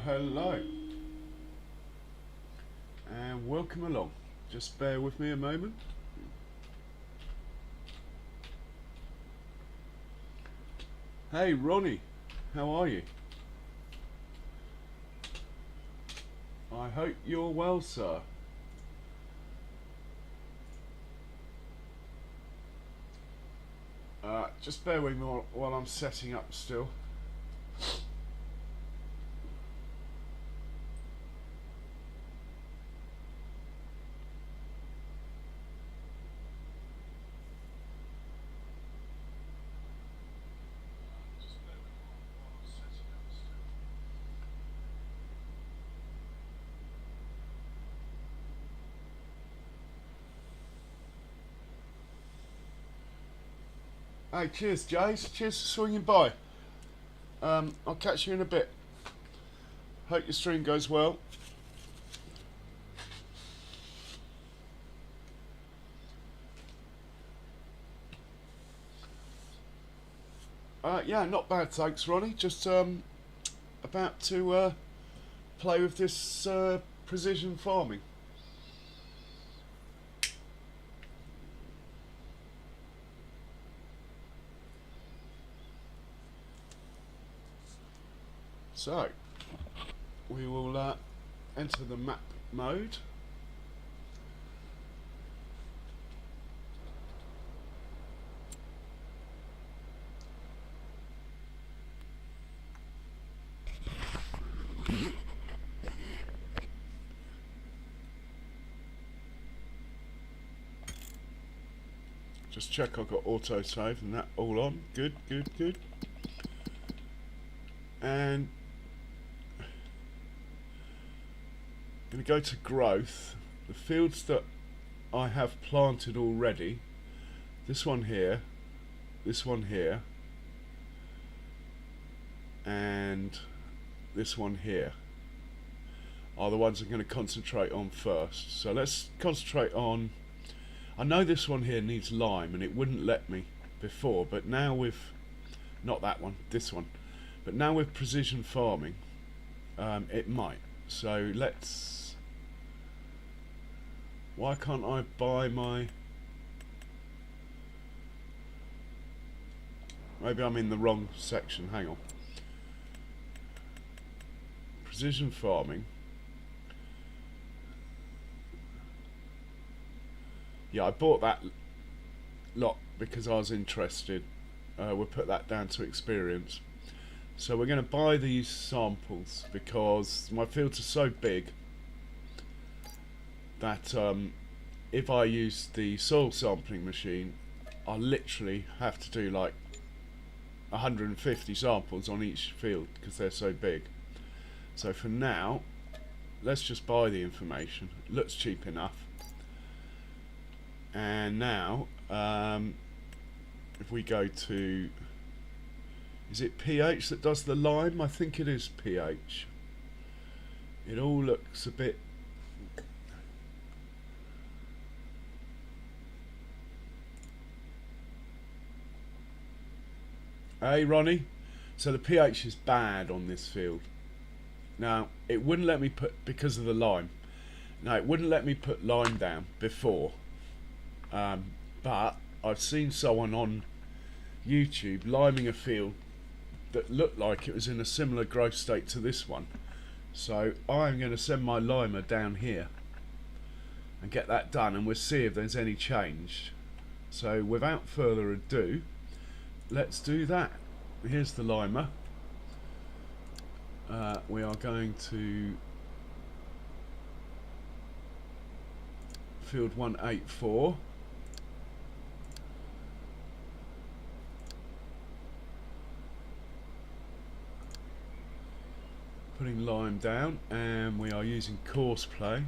Hello and welcome along. Just bear with me a moment. Hey Ronnie, how are you? I hope you're well, sir. Just bear with me while I'm setting up still. Hey, cheers, Jace. Cheers for swinging by. I'll catch you in a bit. Hope your stream goes well. Yeah, not bad, thanks, Ronnie. Just about to play with this precision farming. So, we will enter the map mode. Just check I've got auto save and that all on. Good, good, good. And I'm going to go to growth. The fields that I have planted already, this one here, and this one here, are the ones I'm going to concentrate on first. So let's concentrate on, I know this one here needs lime and it wouldn't let me before, but now with, not that one, this one, but now with precision farming, it might. So let's, why can't I buy my, maybe I'm in the wrong section, hang on. Precision farming. Yeah, I bought that lot because I was interested. We'll put that down to experience. So we're going to buy these samples because my fields are so big that if I use the soil sampling machine, I literally have to do like 150 samples on each field because they're so big. So for now, let's just buy the information. It looks cheap enough. And now, if we go to, is it pH that does the lime? I think it is pH. It all looks a bit, hey Ronnie, so the pH is bad on this field. Now, it wouldn't let me put, because of the lime, now it wouldn't let me put lime down before. But I've seen someone on YouTube liming a field that looked like it was in a similar growth state to this one. So I'm going to send my limer down here and get that done, and we'll see if there's any change. So without further ado, let's do that. Here's the limer. We are going to field 184. Putting lime down, and we are using coarse play.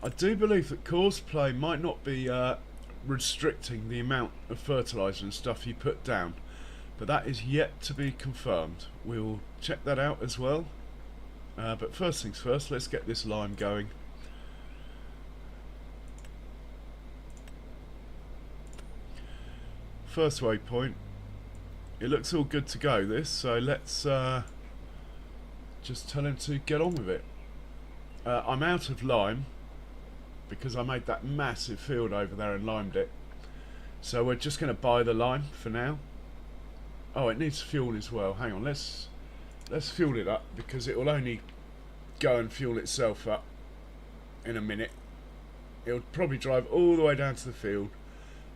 I do believe that coarse play might not be restricting the amount of fertiliser and stuff you put down, but that is yet to be confirmed. We'll check that out as well. But first things first, let's get this lime going. First waypoint, it looks all good to go, this, so let's just tell him to get on with it. I'm out of lime because I made that massive field over there and limed it, so we're just going to buy the lime for now. Oh, it needs fuel as well. Hang on, let's fuel it up, because it will only go and fuel itself up in a minute. It'll probably drive all the way down to the field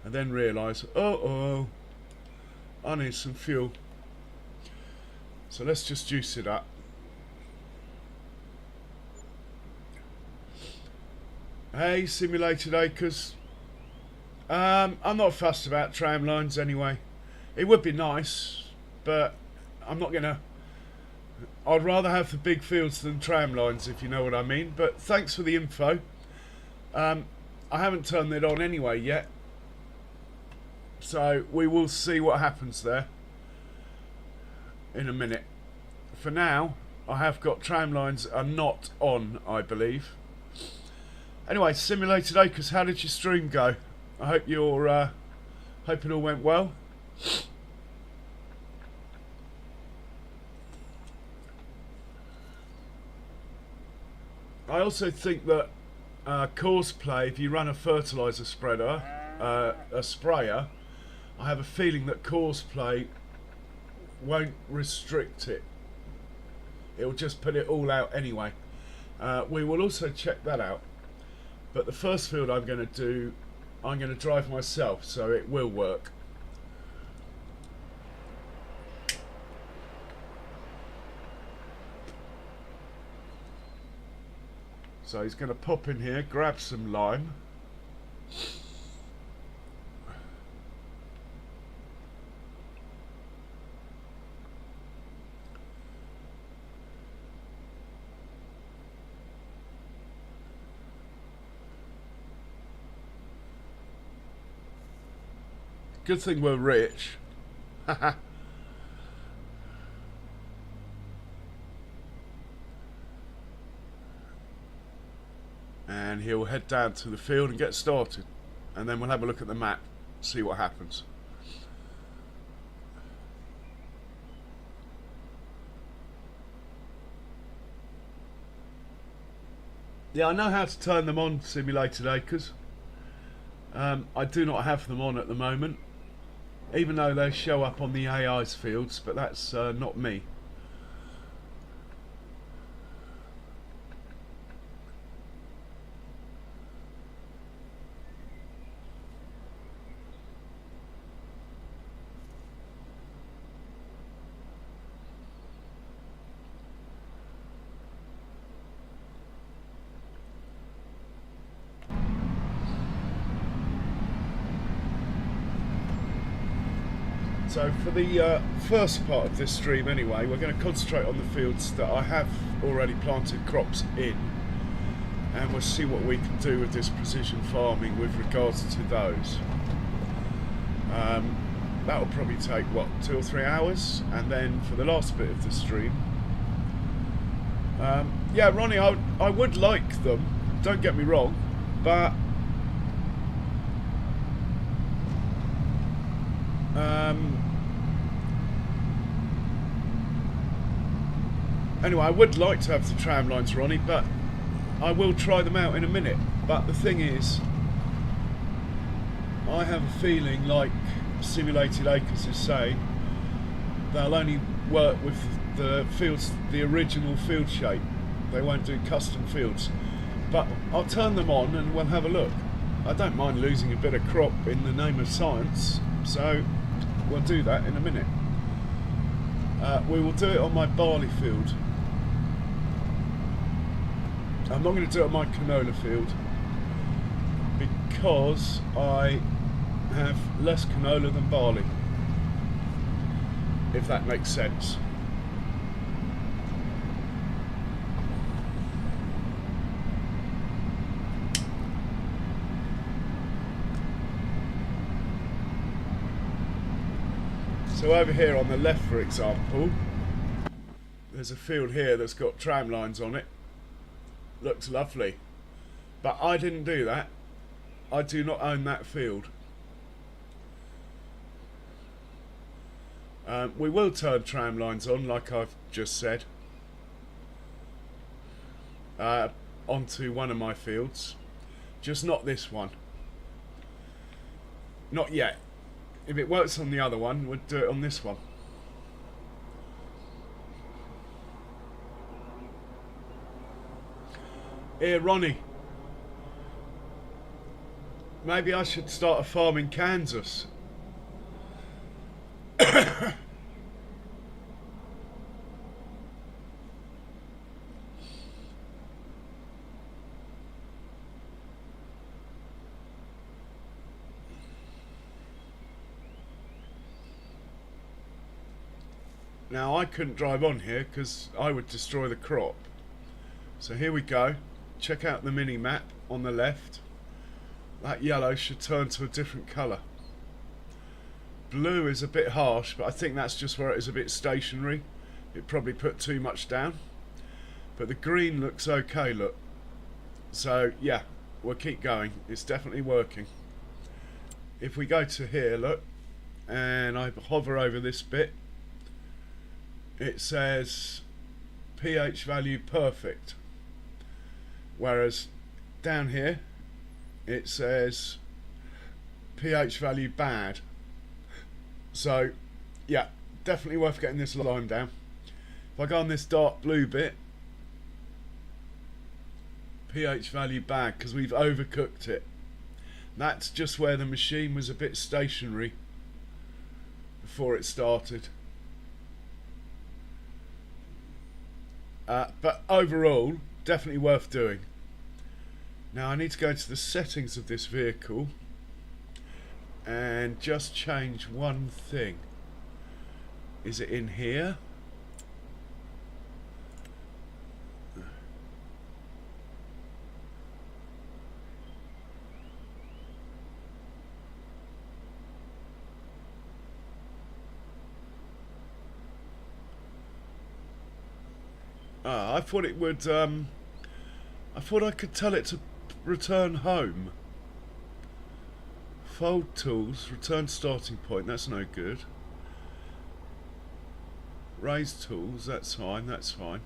and then realise, oh, I need some fuel. So let's just juice it up. Hey, Simulated Acres. I'm not fussed about tram lines anyway. It would be nice, but I'm not gonna. I'd rather have the big fields than tram lines, if you know what I mean. But thanks for the info. I haven't turned it on anyway yet, so we will see what happens there in a minute. For now, I have got tram lines are not on, I believe. Anyway, Simulated Acres, how did your stream go? I hope you're hope it all went well. I also think that Causeplay, if you run a fertilizer spreader, a sprayer, I have a feeling that Causeplay won't restrict it. It will just put it all out anyway. We will also check that out. But the first field I'm going to do, I'm going to drive myself, so it will work. So he's going to pop in here, grab some lime. Good thing we're rich. And he'll head down to the field and get started, and then we'll have a look at the map, see what happens. Yeah, I know how to turn them on, Simulated Acres. I do not have them on at the moment, even though they show up on the AI's fields, but that's not me. So for the first part of this stream anyway, we're going to concentrate on the fields that I have already planted crops in, and we'll see what we can do with this precision farming with regards to those. That will probably take, what, 2 or 3 hours, and then for the last bit of the stream, yeah, Ronnie, I would like them, don't get me wrong, but anyway, I would like to have the tram lines, Ronnie, but I will try them out in a minute. But the thing is, I have a feeling, like Simulated Acres is saying, they'll only work with the fields, the original field shape. They won't do custom fields. But I'll turn them on and we'll have a look. I don't mind losing a bit of crop in the name of science, so we'll do that in a minute. We will do it on my barley field. I'm not going to do it on my canola field because I have less canola than barley, if that makes sense. So over here on the left, for example, there's a field here that's got tram lines on it. Looks lovely, but I didn't do that. I do not own that field. We will turn tram lines on, like I've just said, onto one of my fields, just not this one. Not yet. If it works on the other one, we'll do it on this one. Here, Ronnie. Maybe I should start a farm in Kansas. Now, I couldn't drive on here because I would destroy the crop. So here we go. Check out the mini map on the left. That yellow should turn to a different colour. Blue is a bit harsh, but I think that's just where it is a bit stationary. It probably put too much down. But the green looks okay, look. So yeah, we'll keep going. It's definitely working. If we go to here, look, and I hover over this bit, it says pH value perfect. Whereas down here it says pH value bad. So yeah, definitely worth getting this lime down. If I go on this dark blue bit, pH value bad because we've overcooked it. That's just where the machine was a bit stationary before it started. But overall, definitely worth doing. Now I need to go into the settings of this vehicle and just change one thing. Is it in here? I thought it would, I thought I could tell it to return home. Fold tools, return starting point, that's no good. Raise tools, that's fine, that's fine.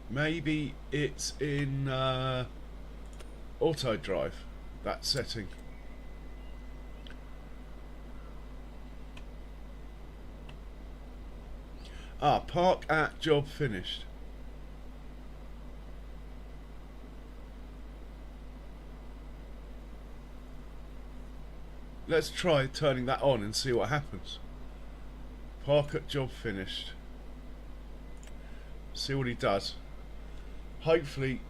Maybe it's in auto drive, that setting. Park at job finished. Let's try turning that on and see what happens. Park at job finished. See what he does. Hopefully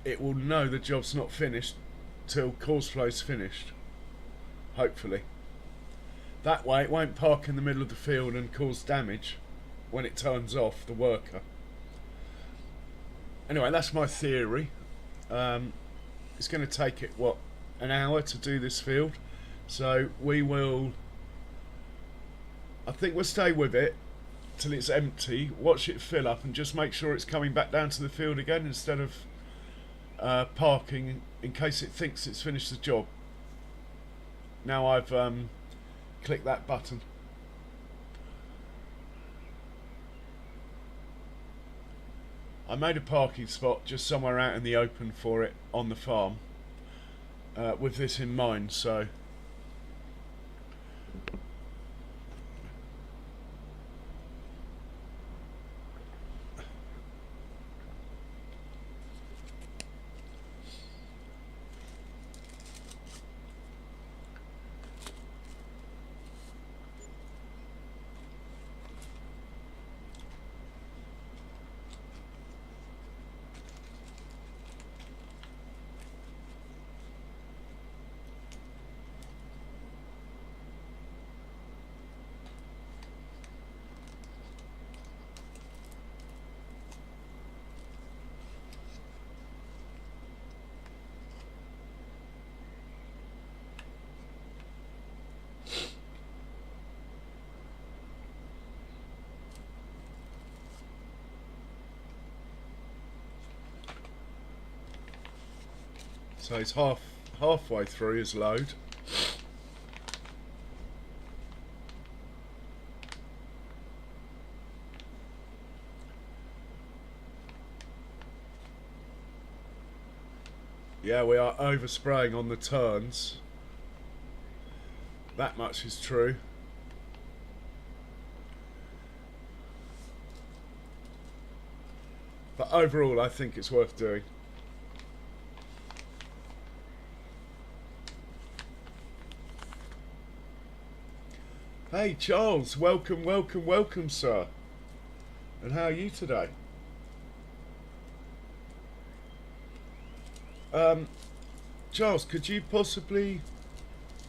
it will know the job's not finished till course flow's finished. Hopefully. That way it won't park in the middle of the field and cause damage when it turns off the worker. Anyway, that's my theory. It's going to take it, what, an hour to do this field. So we will, I think we'll stay with it till it's empty, watch it fill up and just make sure it's coming back down to the field again instead of parking in case it thinks it's finished the job. Now I've clicked that button. I made a parking spot just somewhere out in the open for it on the farm with this in mind, so it's half halfway through his load. Yeah, we are overspraying on the turns. That much is true. But overall, I think it's worth doing. Hey Charles, welcome, welcome, welcome, sir. And how are you today? Charles, could you possibly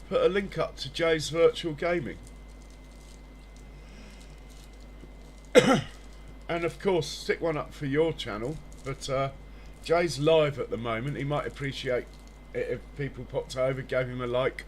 put a link up to Jay's Virtual Gaming? And of course, stick one up for your channel. But Jay's live at the moment. He might appreciate it if people popped over, gave him a like.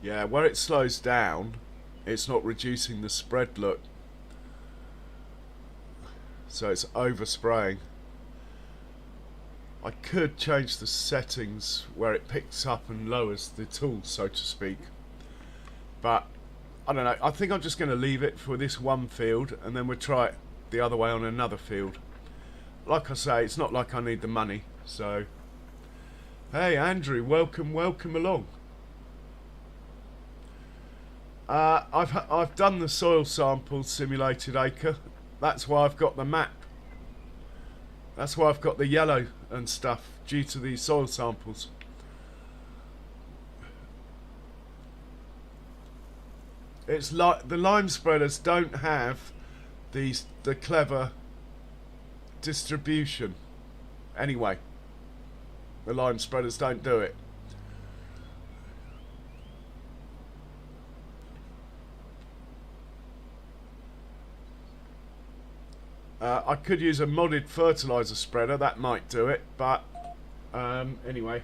Yeah, where it slows down, it's not reducing the spread look. So it's overspraying. I could change the settings where it picks up and lowers the tool, so to speak. But, I don't know, I think I'm just going to leave it for this one field and then we'll try it the other way on another field. Like I say, it's not like I need the money, so... Hey Andrew, welcome, welcome along. I've done the soil sample simulated acre. That's why I've got the map. That's why I've got the yellow and stuff, due to the soil samples. It's like the lime spreaders don't have the clever distribution. Anyway, the lime spreaders don't do it. I could use a modded fertilizer spreader, that might do it, but anyway.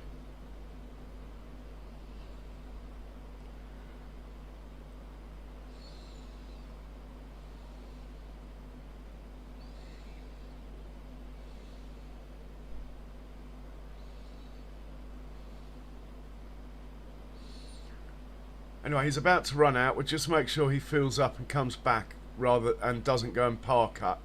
Anyway, he's about to run out. We'll just make sure he fills up and comes back and doesn't go and park up.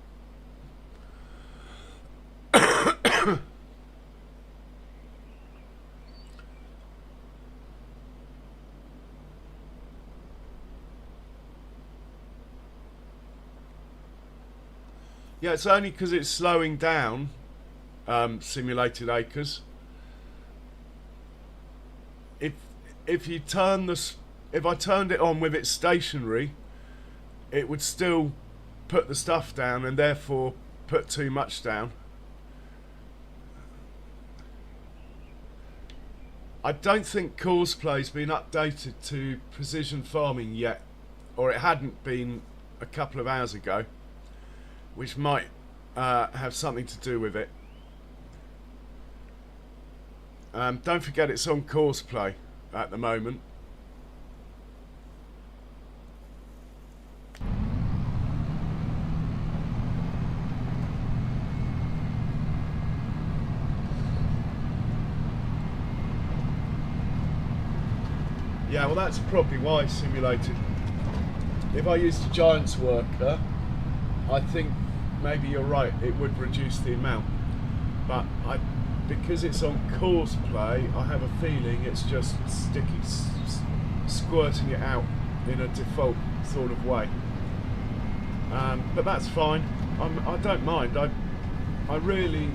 Yeah, it's only because it's slowing down simulated acres. If you turn this, if I turned it on with it stationary, it would still put the stuff down and therefore put too much down. I don't think Coursplay's been updated to precision farming yet, or it hadn't been a couple of hours ago, which might have something to do with it. Don't forget it's on Courseplay at the moment. Yeah, well that's probably why it's simulated. If I used a Giants worker, I think maybe you're right, it would reduce the amount. But because it's on Courseplay, I have a feeling it's just squirting it out in a default sort of way. But that's fine. I don't mind. I really,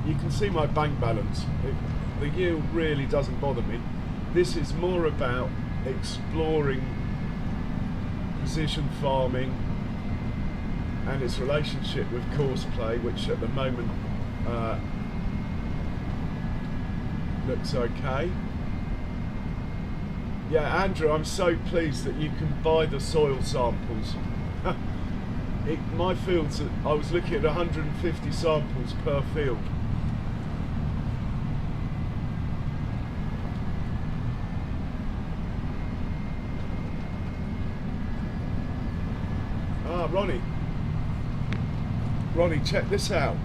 you can see my bank balance. The yield really doesn't bother me. This is more about exploring precision farming and its relationship with course play, which at the moment looks okay. Yeah, Andrew, I'm so pleased that you can buy the soil samples. My fields, I was looking at 150 samples per field. Ah, Ronnie, check this out.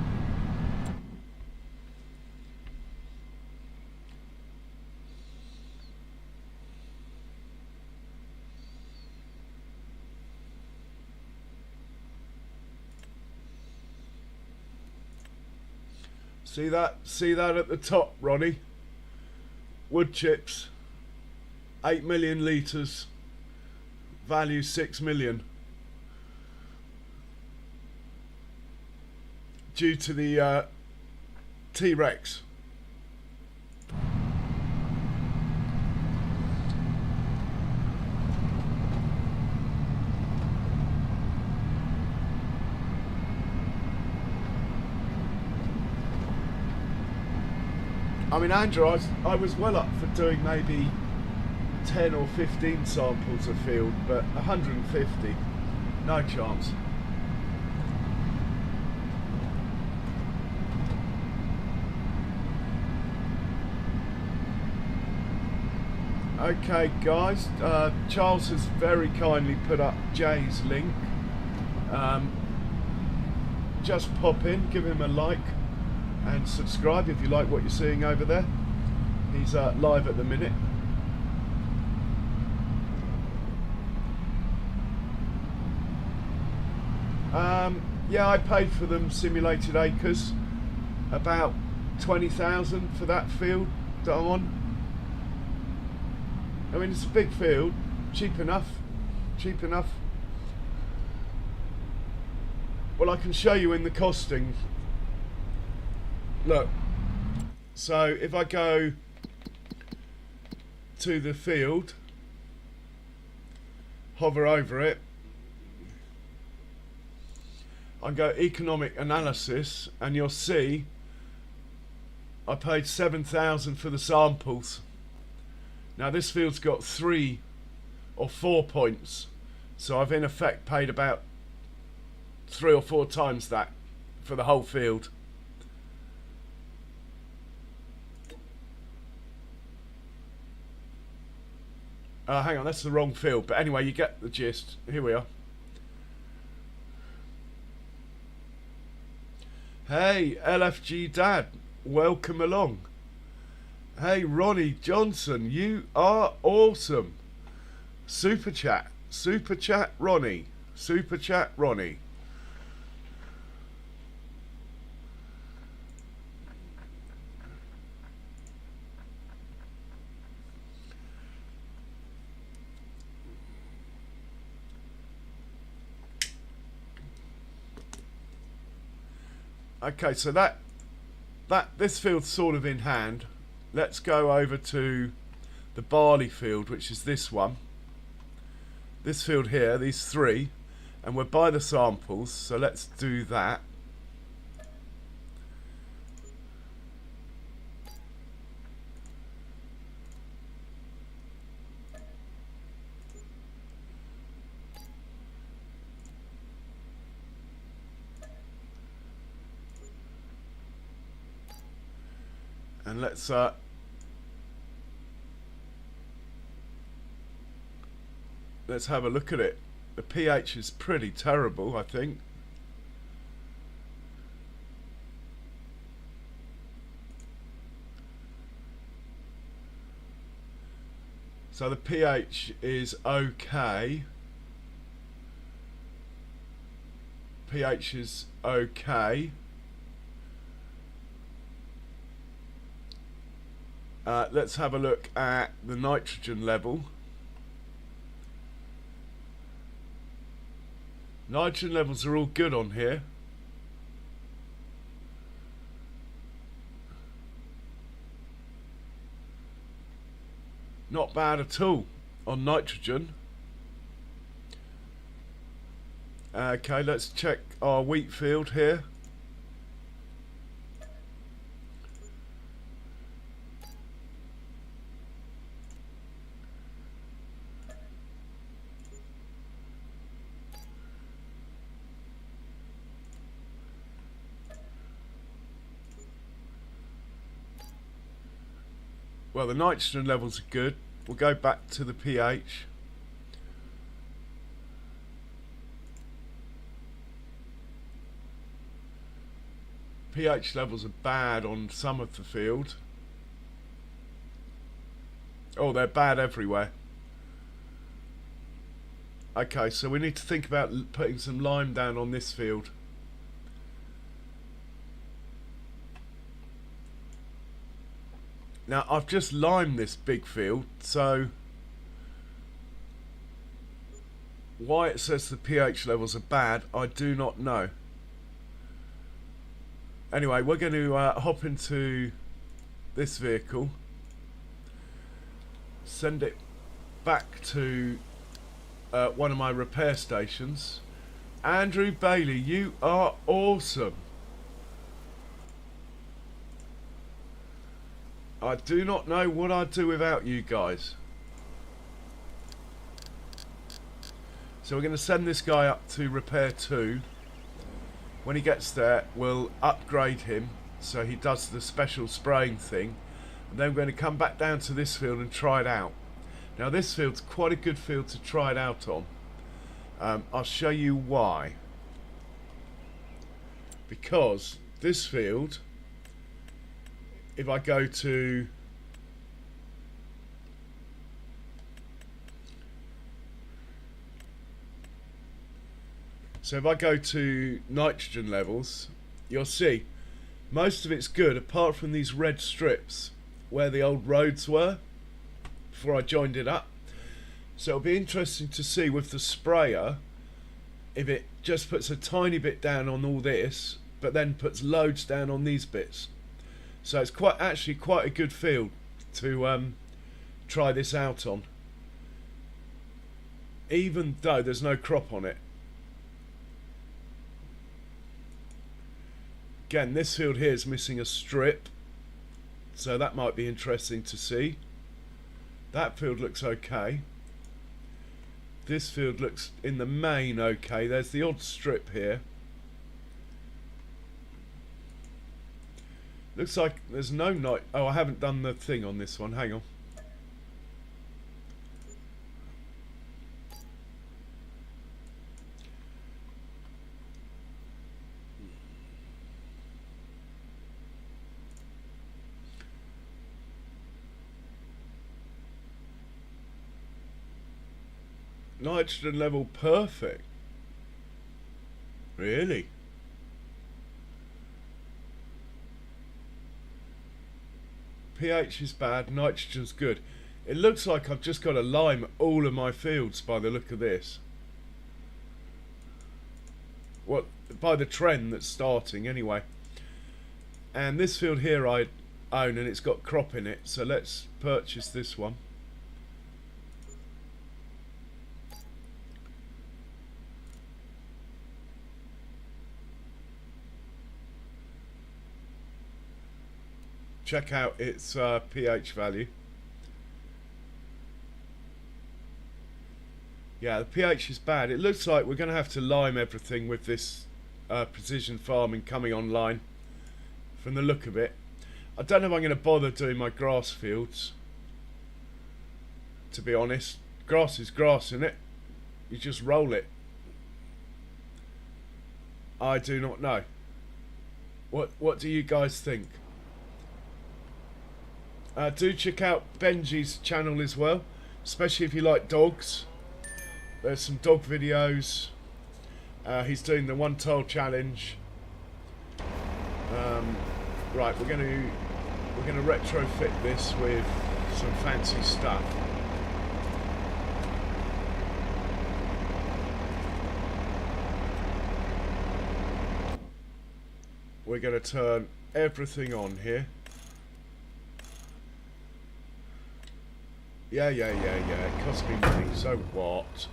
See that? See that at the top, Ronnie? Wood chips, 8 million litres, value 6 million. Due to the T-Rex. I mean, Andrew, I was well up for doing maybe 10 or 15 samples a field, but 150, no chance. Okay, guys, Charles has very kindly put up Jay's link. Just pop in, give him a like and subscribe if you like what you're seeing over there. He's live at the minute. Yeah, I paid for them simulated acres, about 20,000 for that field that I'm on. I mean, it's a big field, cheap enough. Well, I can show you in the costing. Look, so if I go to the field, hover over it, I go economic analysis, and you'll see I paid 7,000 for the samples. Now this field's got 3 or 4 points, so I've in effect paid about 3 or 4 times that for the whole field. Hang on, that's the wrong field, but anyway, you get the gist. Here we are. Hey, LFG Dad, welcome along. Hey, Ronnie Johnson, you are awesome. Super chat, Ronnie, super chat, Ronnie. Okay, so this field's sort of in hand. Let's go over to the barley field, which is this one. This field here, these 3, and we're by the samples, so let's do that. And let's have a look at it. The pH is pretty terrible, I think. So the pH is okay. pH is okay. Let's have a look at the nitrogen level. Nitrogen levels are all good on here. Not bad at all on nitrogen. Okay, let's check our wheat field here. Well, the nitrogen levels are good. We'll go back to the pH. pH levels are bad on some of the field. Oh, they're bad everywhere. Okay, so we need to think about putting some lime down on this field. Now, I've just limed this big field, so why it says the pH levels are bad, I do not know. Anyway, we're going to hop into this vehicle, send it back to one of my repair stations. Andrew Bailey, you are awesome. I do not know what I'd do without you guys. So we're going to send this guy up to repair 2. When he gets there, we'll upgrade him so he does the special spraying thing. And then we're going to come back down to this field and try it out. Now this field's quite a good field to try it out on. I'll show you why. Because this field, if I go to nitrogen levels, you'll see most of it's good apart from these red strips where the old roads were before I joined it up. So it'll be interesting to see with the sprayer if it just puts a tiny bit down on all this but then puts loads down on these bits. So it's actually quite a good field to try this out on, even though there's no crop on it. Again, this field here is missing a strip, so that might be interesting to see. That field looks okay. This field looks in the main okay. There's the odd strip here. Looks like there's no night. Oh, I haven't done the thing on this one. Hang on. Nitrogen level perfect. Really? pH is bad, nitrogen's good. It looks like I've just got to lime all of my fields by the look of this. Well, by the trend that's starting anyway. And this field here I own and it's got crop in it, so let's purchase this one. Check out its pH value. Yeah, the pH is bad. It looks like we're going to have to lime everything with this precision farming coming online from the look of it. I don't know if I'm going to bother doing my grass fields, to be honest. Grass is grass, isn't it? You just roll it. I do not know. What do you guys think? Do check out Benji's channel as well, especially if you like dogs. There's some dog videos. He's doing the 1 tile challenge. Right, we're gonna retrofit this with some fancy stuff. we're going to turn everything on here. Yeah, it costs me money, so what?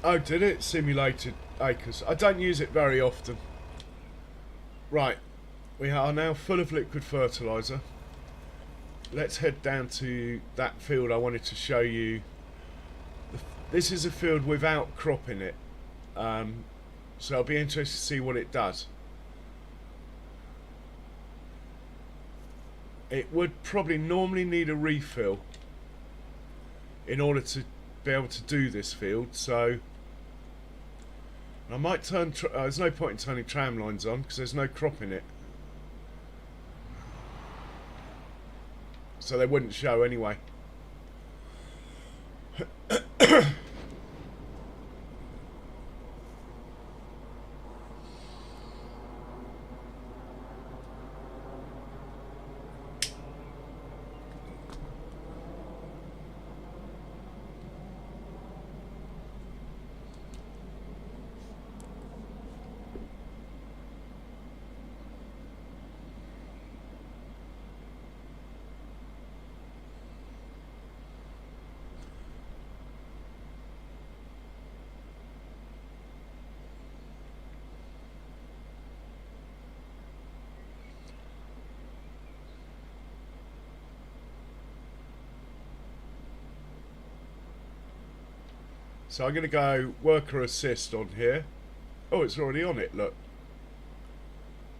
Oh, did it? Simulated acres. I don't use it very often. Right, we are now full of liquid fertiliser. Let's head down to that field I wanted to show you. This is a field without crop in it. So I'll be interested to see what it does. It would probably normally need a refill in order to be able to do this field, so I might turn there's no point in turning tram lines on because there's no crop in it, so they wouldn't show anyway. So I'm going to go worker assist on here. Oh, it's already on it, look.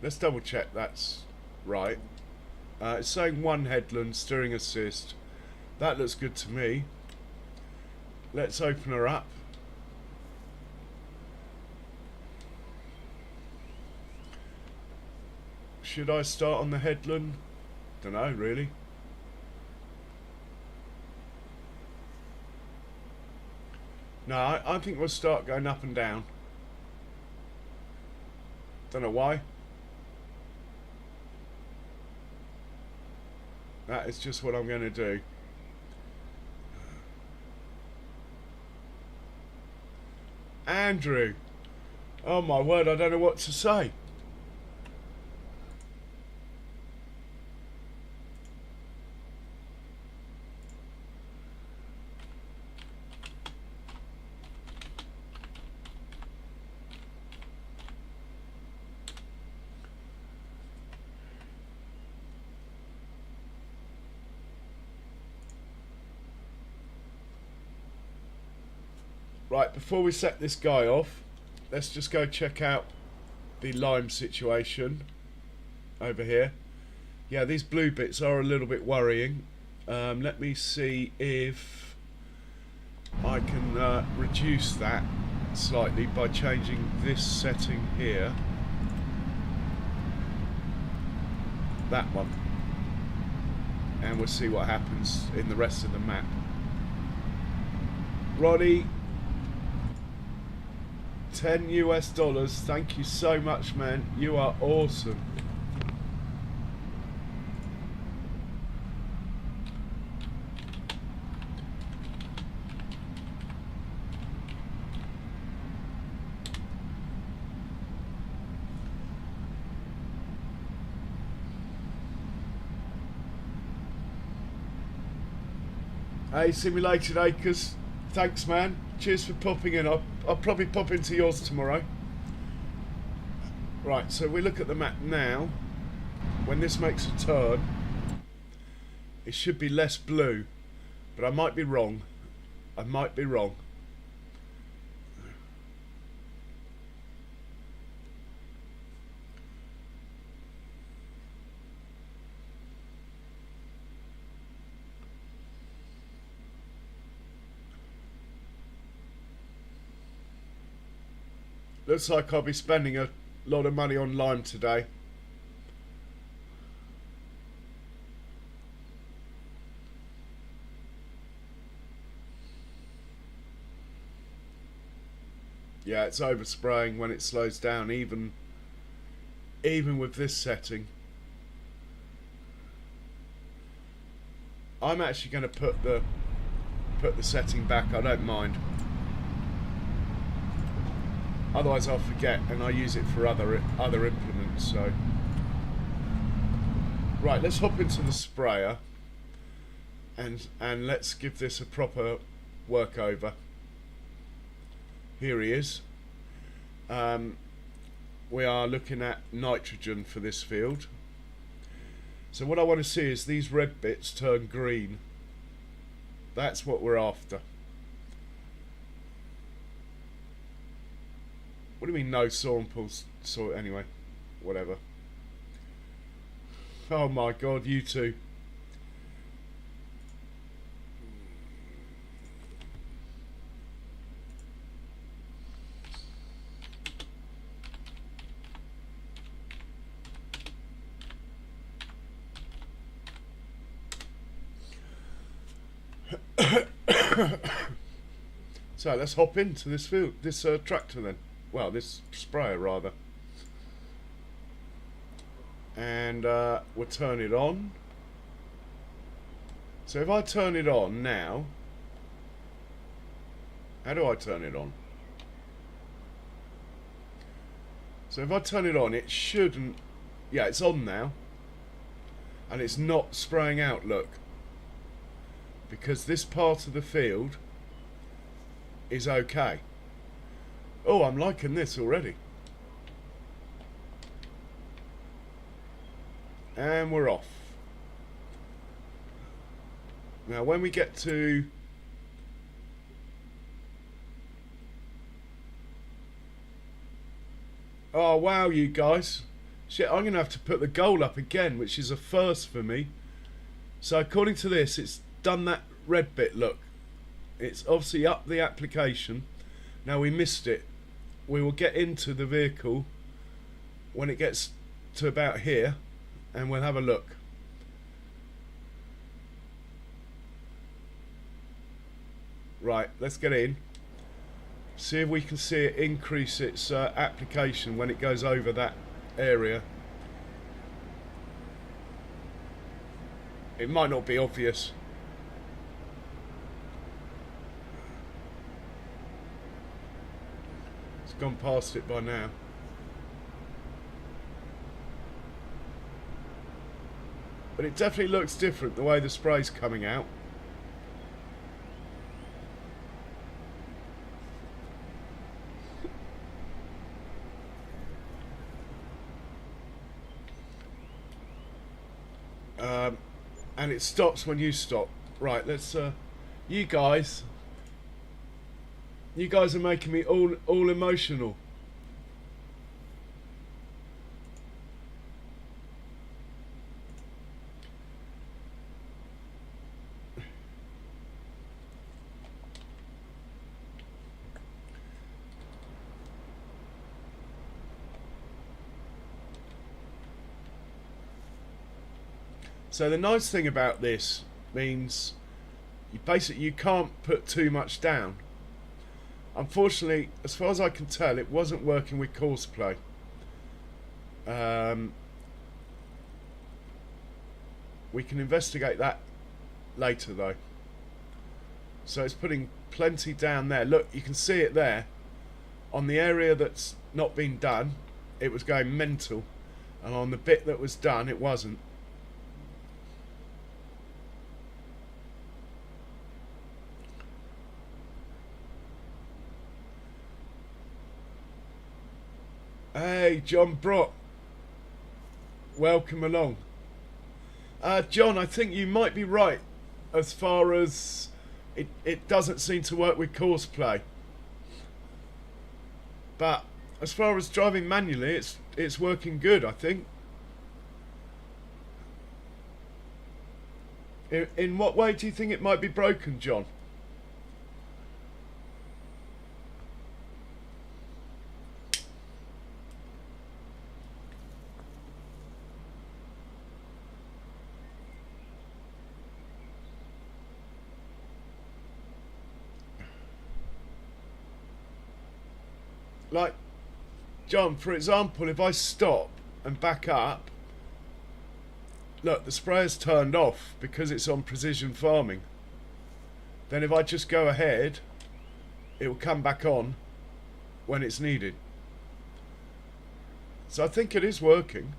Let's double check that's right. It's saying one headland, steering assist. That looks good to me. Let's open her up. Should I start on the headland? Don't know, really. No, I think we'll start going up and down. Don't know why. That is just what I'm going to do. Andrew. Oh my word, I don't know what to say. Right, before we set this guy off, let's just go check out the lime situation over here. Yeah, these blue bits are a little bit worrying. Let me see if I can reduce that slightly by changing this setting here. That one. And we'll see what happens in the rest of the map. Roddy, $10 US. Thank you so much, man. You are awesome. Hey, Simulated Acres. Thanks, man. Cheers for popping in. I'll probably pop into yours tomorrow. Right, so we look at the map now. When this makes a turn, it should be less blue, but I might be wrong. I might be wrong. Looks like I'll be spending a lot of money on lime today. Yeah, it's overspraying when it slows down, even with this setting. I'm actually going to put put the setting back, I don't mind. Otherwise I'll forget, and I use it for other implements. So right, let's hop into the sprayer and let's give this a proper work over. Here he is. We are looking at nitrogen for this field. So what I want to see is these red bits turn green. That's what we're after. What do you mean no samples? So anyway, whatever. Oh my god, you two. So let's hop into this field, this tractor then. Well, this sprayer rather. And we'll turn it on. So if I turn it on now, how do I turn it on? So if I turn it on, it shouldn't, yeah, it's on now. And it's not spraying out, look. Because this part of the field is okay. Oh, I'm liking this already. And we're off. Now when we get to oh wow, you guys. Shit, I'm gonna have to put the goal up again, which is a first for me. So according to this, it's done that red bit, look. It's obviously up the application. Now we missed it. We will get into the vehicle when it gets to about here and we'll have a look. Right, let's get in. See if we can see it increase its application when it goes over that area. It might not be obvious. It's gone past it by now. But it definitely looks different the way the spray's coming out. And it stops when you stop. Right, let's you guys are making me all emotional. So the nice thing about this means you can't put too much down. Unfortunately, as far as I can tell, it wasn't working with course play. We can investigate that later though. So it's putting plenty down there. Look, you can see it there. On the area that's not been done, it was going mental. And on the bit that was done, it wasn't. Hey, John Brock. Welcome along. John, I think you might be right as far as it doesn't seem to work with course play. But as far as driving manually, it's working good, I think. In what way do you think it might be broken, John? Like, John, for example, if I stop and back up, look, the sprayer's turned off because it's on precision farming. then if I just go ahead, it will come back on when it's needed. So I think it is working.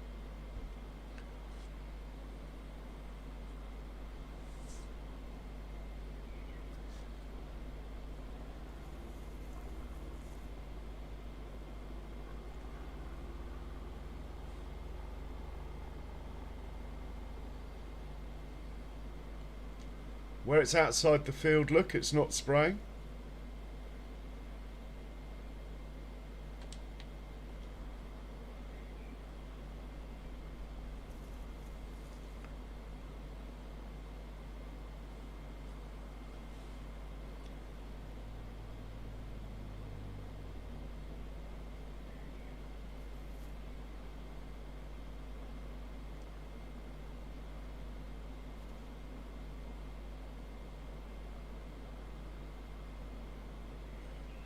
Where it's outside the field, look, it's not spraying.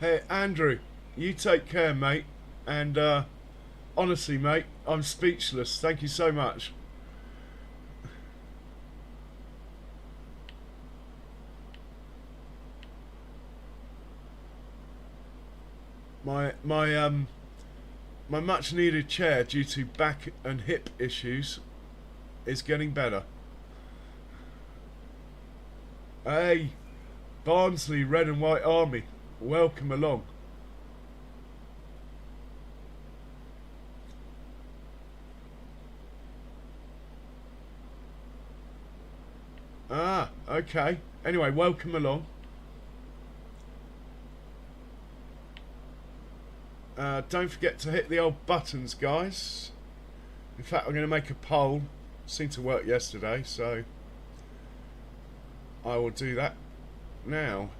Hey, Andrew, you take care, mate. And honestly, mate, I'm speechless. Thank you so much. My much needed chair, due to back and hip issues, is getting better. Hey, Barnsley Red and White Army, welcome along. Ah, okay. Anyway, welcome along. Don't forget to hit the old buttons, guys. In fact, I'm going to make a poll. Seemed to work yesterday, so I will do that now.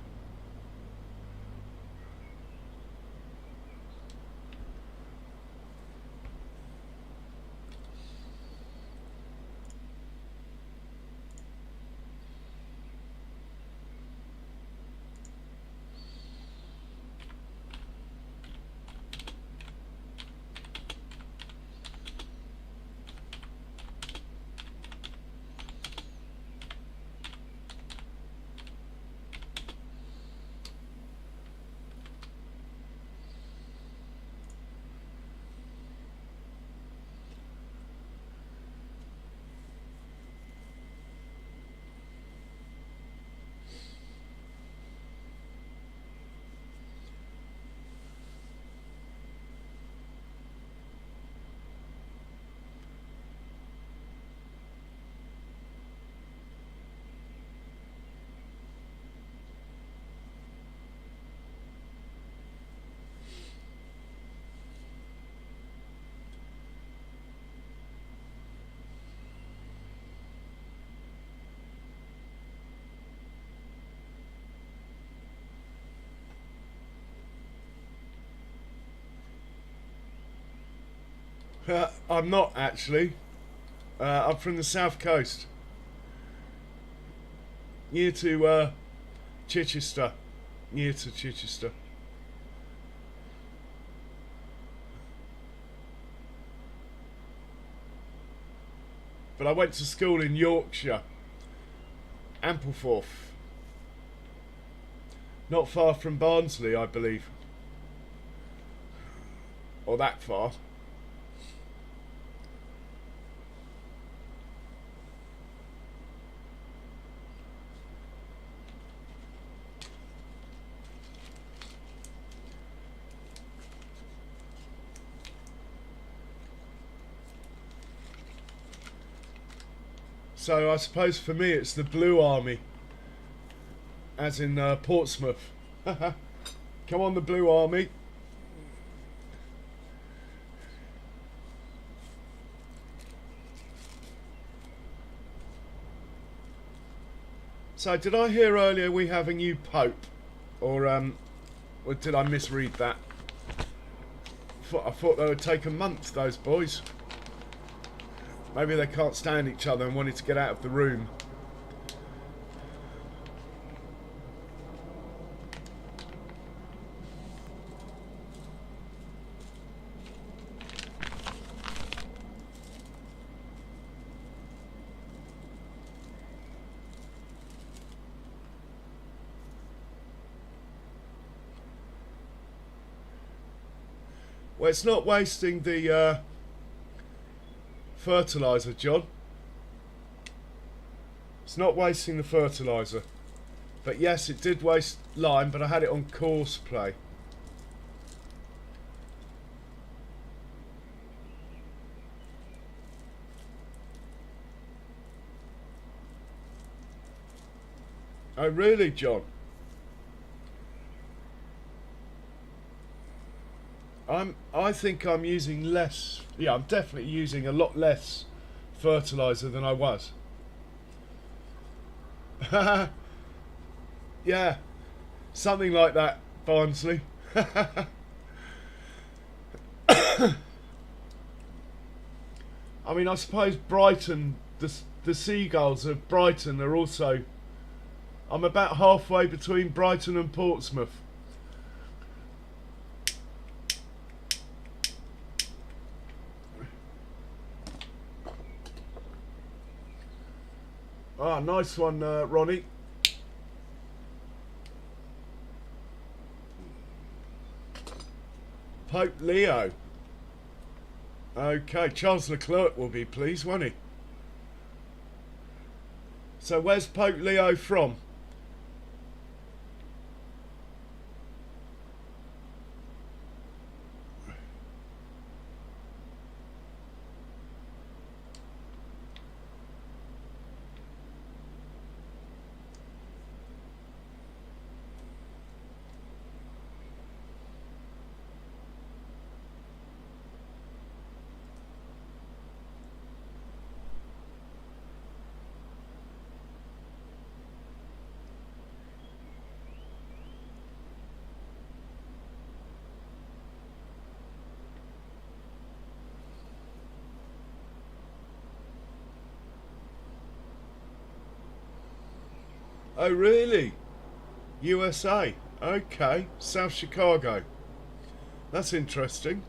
I'm not actually. I'm from the south coast, near to Chichester. Near to Chichester. But I went to school in Yorkshire, Ampleforth, not far from Barnsley, I believe, or that far. So I suppose for me it's the Blue Army, as in Portsmouth. Come on, the Blue Army. So did I hear earlier we have a new Pope? Or did I misread that? I thought they would take a month, those boys. Maybe they can't stand each other and wanted to get out of the room. Well, it's not wasting the fertiliser, John. It's not wasting the fertiliser. But yes, it did waste lime, but I had it on coarse play. Oh really, John? I think I'm using less. Yeah, I'm definitely using a lot less fertiliser than I was. Yeah, something like that, Barnsley. I mean, I suppose Brighton, the seagulls of Brighton are also. I'm about halfway between Brighton and Portsmouth. Ah, nice one, Ronnie. Pope Leo. Okay, Charles Leclerc will be pleased, won't he? So where's Pope Leo from? Oh really? USA. Okay, South Chicago. That's interesting.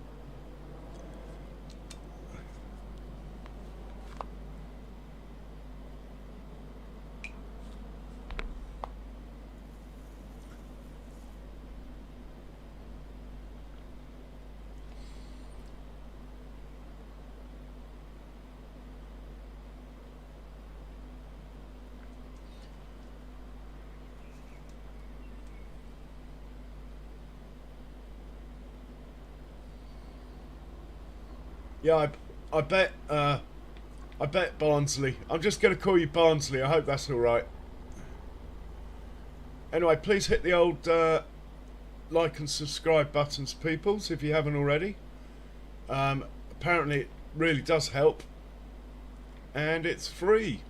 Yeah, I bet I bet Barnsley. I'm just going to call you Barnsley. I hope that's all right. Anyway, please hit the old like and subscribe buttons, peoples, if you haven't already. Apparently, it really does help, and it's free.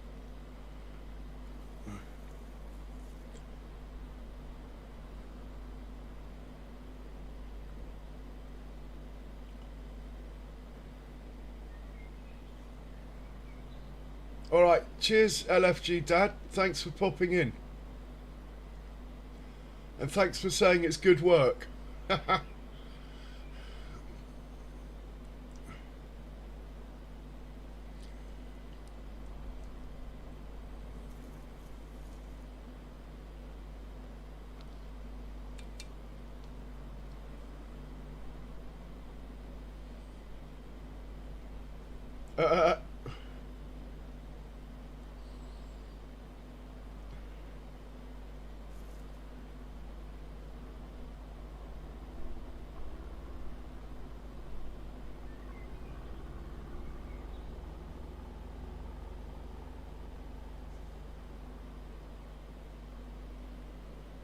Alright, cheers LFG Dad, thanks for popping in. And thanks for saying it's good work. uh,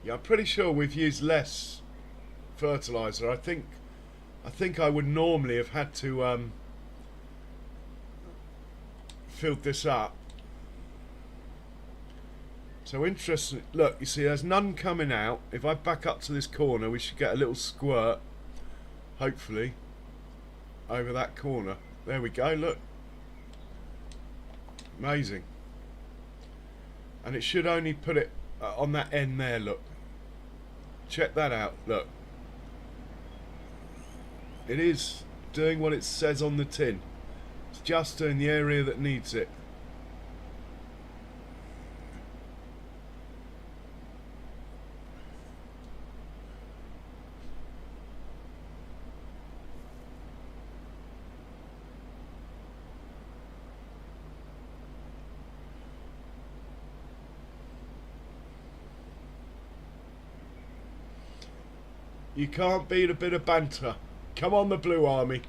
yeah, I'm pretty sure we've used less fertiliser. I think I would normally have had to filled this up. So interesting. Look, you see there's none coming out. If I back up to this corner, we should get a little squirt, hopefully, over that corner. There we go, look. Amazing. And it should only put it on that end there, look. Check that out, look. It is doing what it says on the tin. It's just in the area that needs it. You can't beat a bit of banter. Come on, the Blue Army.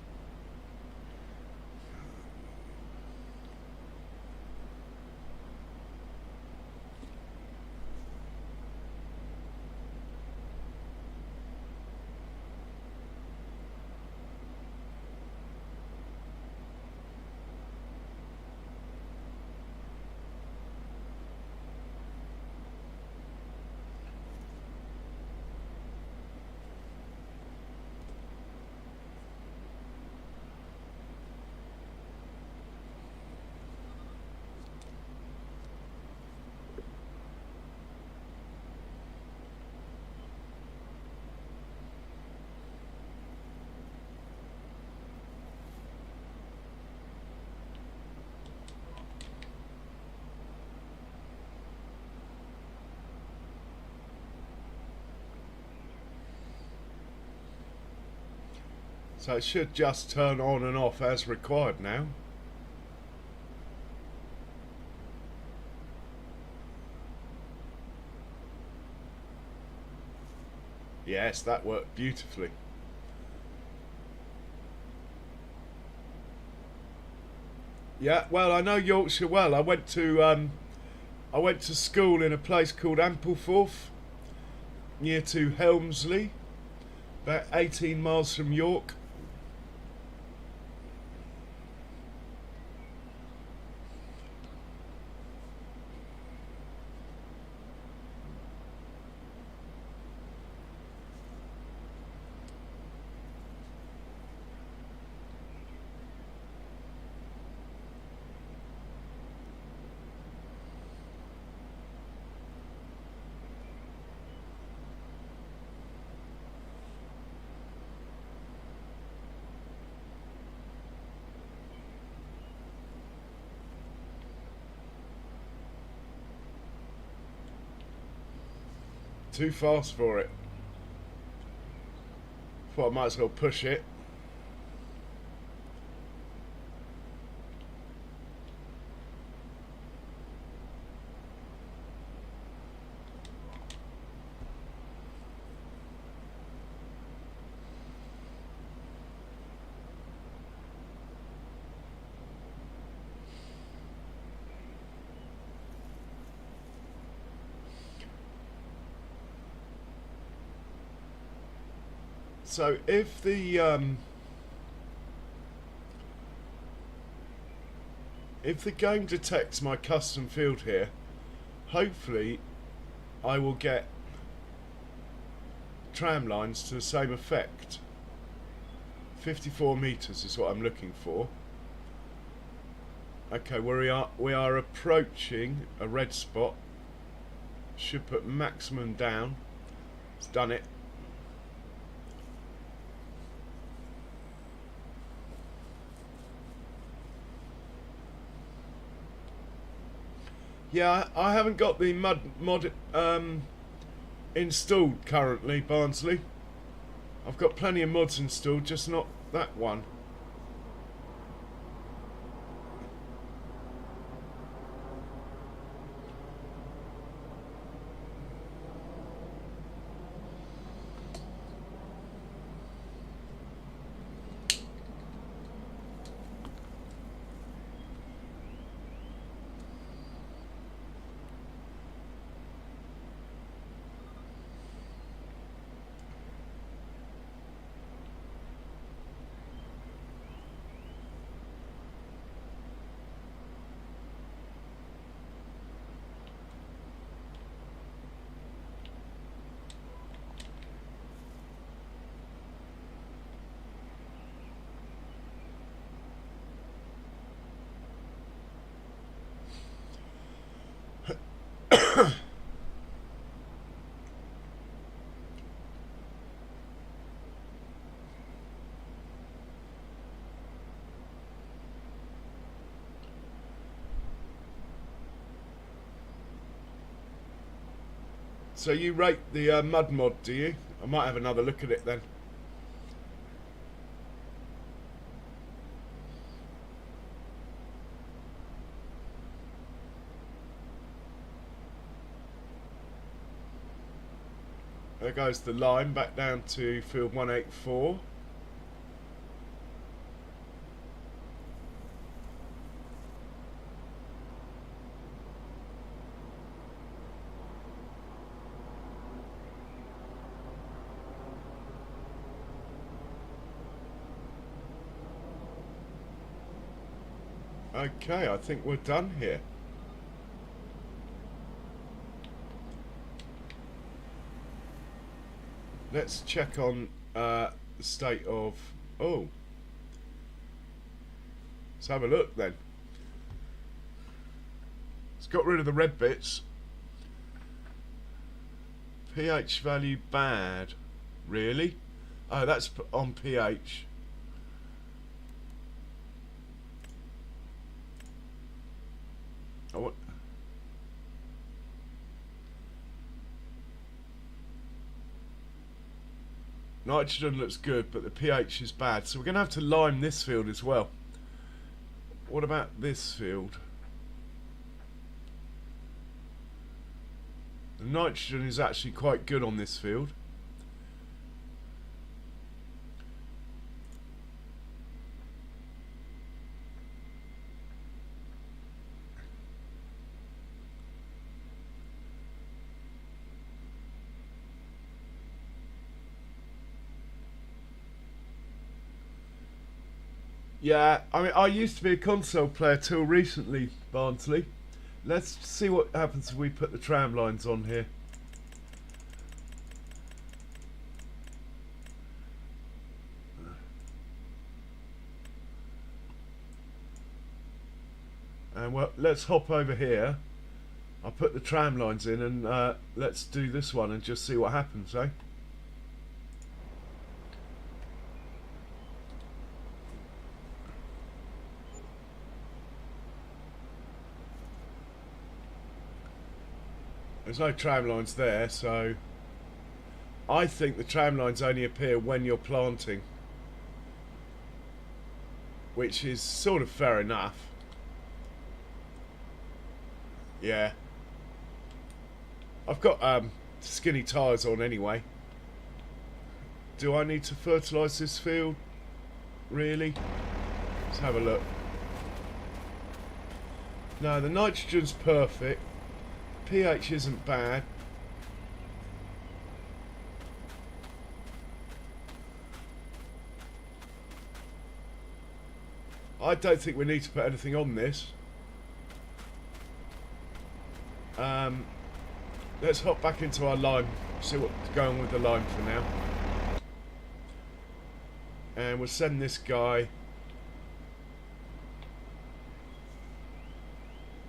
So it should just turn on and off as required now. Yes, that worked beautifully. Yeah, well, I know Yorkshire well. I went to school in a place called Ampleforth, near to Helmsley, about 18 miles from York. Too fast for it. Thought I might as well push it. So if the game detects my custom field here, hopefully I will get tram lines to the same effect. 54 meters is what I'm looking for. Okay, we are approaching a red spot. Should put maximum down. It's done it. Yeah, I haven't got the mod installed currently, Barnsley. I've got plenty of mods installed, just not that one. So you rate the mud mod, do you? I might have another look at it then. There goes the line back down to field 184. Okay, I think we're done here. Let's check on the state of... Oh. Let's have a look then. It's got rid of the red bits. pH value bad. Really? Oh, that's on pH. Oh, nitrogen looks good, but the pH is bad. So we're going to have to lime this field as well. What about this field? The nitrogen is actually quite good on this field. Yeah, I mean, I used to be a console player till recently, Barnsley. Let's see what happens if we put the tram lines on here. And well, let's hop over here. I'll put the tram lines in and let's do this one and just see what happens, eh? There's no tram lines there, so I think the tram lines only appear when you're planting, which is sort of fair enough. Yeah. I've got skinny tyres on anyway. Do I need to fertilise this field? Really? Let's have a look. No, the nitrogen's perfect. pH isn't bad. I don't think we need to put anything on this. Let's hop back into our lime, see what's going on with the lime for now. And we'll send this guy.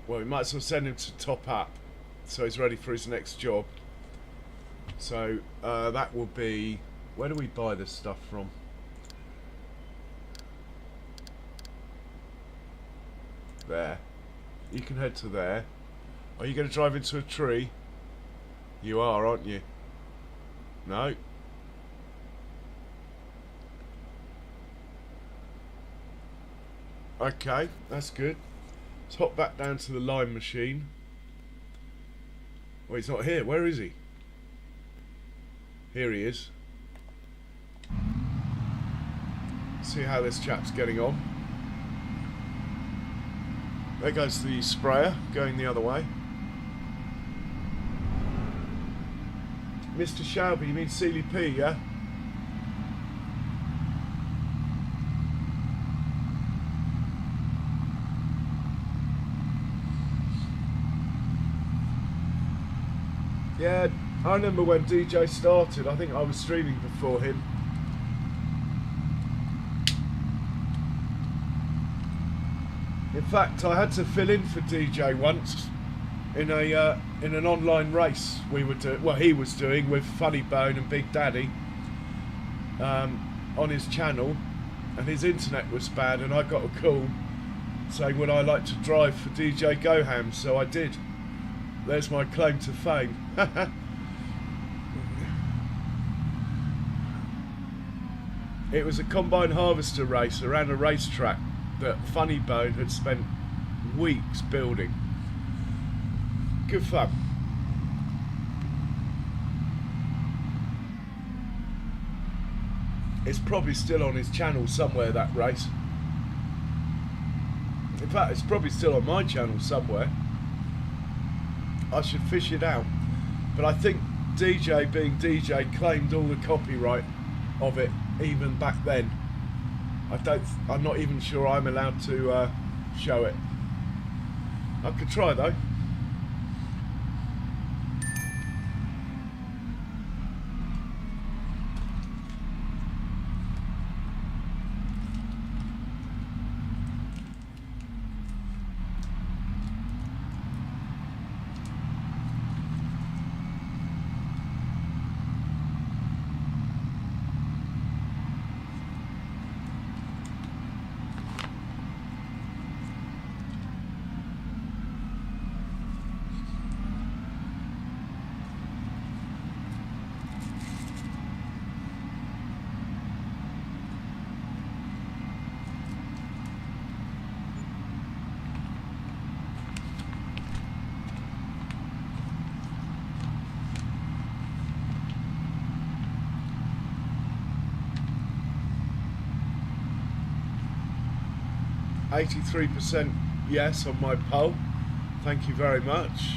Well, we might as well send him to top up, so he's ready for his next job. So that will be... Where do we buy this stuff from? There. You can head to there. Are you going to drive into a tree? You are, aren't you? No. Okay, that's good. Let's hop back down to the lime machine. Oh, he's not here. Where is he? Here he is. See how this chap's getting on. There goes the sprayer, going the other way. Mr. Shelby, you mean Sealy P, yeah? Yeah, I remember when DJ started. I think I was streaming before him. In fact, I had to fill in for DJ once in an online race we were doing. Well, he was doing with Funny Bone and Big Daddy on his channel, and his internet was bad, and I got a call saying would I like to drive for DJ Goham, so I did. There's my claim to fame. It was a combine harvester race around a racetrack that Funny Bone had spent weeks building. Good fun. It's probably still on his channel somewhere, that race. In fact, it's probably still on my channel somewhere. I should fish it out. But I think DJ, being DJ, claimed all the copyright of it even back then. I'm not even sure I'm allowed to show it. I could try though. %83 yes on my poll. Thank you very much.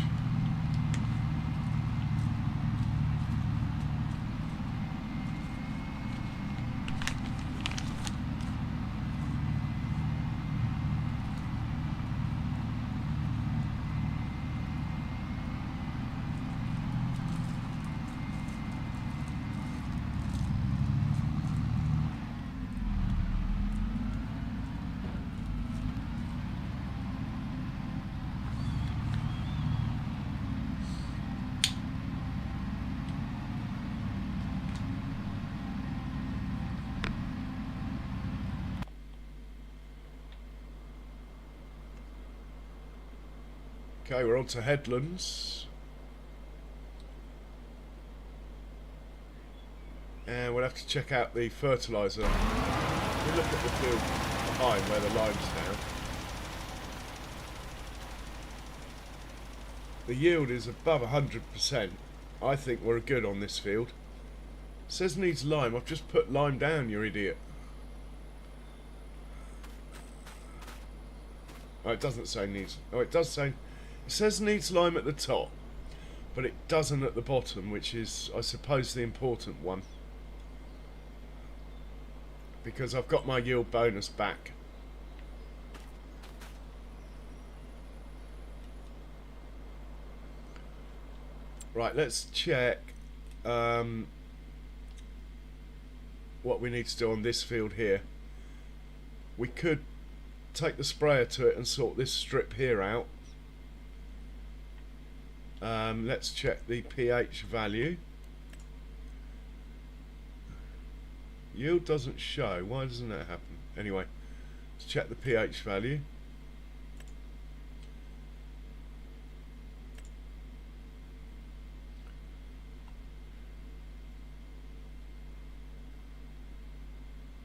Okay, we're on to headlands. And we'll have to check out the fertiliser. We look at the field behind where the lime's now. The yield is above 100%. I think we're good on this field. It says needs lime. I've just put lime down, you idiot. Oh, it doesn't say needs. Oh, it does say. It says needs lime at the top, but it doesn't at the bottom, which is, I suppose, the important one. Because I've got my yield bonus back. Right, let's check what we need to do on this field here. We could take the sprayer to it and sort this strip here out. Let's check the pH value. Yield doesn't show. Why doesn't that happen? Anyway, let's check the pH value.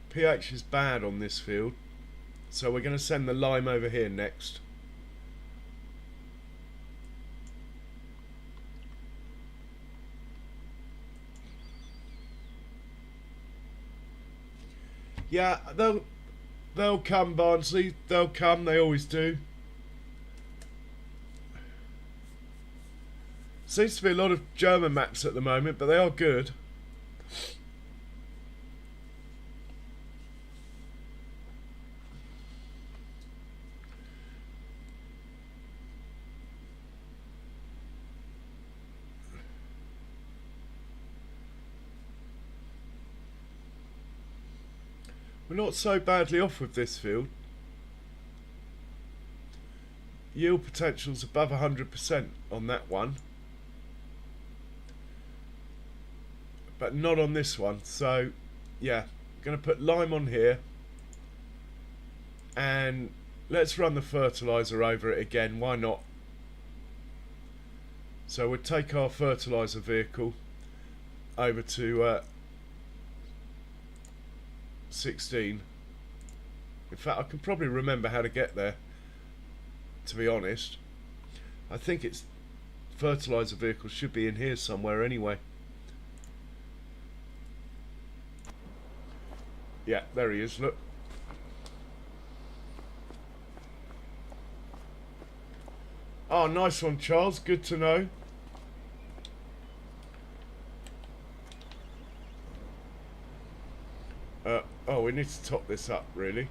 pH is bad on this field, so we're going to send the lime over here next. Yeah, they'll come, Barnsley. They'll come. They always do. Seems to be a lot of German maps at the moment, but they are good. We're not so badly off with this field. Yield potential's above 100% on that one, but not on this one. So yeah, I'm going to put lime on here, and let's run the fertiliser over it again. Why not? So we'll take our fertiliser vehicle over to 16. In fact, I can probably remember how to get there, to be honest. I think it's fertiliser vehicle should be in here somewhere anyway. Yeah, there he is, look. Oh, nice one, Charles. Good to know. Oh, we need to top this up, really.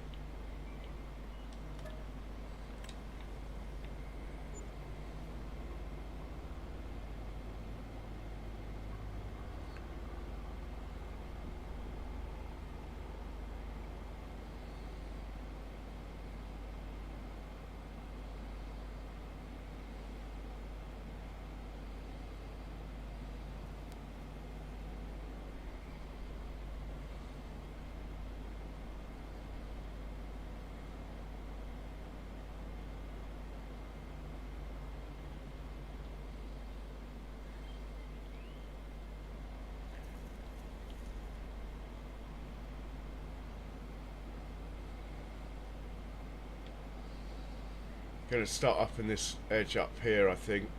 Going to start up in this edge up here, I think.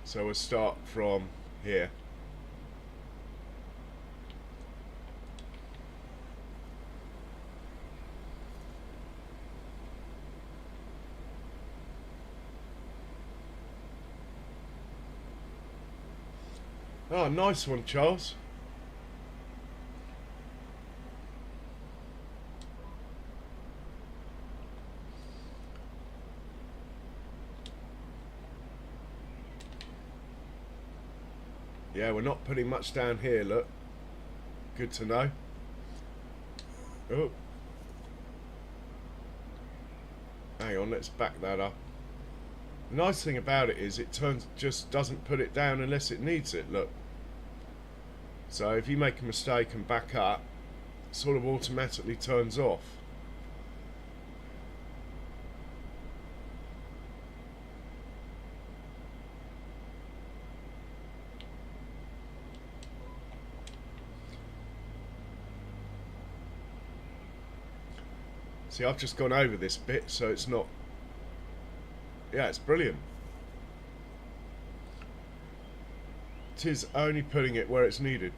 So we'll start from here. Oh, nice one, Charles. Yeah, we're not putting much down here, look. Good to know. Oh. Hang on, let's back that up. The nice thing about it is it just doesn't put it down unless it needs it, look. So if you make a mistake and back up, it sort of automatically turns off. See, I've just gone over this bit, so it's not... Yeah, it's brilliant. It is only putting it where it's needed.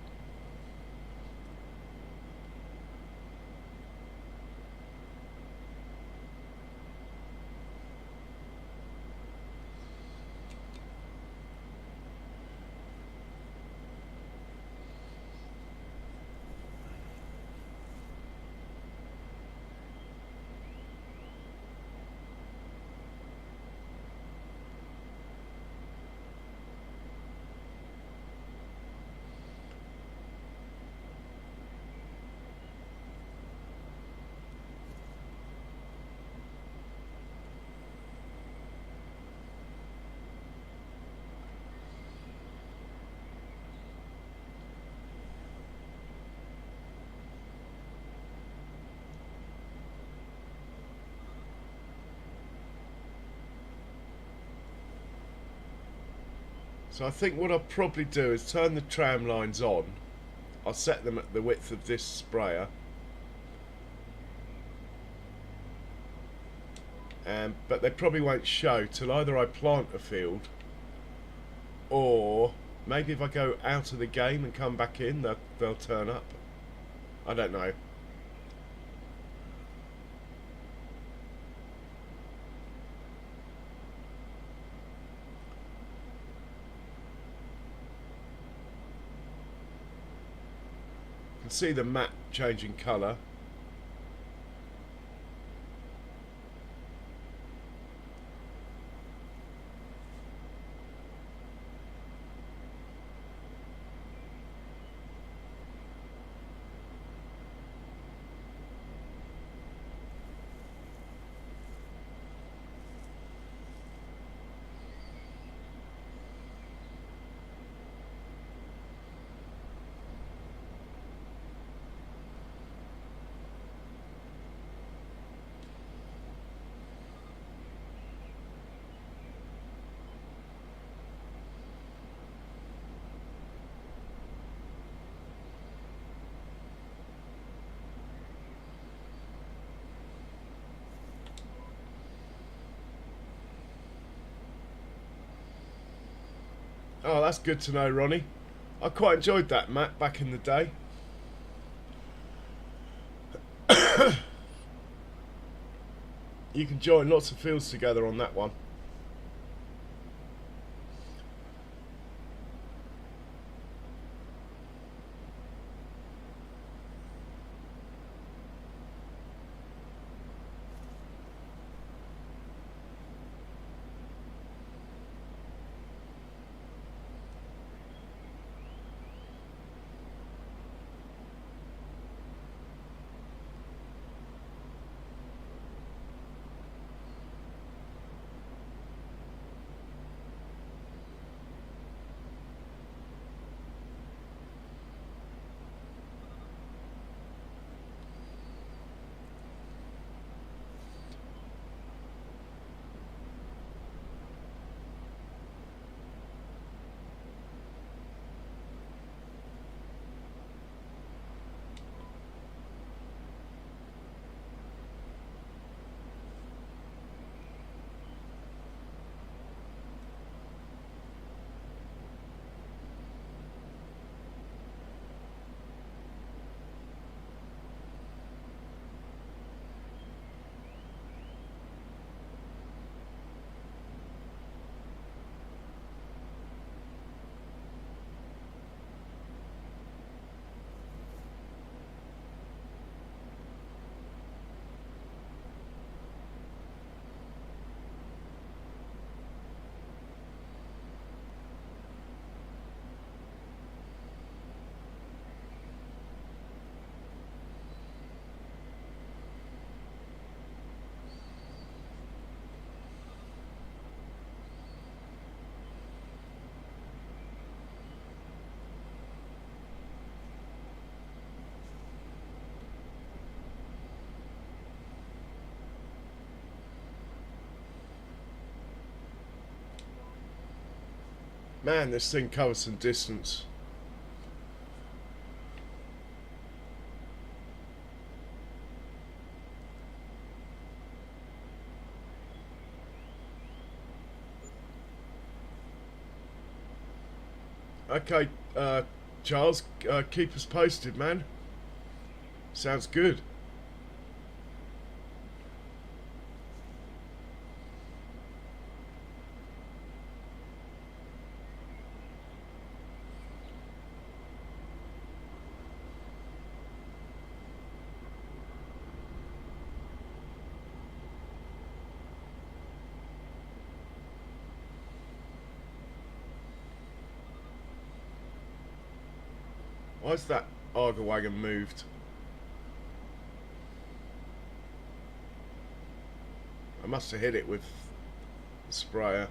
So I think what I'll probably do is turn the tram lines on. I'll set them at the width of this sprayer. But they probably won't show till either I plant a field, or maybe if I go out of the game and come back in, they'll turn up. I don't know. You can see the map changing colour. Oh, that's good to know, Ronnie. I quite enjoyed that, Matt, back in the day. You can join lots of fields together on that one. Man, this thing covers some distance. Okay, Charles, keep us posted, man. Sounds good. Why's that Arga wagon moved? I must have hit it with the sprayer.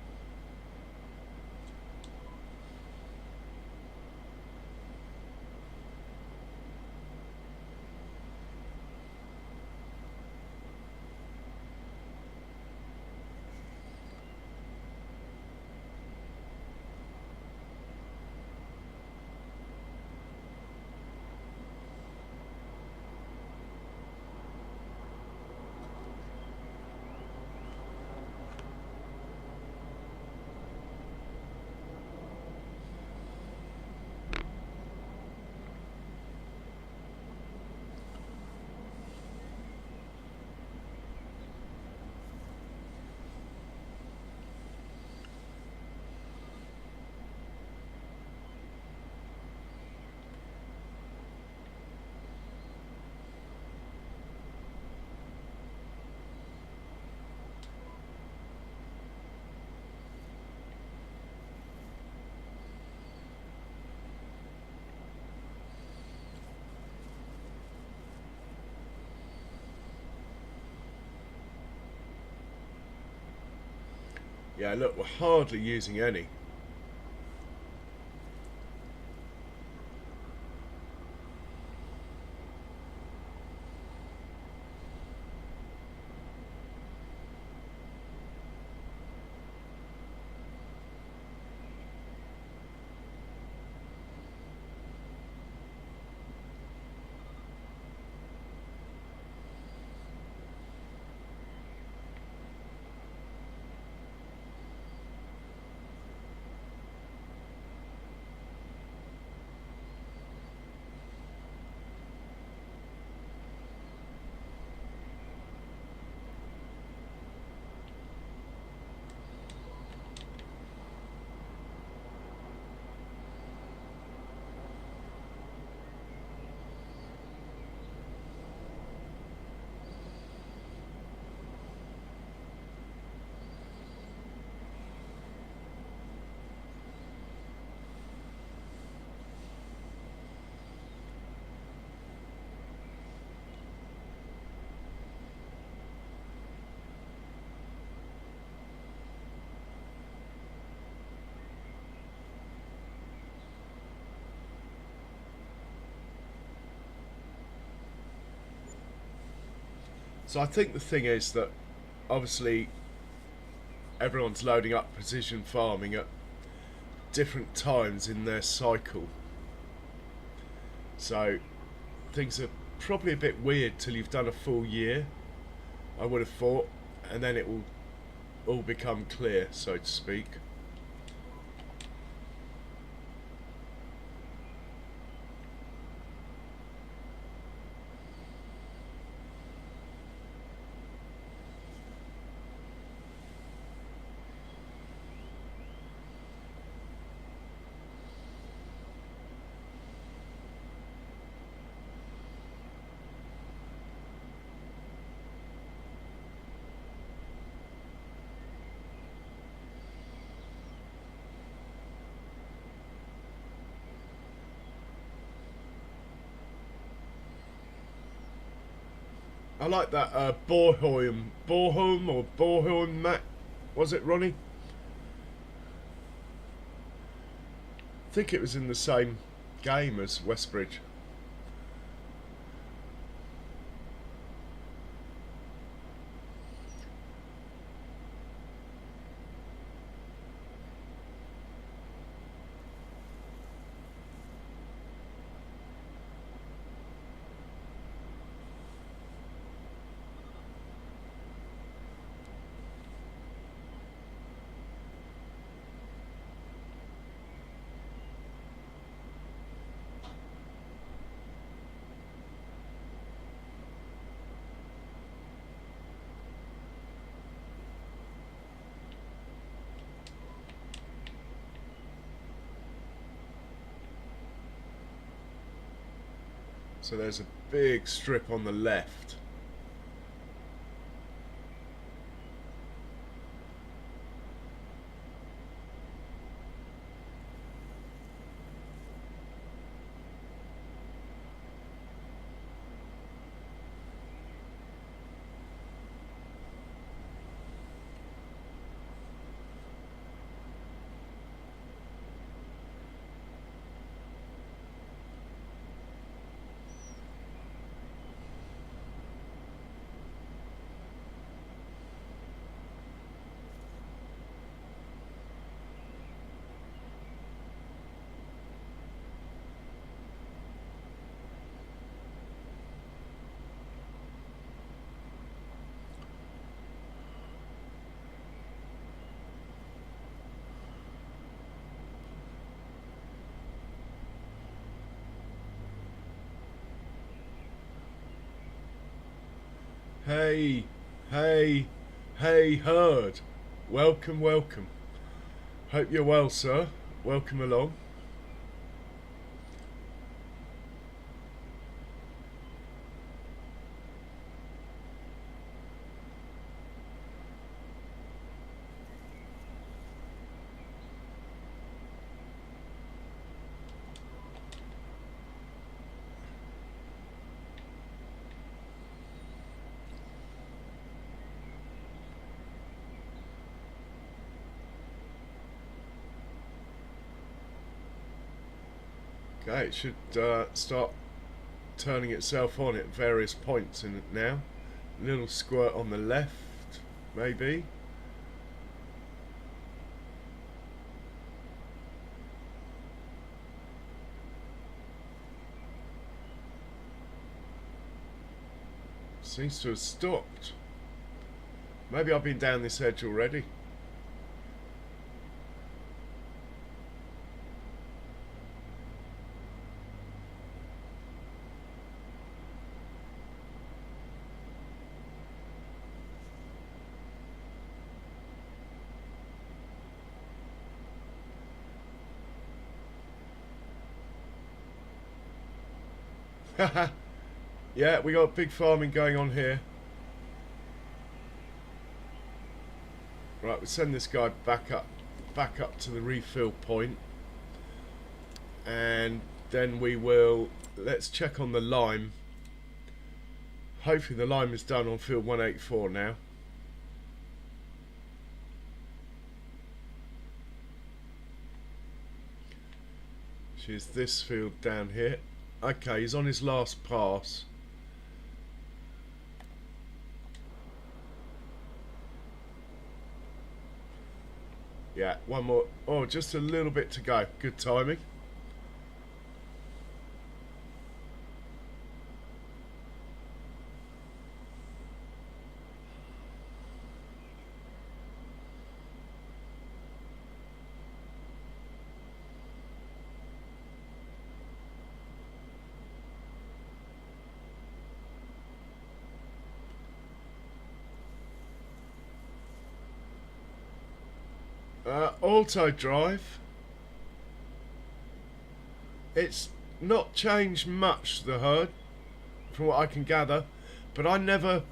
Yeah, look, we're hardly using any. So I think the thing is that obviously everyone's loading up precision farming at different times in their cycle. So things are probably a bit weird till you've done a full year, I would have thought, and then it will all become clear, so to speak. I like that Bornholm or Bornholm map. Was it, Ronnie? I think it was in the same game as Westbridge. So there's a big strip on the left. Hey, hey, herd. Welcome, welcome. Hope you're well, sir. Welcome along. Okay, it should start turning itself on at various points in it now. A little squirt on the left, maybe. Seems to have stopped. Maybe I've been down this edge already. Yeah, we got big farming going on here. Right, we'll send this guy back up to the refill point, and then we will, let's check on the lime. Hopefully the lime is done on field 184 now. Which is this field down here. Okay, he's on his last pass. one more. Oh, just a little bit to go. Good timing. Auto drive. It's not changed much, the HUD, from what I can gather, but I never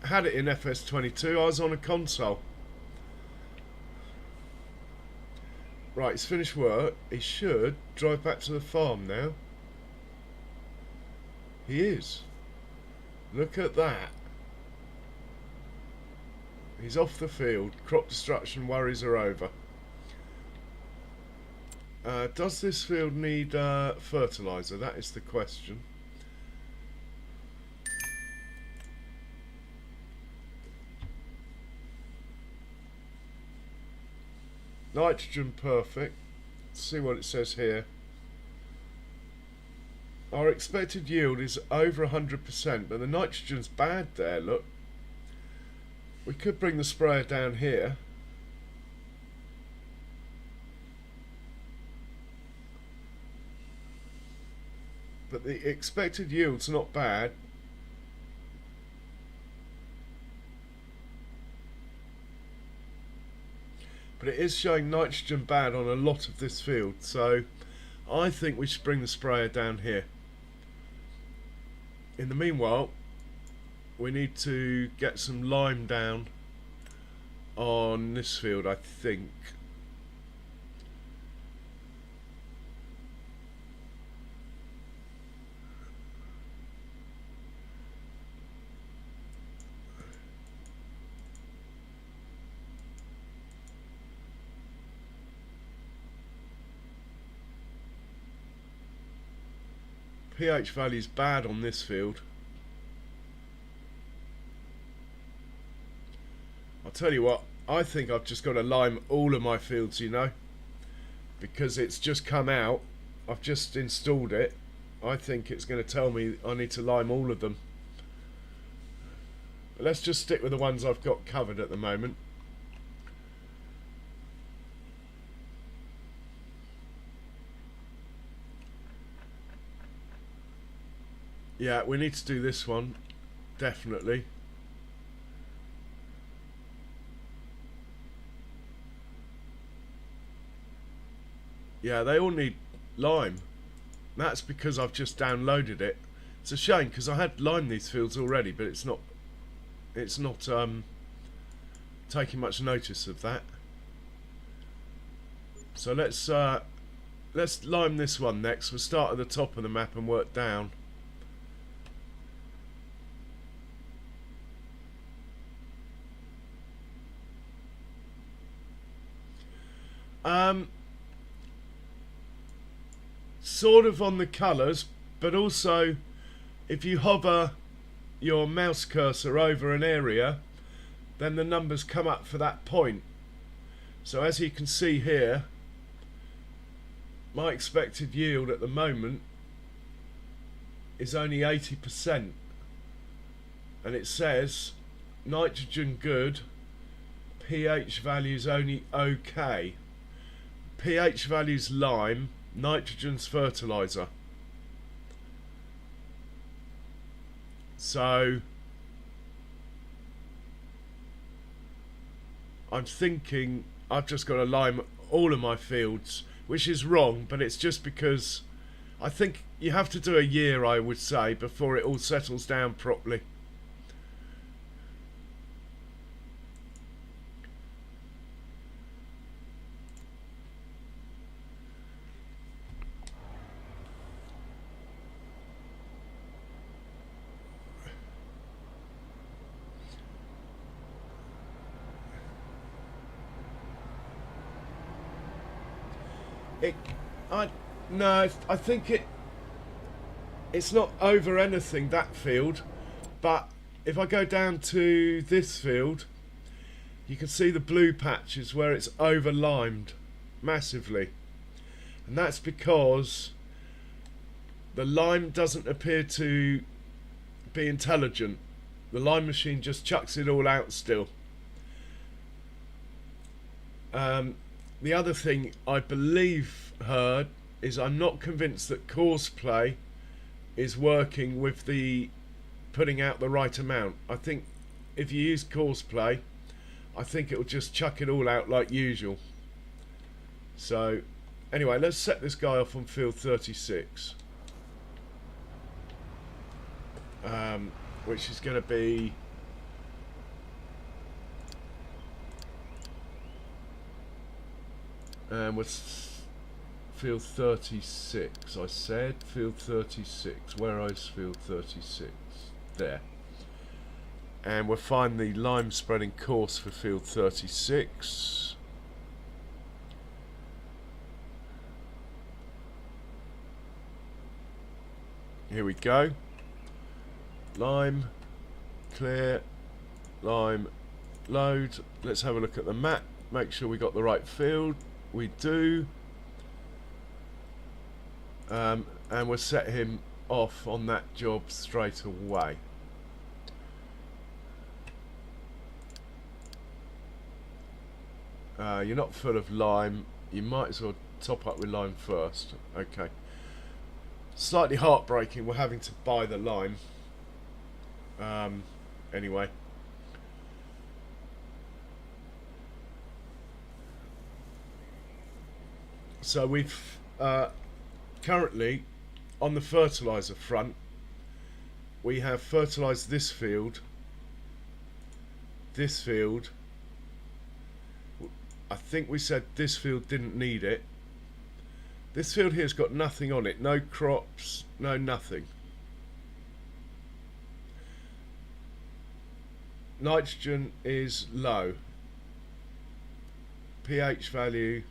had it in FS22. I was on a console. Right, he's finished work. He should drive back to the farm now. He is. Look at that. He's off the field. Crop destruction worries are over. Does this field need fertiliser? That is the question. Nitrogen perfect. Let's see what it says here. Our expected yield is over 100%, but the nitrogen's bad there, look. We could bring the sprayer down here. But the expected yield's not bad. But it is showing nitrogen bad on a lot of this field, so I think we should bring the sprayer down here. In the meanwhile, we need to get some lime down on this field, I think. pH value is bad on this field. I'll tell you what, I think I've just got to lime all of my fields, you know, because it's just come out. I've just installed it. I think it's going to tell me I need to lime all of them. But let's just stick with the ones I've got covered at the moment. Yeah, we need to do this one, definitely. Yeah, they all need lime. That's because I've just downloaded it. It's a shame because I had limed these fields already, but it's not taking much notice of that. So let's lime this one next. We'll start at the top of the map and work down. Sort of on the colours, but also if you hover your mouse cursor over an area, then the numbers come up for that point. So as you can see here, my expected yield at the moment is only 80%, and it says nitrogen good, pH values only okay. pH values lime, nitrogen's fertiliser. So I'm thinking I've just got to lime all of my fields, which is wrong, but it's just because I think you have to do a year, I would say, before it all settles down properly. I think it's not over anything, that field, but if I go down to this field, you can see the blue patches where it's over limed. massively, and that's because the lime doesn't appear to be intelligent. The lime machine just chucks it all out still. The other thing I believe heard is I'm not convinced that Courseplay is working with the putting out the right amount. I think if you use Courseplay, I think it will just chuck it all out like usual. So anyway, let's set this guy off on field 36, which is going to be with field 36. I said field 36. Where is field 36? There. And we'll find the lime spreading course for field 36. Here we go. Lime, clear, lime, load. Let's have a look at the map. Make sure we got the right field. We do. And we'll set him off on that job straight away. You're not full of lime. You might as well top up with lime first. Okay. Slightly heartbreaking we're having to buy the lime. Anyway. So we've currently on the fertilizer front, we have fertilized this field. I think we said this field didn't need it. This field here's got nothing on it. No crops, no nothing. Nitrogen is low. pH value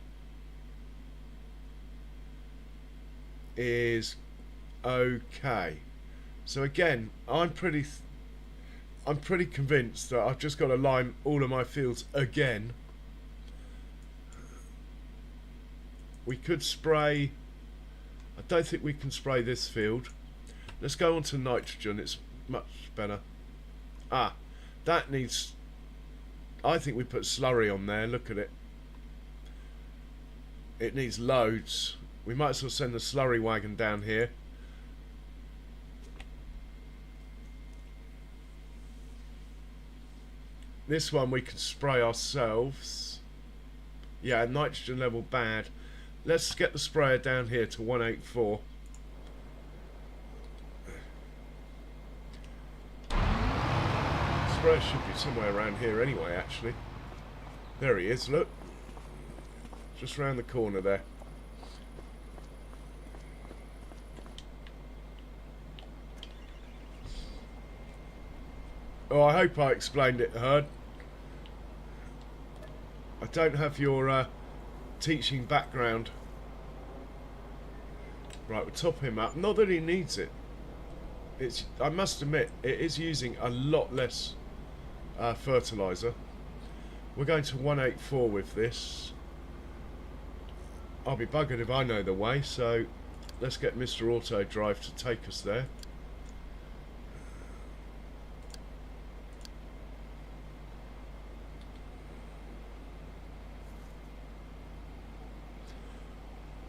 is okay. So again, I'm pretty convinced that I've just got to lime all of my fields again. We could spray. I don't think we can spray this field. Let's go on to nitrogen. It's much better. Ah, that needs. I think we put slurry on there. Look at it. It needs loads. We might as well send the slurry wagon down here. This one we can spray ourselves. Yeah, nitrogen level bad. Let's get the sprayer down here to 184. The sprayer should be somewhere around here anyway, actually. There he is, look. Just round the corner there. Oh, I hope I explained it, Herd. I don't have your teaching background. Right, we'll top him up. Not that he needs it. It's, I must admit, it is using a lot less fertilizer. We're going to 184 with this. I'll be buggered if I know the way, so let's get Mr. Auto Drive to take us there.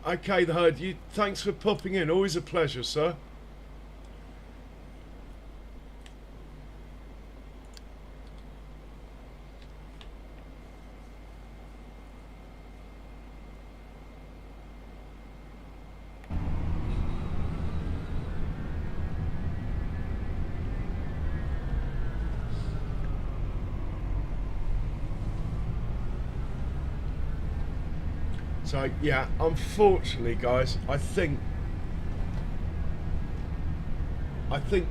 Okay, the Herd, thanks for popping in. Always a pleasure, sir. So yeah, unfortunately guys, I think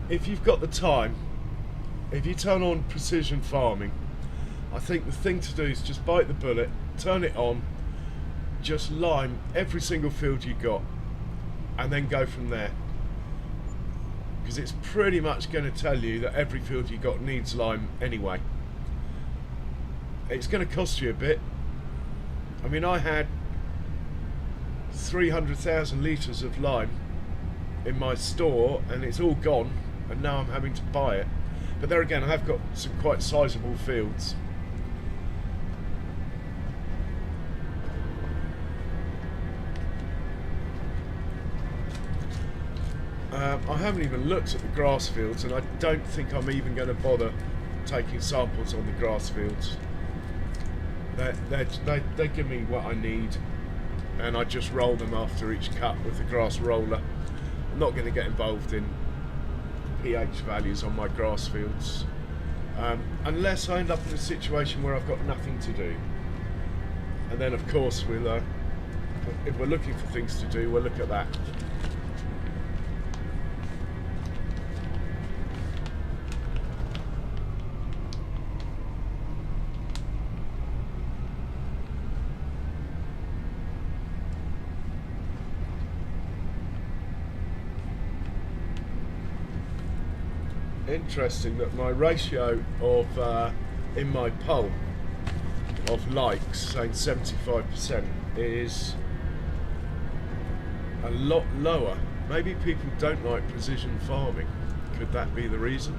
if you've got the time, if you turn on precision farming, I think the thing to do is just bite the bullet, turn it on, just lime every single field you got, and then go from there. Because it's pretty much going to tell you that every field you got needs lime anyway. It's going to cost you a bit. I mean, I had 300,000 litres of lime in my store, and it's all gone, and now I'm having to buy it. But there again, I have got some quite sizable fields. I haven't even looked at the grass fields, and I don't think I'm even going to bother taking samples on the grass fields. They give me what I need, and I just roll them after each cut with the grass roller. I'm not going to get involved in pH values on my grass fields, unless I end up in a situation where I've got nothing to do. And then of course we'll, if we're looking for things to do, we'll look at that. Interesting that my ratio of in my poll of likes saying 75% is a lot lower. Maybe people don't like precision farming. Could that be the reason?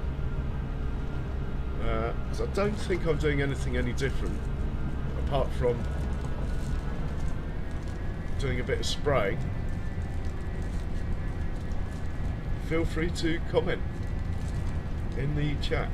Because I don't think I'm doing anything any different apart from doing a bit of spraying. Feel free to comment in the chat.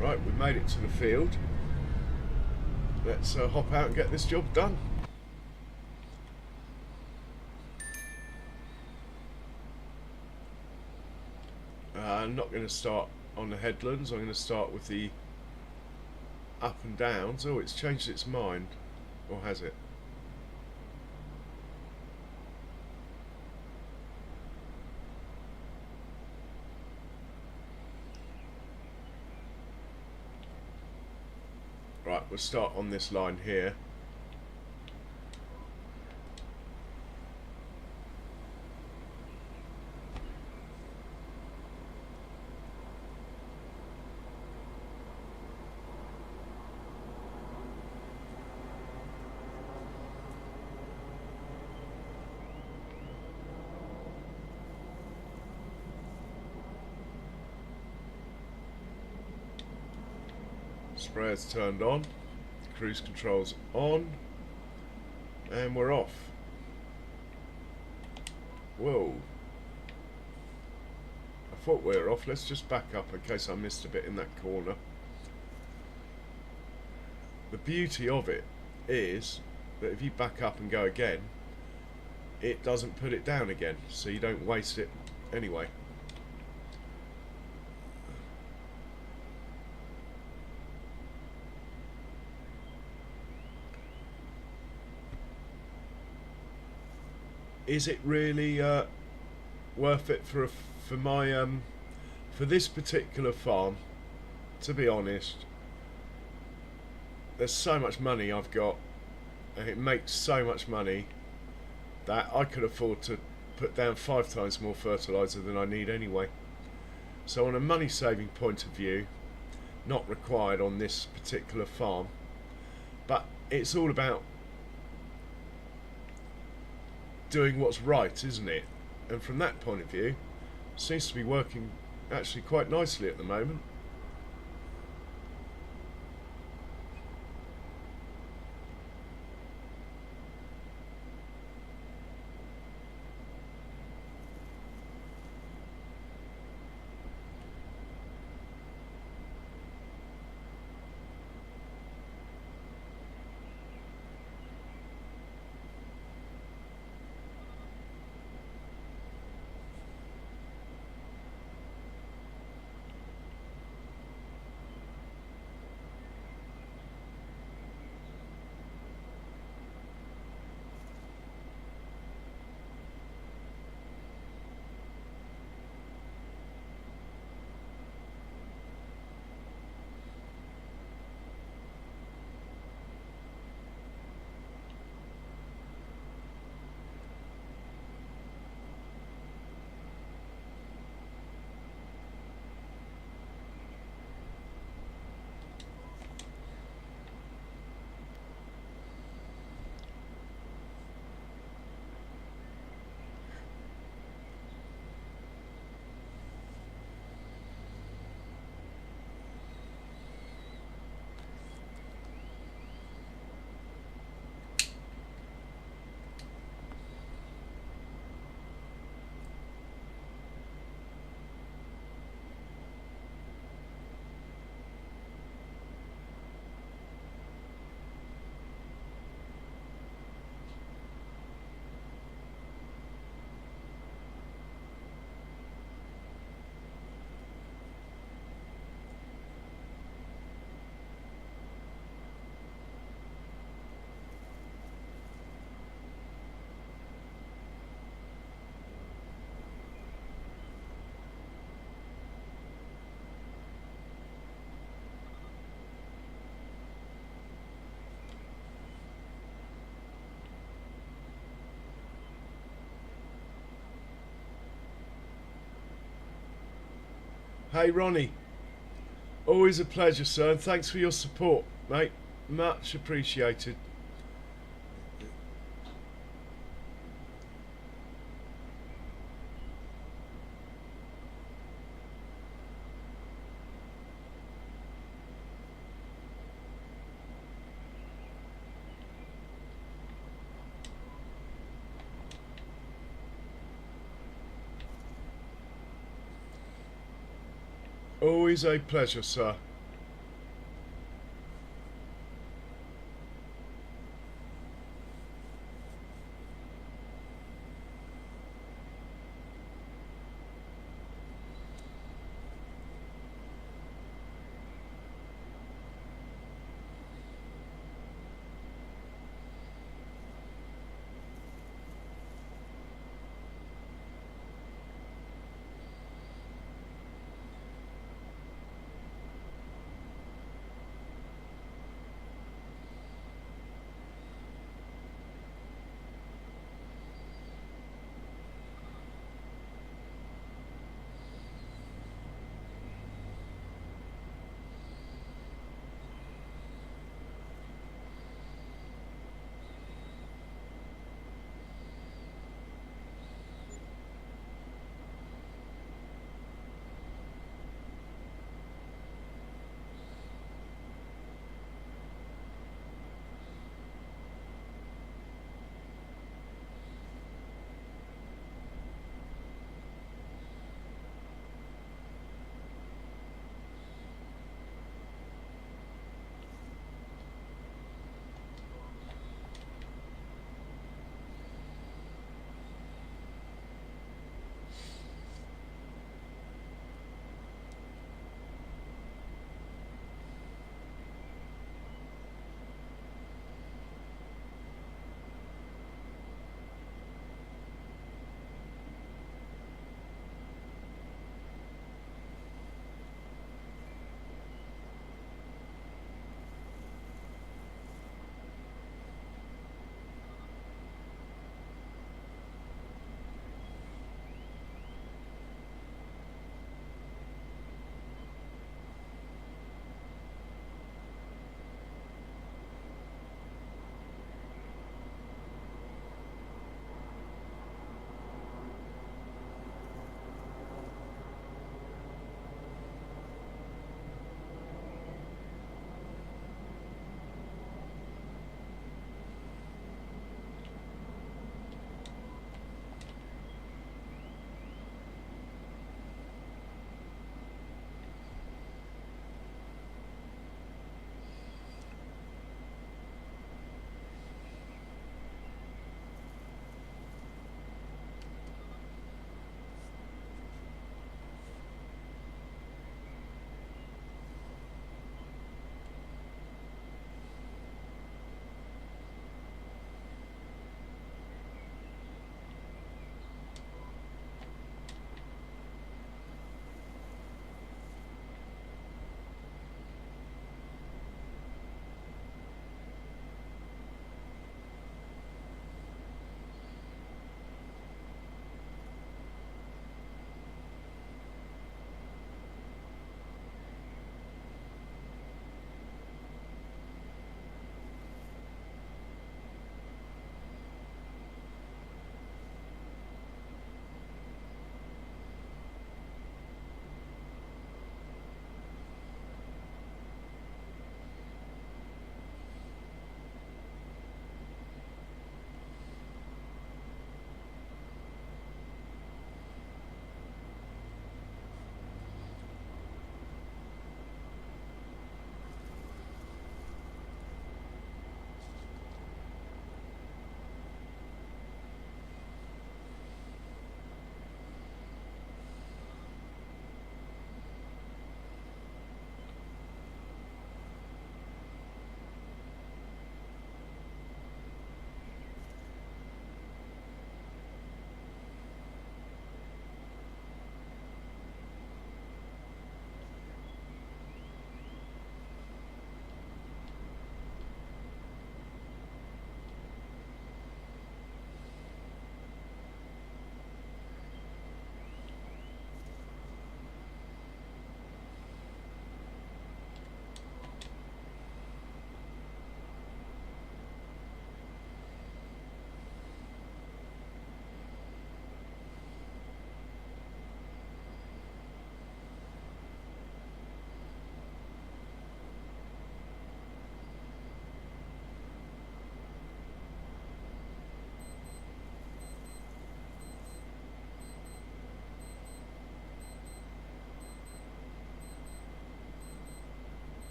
Right, we've made it to the field. Let's hop out and get this job done. I'm not going to start on the headlands, I'm going to start with the up and downs. Oh, it's changed its mind. Or has it? Right, we'll start on this line here. Sprayer's turned on, cruise control's on, and we're off. Whoa. I thought we were off. Let's just back up in case I missed a bit in that corner. The beauty of it is that if you back up and go again, it doesn't put it down again, so you don't waste it anyway. Is it really worth it for my for this particular farm? To be honest, there's so much money I've got, and it makes so much money that I could afford to put down 5 times more fertiliser than I need anyway. So on a money saving point of view, not required on this particular farm, but it's all about doing what's right, isn't it? And from that point of view, it seems to be working actually quite nicely at the moment. Hey Ronnie, always a pleasure, sir, and thanks for your support, mate. Much appreciated. Always a pleasure, sir.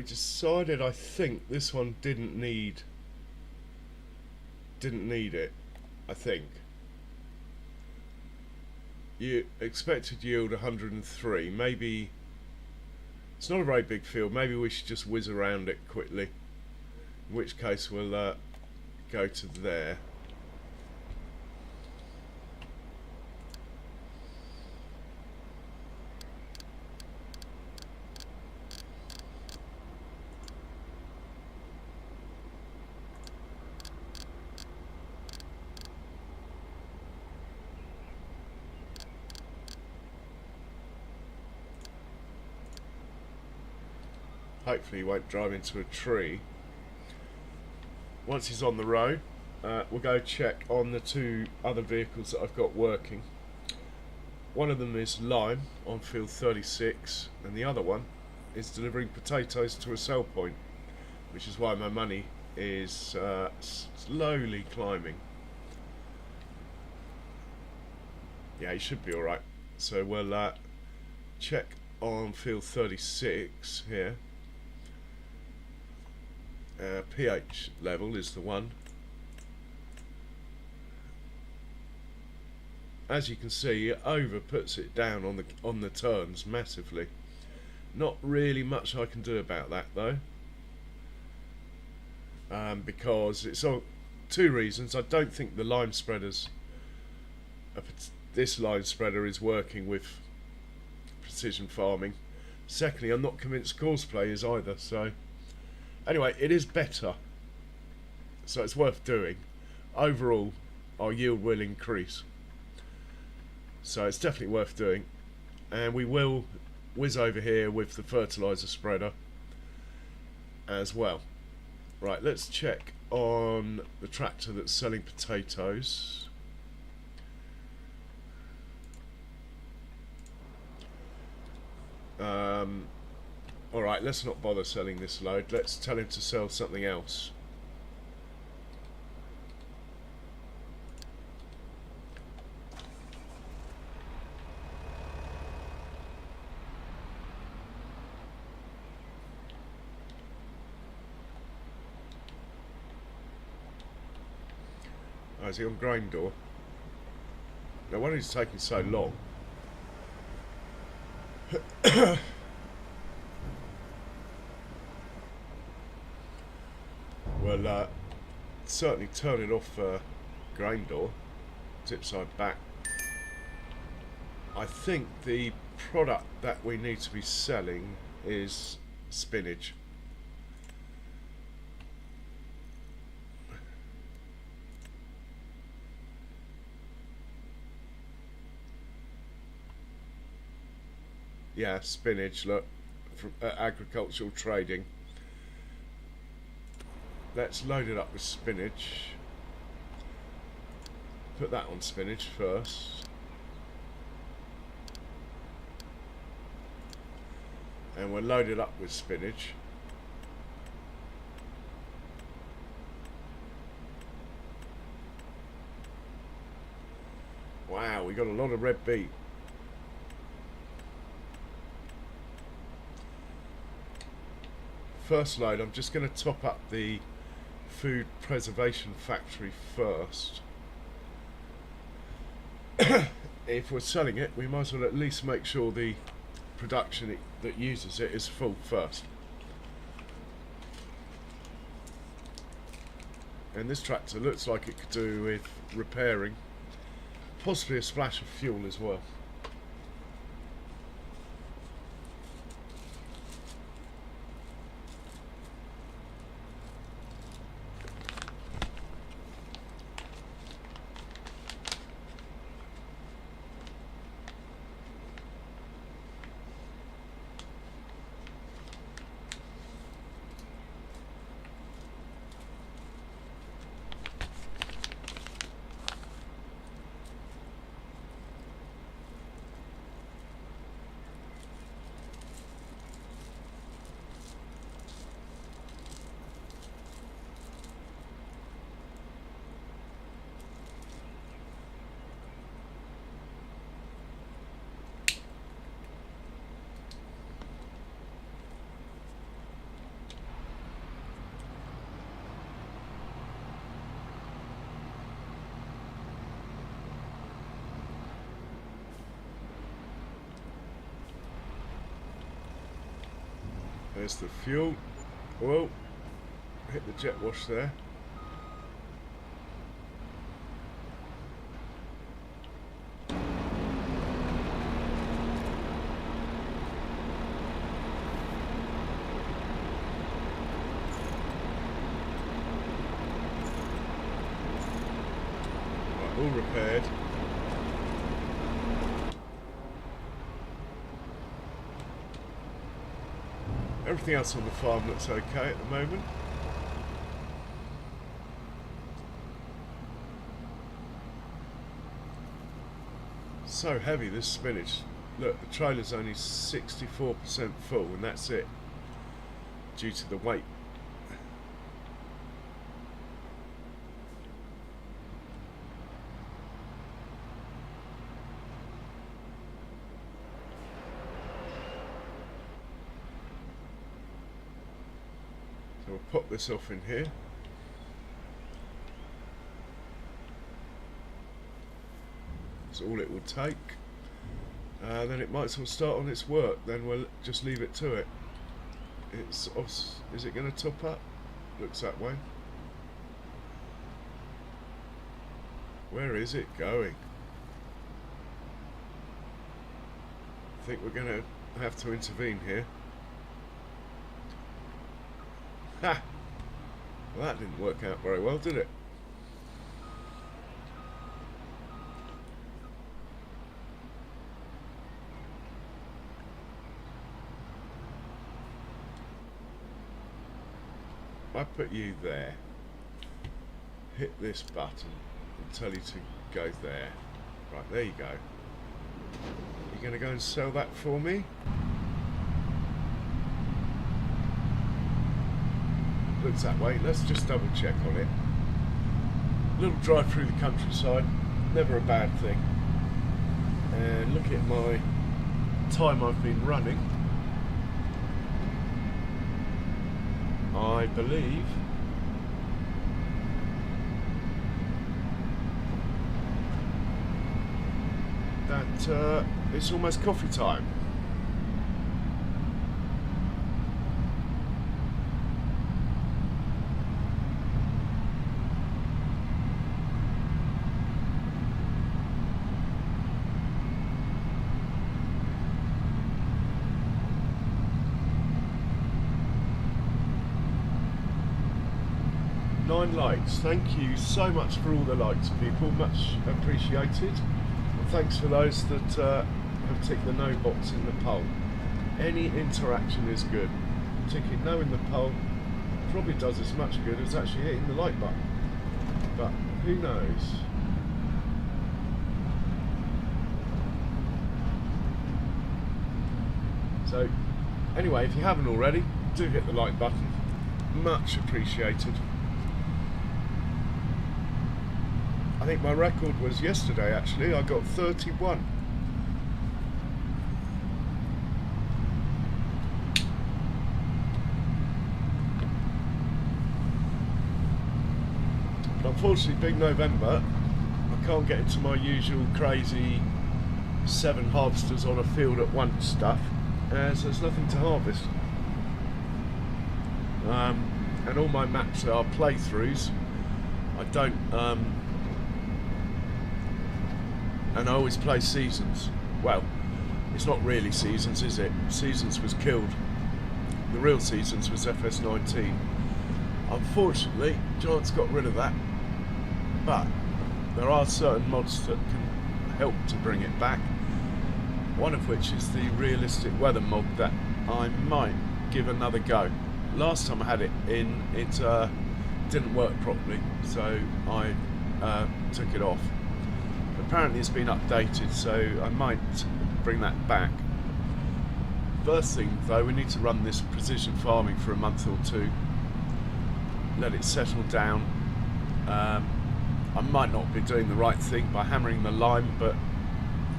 we decided, I think this one didn't need it. I think you expected yield 103. Maybe it's not a very big field. Maybe we should just whiz around it quickly. In which case we'll go to there. Hopefully he won't drive into a tree. Once he's on the road, we'll go check on the two other vehicles that I've got working. One of them is lime on field 36, and the other one is delivering potatoes to a sell point, which is why my money is slowly climbing. Yeah, he should be alright. So we'll check on field 36 here. pH level is the one. As you can see, it over puts it down on the turns massively. Not really much I can do about that though, because it's all two reasons. I don't think the line spreaders, this line spreader is working with precision farming. Secondly, I'm not convinced Courseplay is either. So anyway, it is better, so it's worth doing. Overall, our yield will increase, so it's definitely worth doing. And we will whiz over here with the fertilizer spreader as well. Right, let's check on the tractor that's selling potatoes. Alright, let's not bother selling this load. Let's tell him to sell something else. Oh, is he on grain door? No wonder he's taking so long. Well, certainly turn it off grain door, tip side back. I think the product that we need to be selling is spinach. Yeah, spinach, look, from agricultural trading. Let's load it up with spinach. Put that on spinach first. And we'll load it up with spinach. Wow, we got a lot of red beet. First load, I'm just going to top up the food preservation factory first. If we're selling it, we might as well at least make sure the production that uses it is full first. And this tractor looks like it could do with repairing, possibly a splash of fuel as well. There's the fuel. Whoa, hit the jet wash there. Right, all repaired. Everything else on the farm looks okay at the moment. So heavy, this spinach. Look, the trailer's only 64% full, and that's it, due to the weight. So we'll pop this off in here. That's all it will take. Then it might as well start on its work. Then we'll just leave it to it. It's is it going to top up? Looks that way. Where is it going? I think we're going to have to intervene here. Ha! Well, that didn't work out very well, did it? I put you there. Hit this button and tell you to go there. Right, there you go. You're going to go and sell that for me? Looks that way. Let's just double check on it. Little drive through the countryside, never a bad thing. And look at my time I've been running. I believe that it's almost coffee time. Likes. Thank you so much for all the likes, people. Much appreciated. And thanks for those that have ticked the no box in the poll. Any interaction is good. Ticking no in the poll probably does as much good as actually hitting the like button. But who knows? So anyway, if you haven't already, do hit the like button. Much appreciated. I think my record was yesterday, actually. I got 31. But unfortunately, being November, I can't get into my usual crazy 7 harvesters on a field at once stuff, as there's nothing to harvest. And all my maps are playthroughs. I don't... and I always play Seasons. Well, it's not really Seasons, is it? Seasons was killed. The real Seasons was FS19. Unfortunately, Giants got rid of that. But there are certain mods that can help to bring it back. One of which is the realistic weather mod that I might give another go. Last time I had it in, it didn't work properly, so I took it off. Apparently it's been updated, so I might bring that back. First thing though, we need to run this precision farming for a month or two, let it settle down. I might not be doing the right thing by hammering the lime, but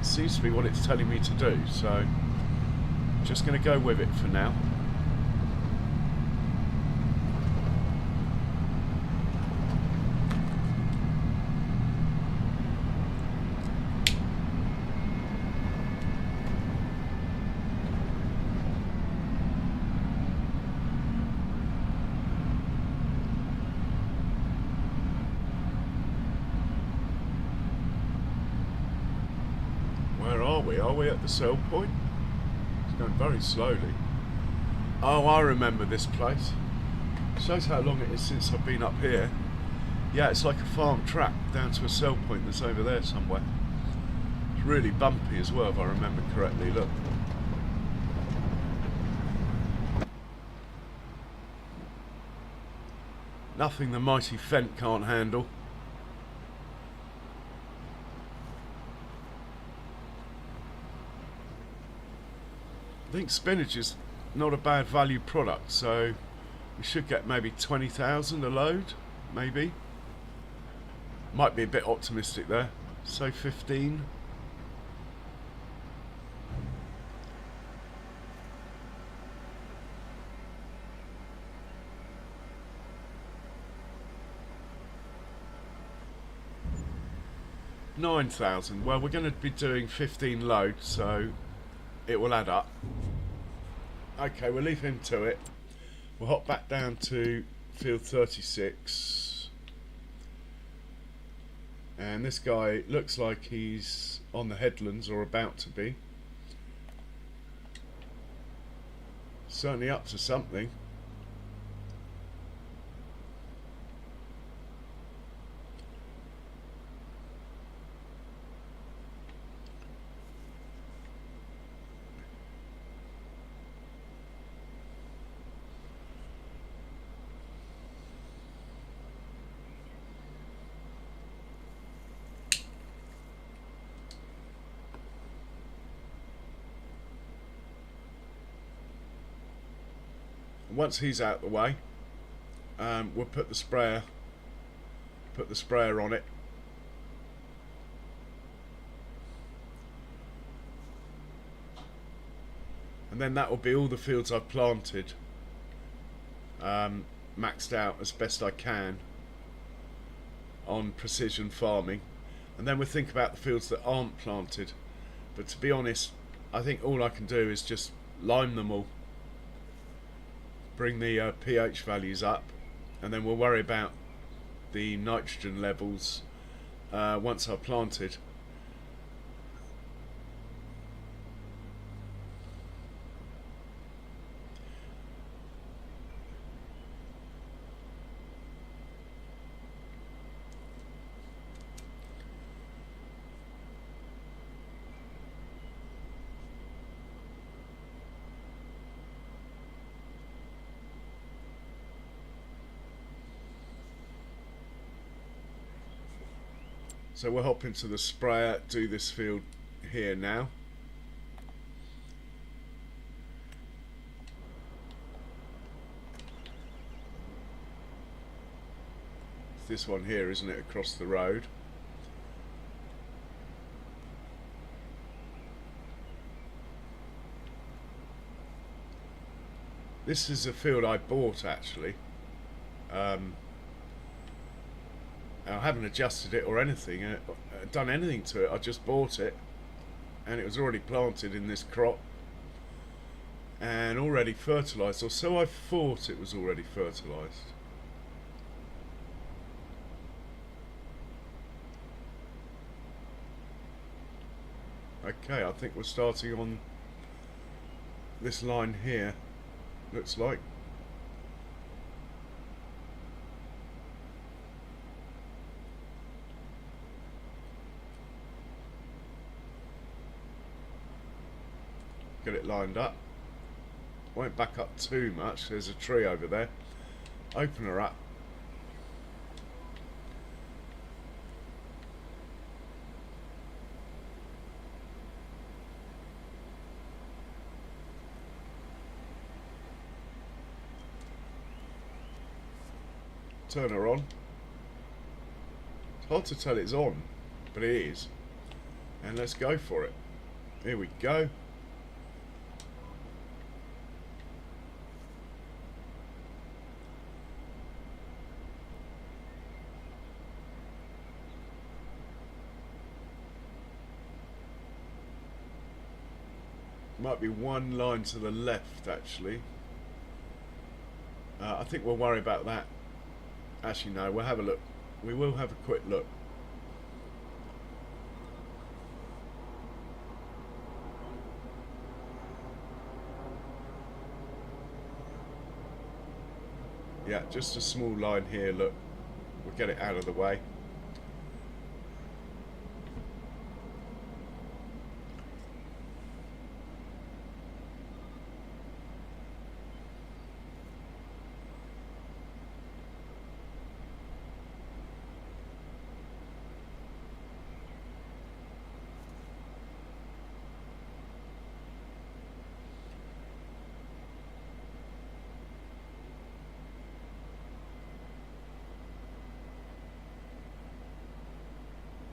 it seems to be what it's telling me to do, so I'm just going to go with it for now. we? Are we at the sell point? It's going very slowly. Oh, I remember this place. Shows how long it is since I've been up here. Yeah, it's like a farm track down to a sell point that's over there somewhere. It's really bumpy as well, if I remember correctly. Look. Nothing the mighty Fent can't handle. I think spinach is not a bad value product, so we should get maybe 20,000 a load, maybe. Might be a bit optimistic there. Say 15. $9,000. Well, we're going to be doing 15 loads, so it will add up. Okay, we'll leave him to it. We'll hop back down to field 36. And this guy looks like he's on the headlands, or about to be. Certainly up to something. Once he's out the way, we'll put the sprayer on it. And then that will be all the fields I've planted, maxed out as best I can on precision farming. And then we'll think about the fields that aren't planted. But to be honest, I think all I can do is just lime them all. Bring the pH values up, and then we'll worry about the nitrogen levels once I've planted. So we'll hop into the sprayer, do this field here now. It's this one here, isn't it, across the road? This is a field I bought actually. I haven't adjusted it or anything, done anything to it. I just bought it, and it was already planted in this crop and already fertilised, or so I thought it was already fertilised. Okay, I think we're starting on this line here, looks like. Get it lined up. Won't back up too much. There's a tree over there. Open her up. Turn her on. It's hard to tell it's on, but it is. And let's go for it. Here we go. Might be one line to the left actually. I think we'll worry about that. Actually no, we'll have a look. We will have a quick look. Yeah, just a small line here, look. We'll get it out of the way.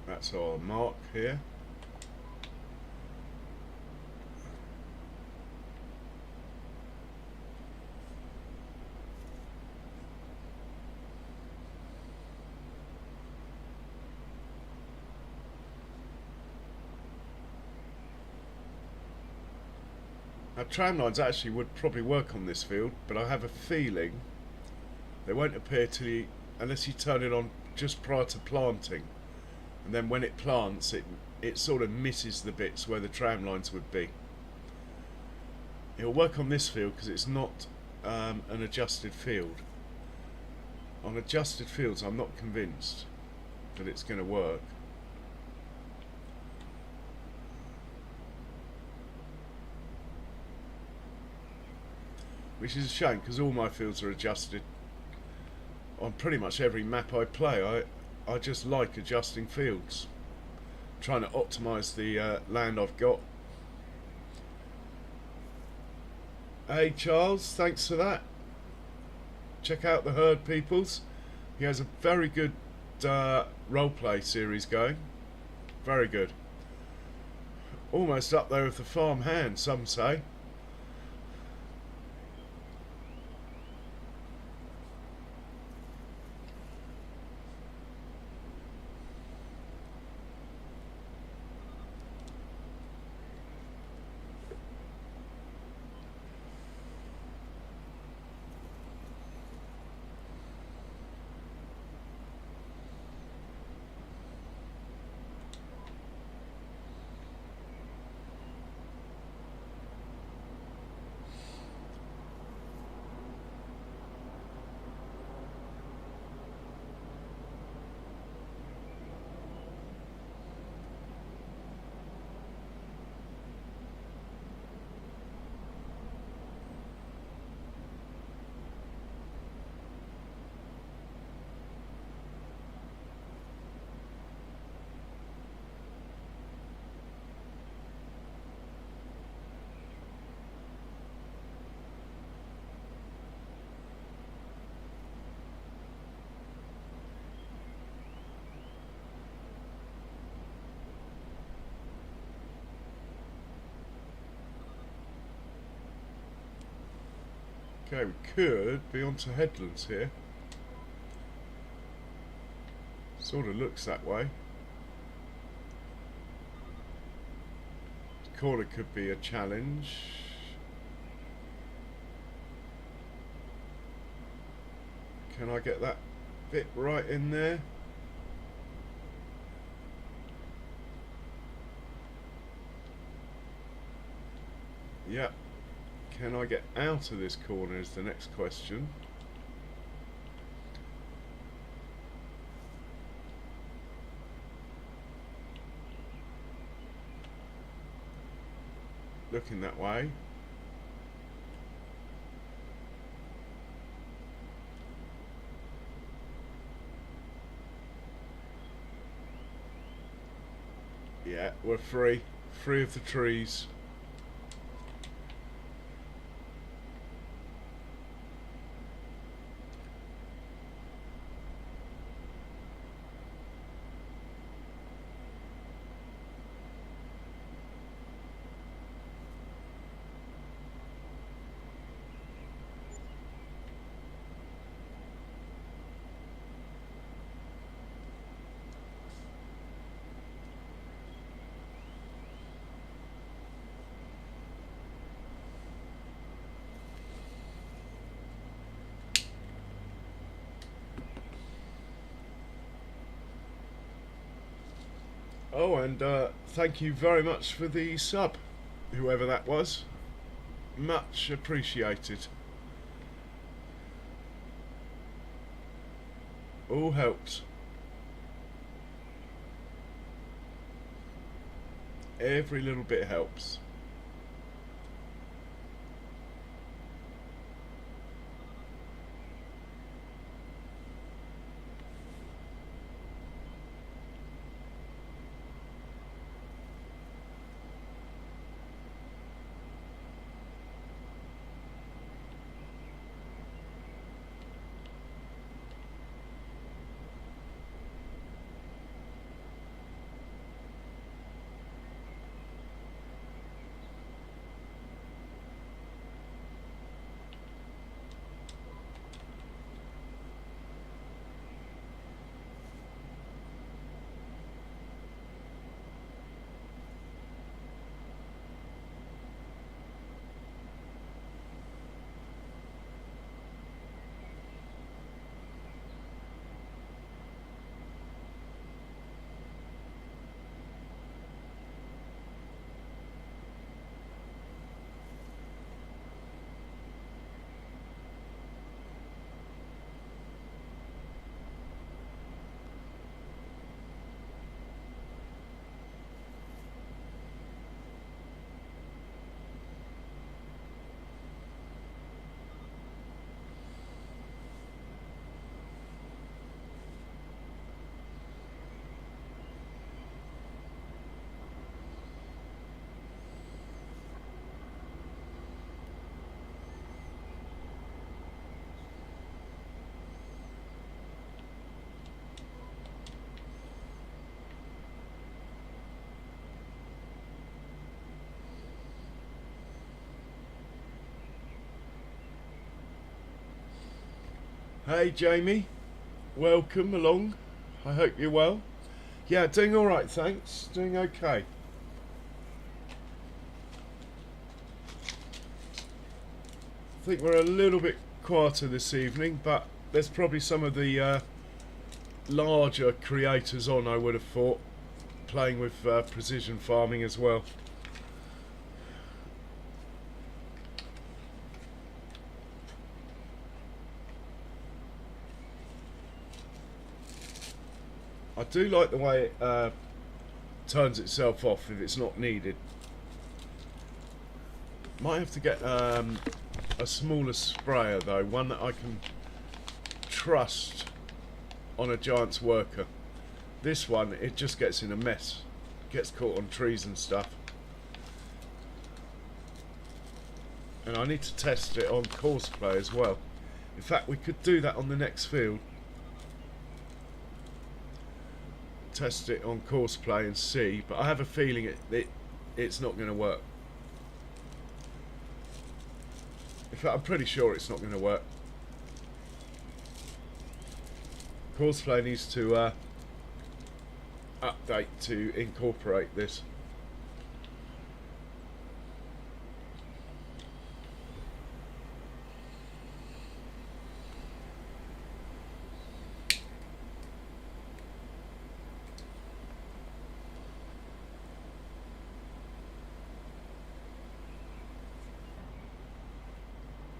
That's our mark here. Now, tram lines actually would probably work on this field, but I have a feeling they won't appear unless you turn it on just prior to planting. And then when it plants, it sort of misses the bits where the tram lines would be. It'll work on this field because it's not an adjusted field. On adjusted fields, I'm not convinced that it's going to work. Which is a shame because all my fields are adjusted on pretty much every map I play. I just like adjusting fields, trying to optimise the land I've got. Hey Charles, thanks for that. Check out the Herd Peoples. He has a very good roleplay series going. Very good. Almost up there with the Farm Hand, some say. Okay, we could be onto headlands here. Sort of looks that way. The corner could be a challenge. Can I get that bit right in there? Yep. Can I get out of this corner is the next question. Looking that way. Yeah, we're free. Free of the trees. Oh, and thank you very much for the sub, whoever that was. Much appreciated. All helps. Every little bit helps. Hey Jamie, welcome along. I hope you're well. Yeah, doing all right, thanks. Doing okay. I think we're a little bit quieter this evening, but there's probably some of the larger creators on, I would have thought, playing with precision farming as well. I do like the way it turns itself off if it's not needed. Might have to get a smaller sprayer though, one that I can trust on a giant's worker. This one, it just gets in a mess, gets caught on trees and stuff. And I need to test it on courseplay as well. In fact, we could do that on the next field. Test it on courseplay and see, but I have a feeling it's not going to work. In fact, I'm pretty sure it's not going to work. Courseplay needs to update to incorporate this.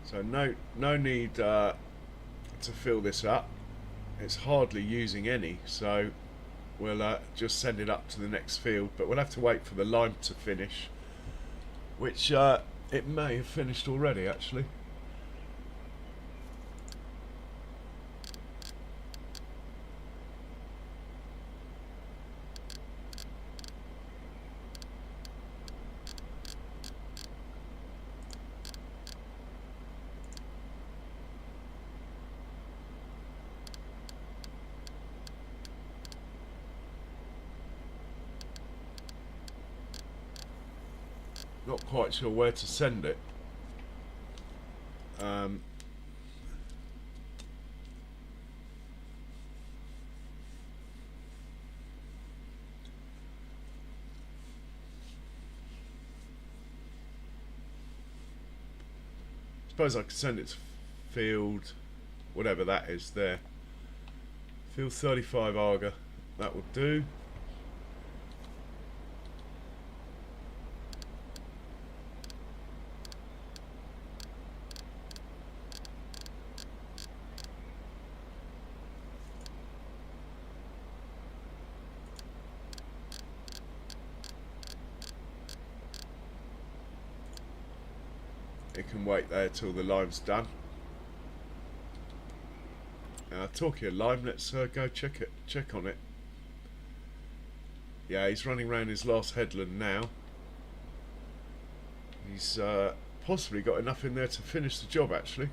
So no need to fill this up. It's hardly using any, so we'll just send it up to the next field. But we'll have to wait for the lime to finish, which it may have finished already actually. Not quite sure where to send it. Suppose I could send it to field, whatever that is there. Field 35 Arga, that would do. It can wait there till the lime's done. Talking of lime, let's go check on it. Yeah, he's running around his last headland now. He's possibly got enough in there to finish the job, actually.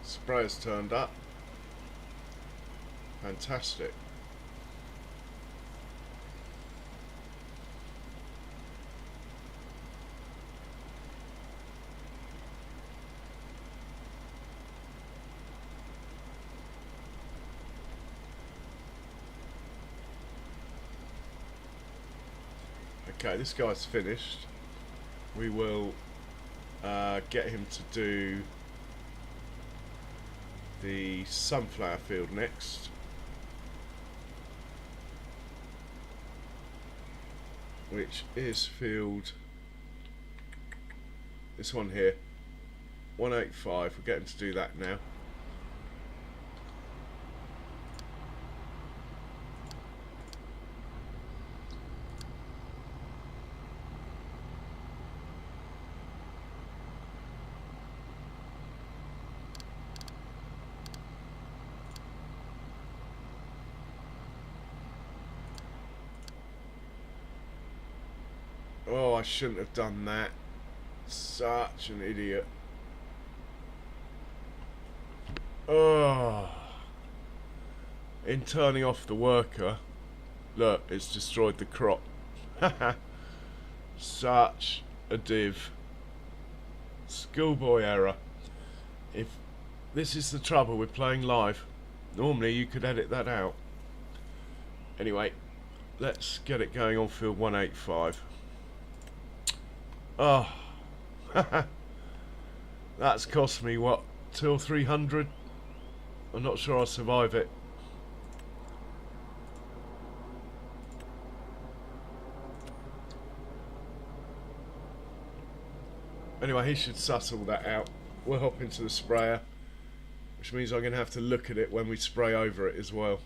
Sprayer's turned up. Fantastic. Okay, this guy's finished. We will get him to do the sunflower field next. which is field, this one here, 185. We're getting to do that now. Oh, I shouldn't have done that. Such an idiot. Oh. In turning off the worker, look, it's destroyed the crop. Such a div. Schoolboy error. If this is the trouble with playing live, normally you could edit that out. Anyway, let's get it going on field 185. Oh, that's cost me what, 200 or 300? I'm not sure I'll survive it. Anyway, he should suss all that out. We'll hop into the sprayer, which means I'm going to have to look at it when we spray over it as well.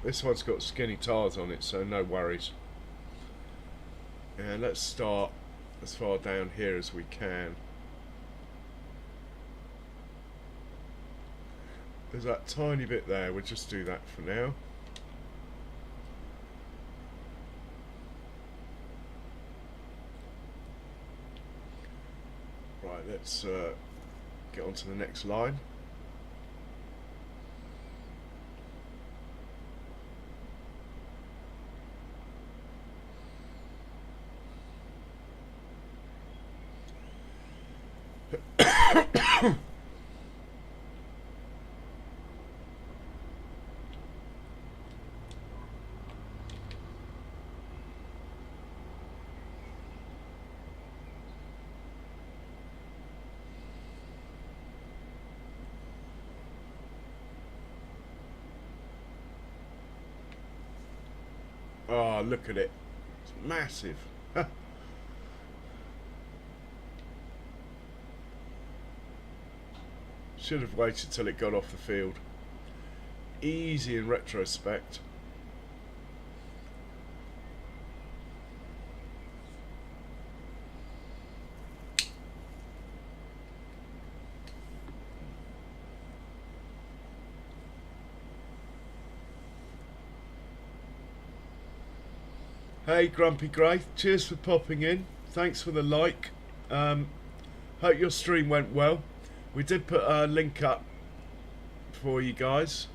This one's got skinny tires on it, so no worries. And let's start as far down here as we can. There's that tiny bit there, we'll just do that for now. Right, let's get on to the next line. Oh, look at it. It's massive. Should have waited till it got off the field. Easy in retrospect. Hey Grumpy Grey, cheers for popping in. Thanks for the like. Hope your stream went well. We did put a link up for you guys.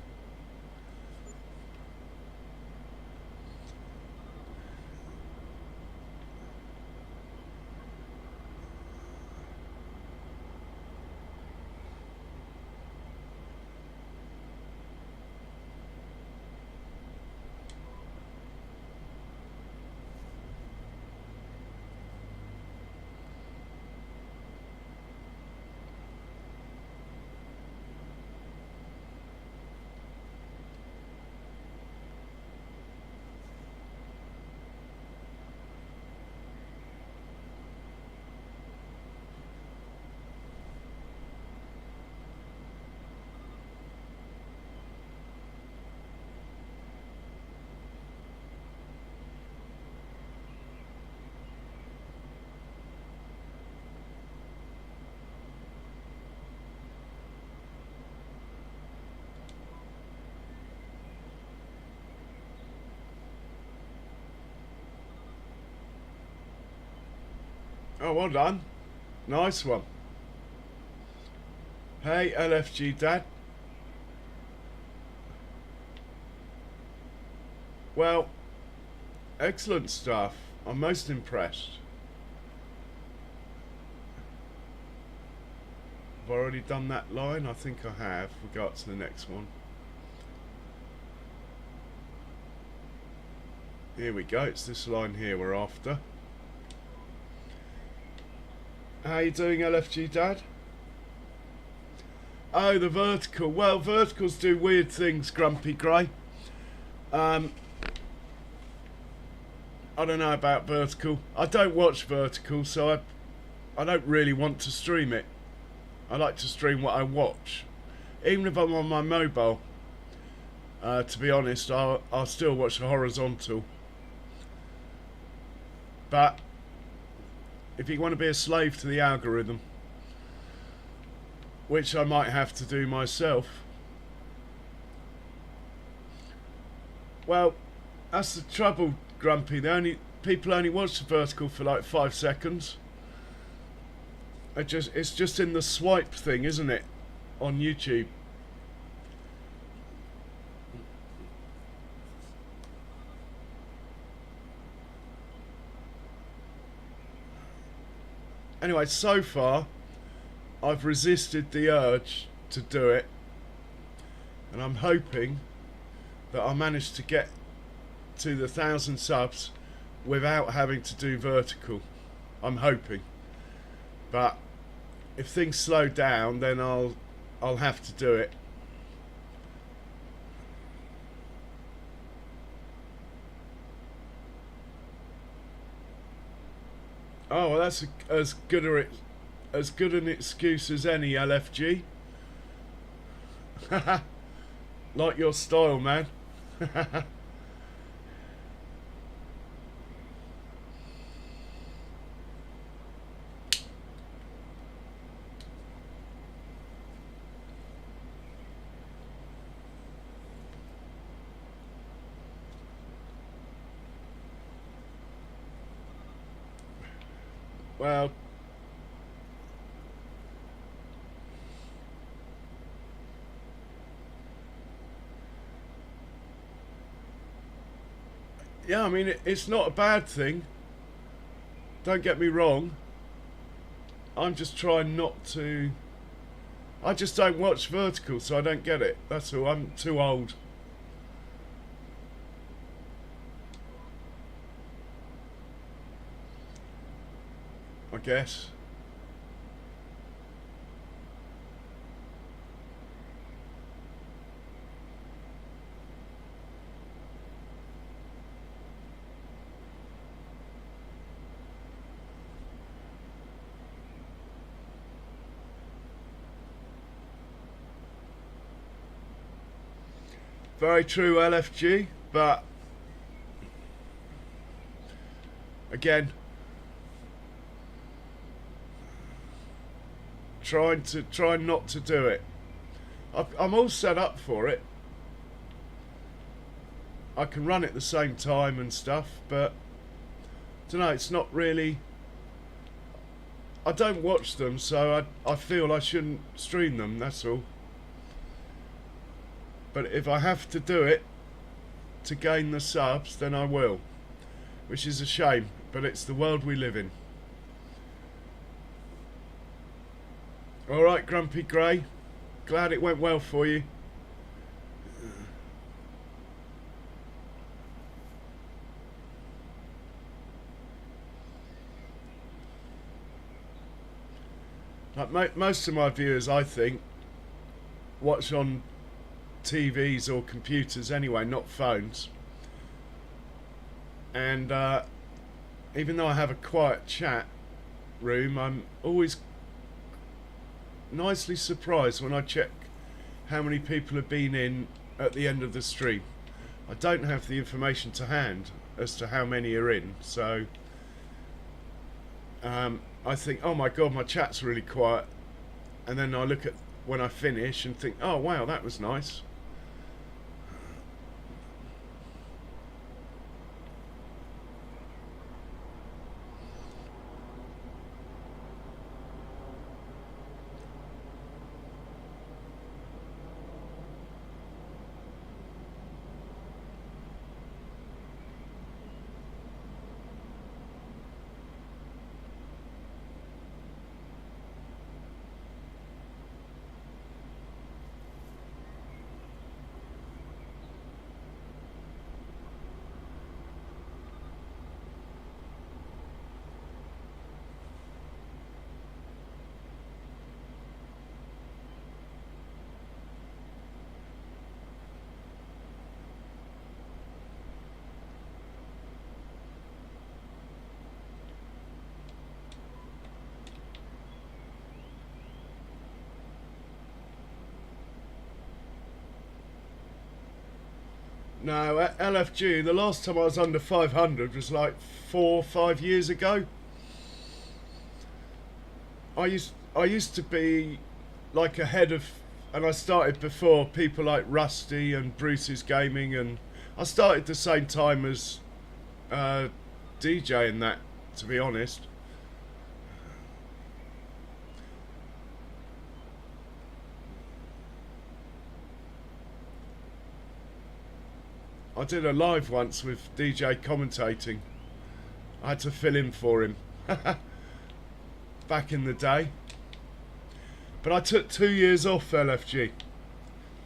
Oh, well done. Nice one. Hey, LFG Dad. Well, excellent stuff. I'm most impressed Have I already done that line? I think I have. We'll go up to the next one. Here we go, it's this line here we're after. How you doing, LFG Dad? Oh, the vertical. Well, verticals do weird things, Grumpy Grey. I don't know about vertical. I don't watch vertical, so I don't really want to stream it. I like to stream what I watch. Even if I'm on my mobile, to be honest, I'll still watch the horizontal. But if you want to be a slave to the algorithm, which I might have to do myself, well, that's the trouble, Grumpy. People only watch the vertical for like 5 seconds. It's just in the swipe thing, isn't it, on YouTube? Anyway, so far I've resisted the urge to do it, and I'm hoping that I'll manage to get to the 1,000 subs without having to do vertical. I'm hoping, but if things slow down, then I'll have to do it. Oh, well, that's as good an excuse as any, LFG. Like your style, man. Well, yeah, I mean, it's not a bad thing. Don't get me wrong. I'm just trying not to... I just don't watch vertical, so I don't get it. That's all. I'm too old. I guess. Very true, LFG, but again, trying not to do it. I'm all set up for it. I can run at the same time and stuff, but I don't know, it's not really... I don't watch them, so I feel I shouldn't stream them, that's all. But if I have to do it to gain the subs, then I will. Which is a shame, but it's the world we live in. Alright, Grumpy Grey. Glad it went well for you. Like most of my viewers, I think, watch on TVs or computers anyway, not phones. And even though I have a quiet chat room, I'm always nicely surprised when I check how many people have been in at the end of the stream. I don't have the information to hand as to how many are in, so I think, oh my god, my chat's really quiet, and then I look at when I finish and think, oh wow, that was nice. No, at LFG, the last time I was under 500 was like 4 or 5 years ago. I used to be like ahead of, and I started before people like Rusty and Bruce's Gaming, and I started the same time as DJ and that, to be honest. I did a live once with DJ commentating. I had to fill in for him back in the day. But I took 2 years off LFG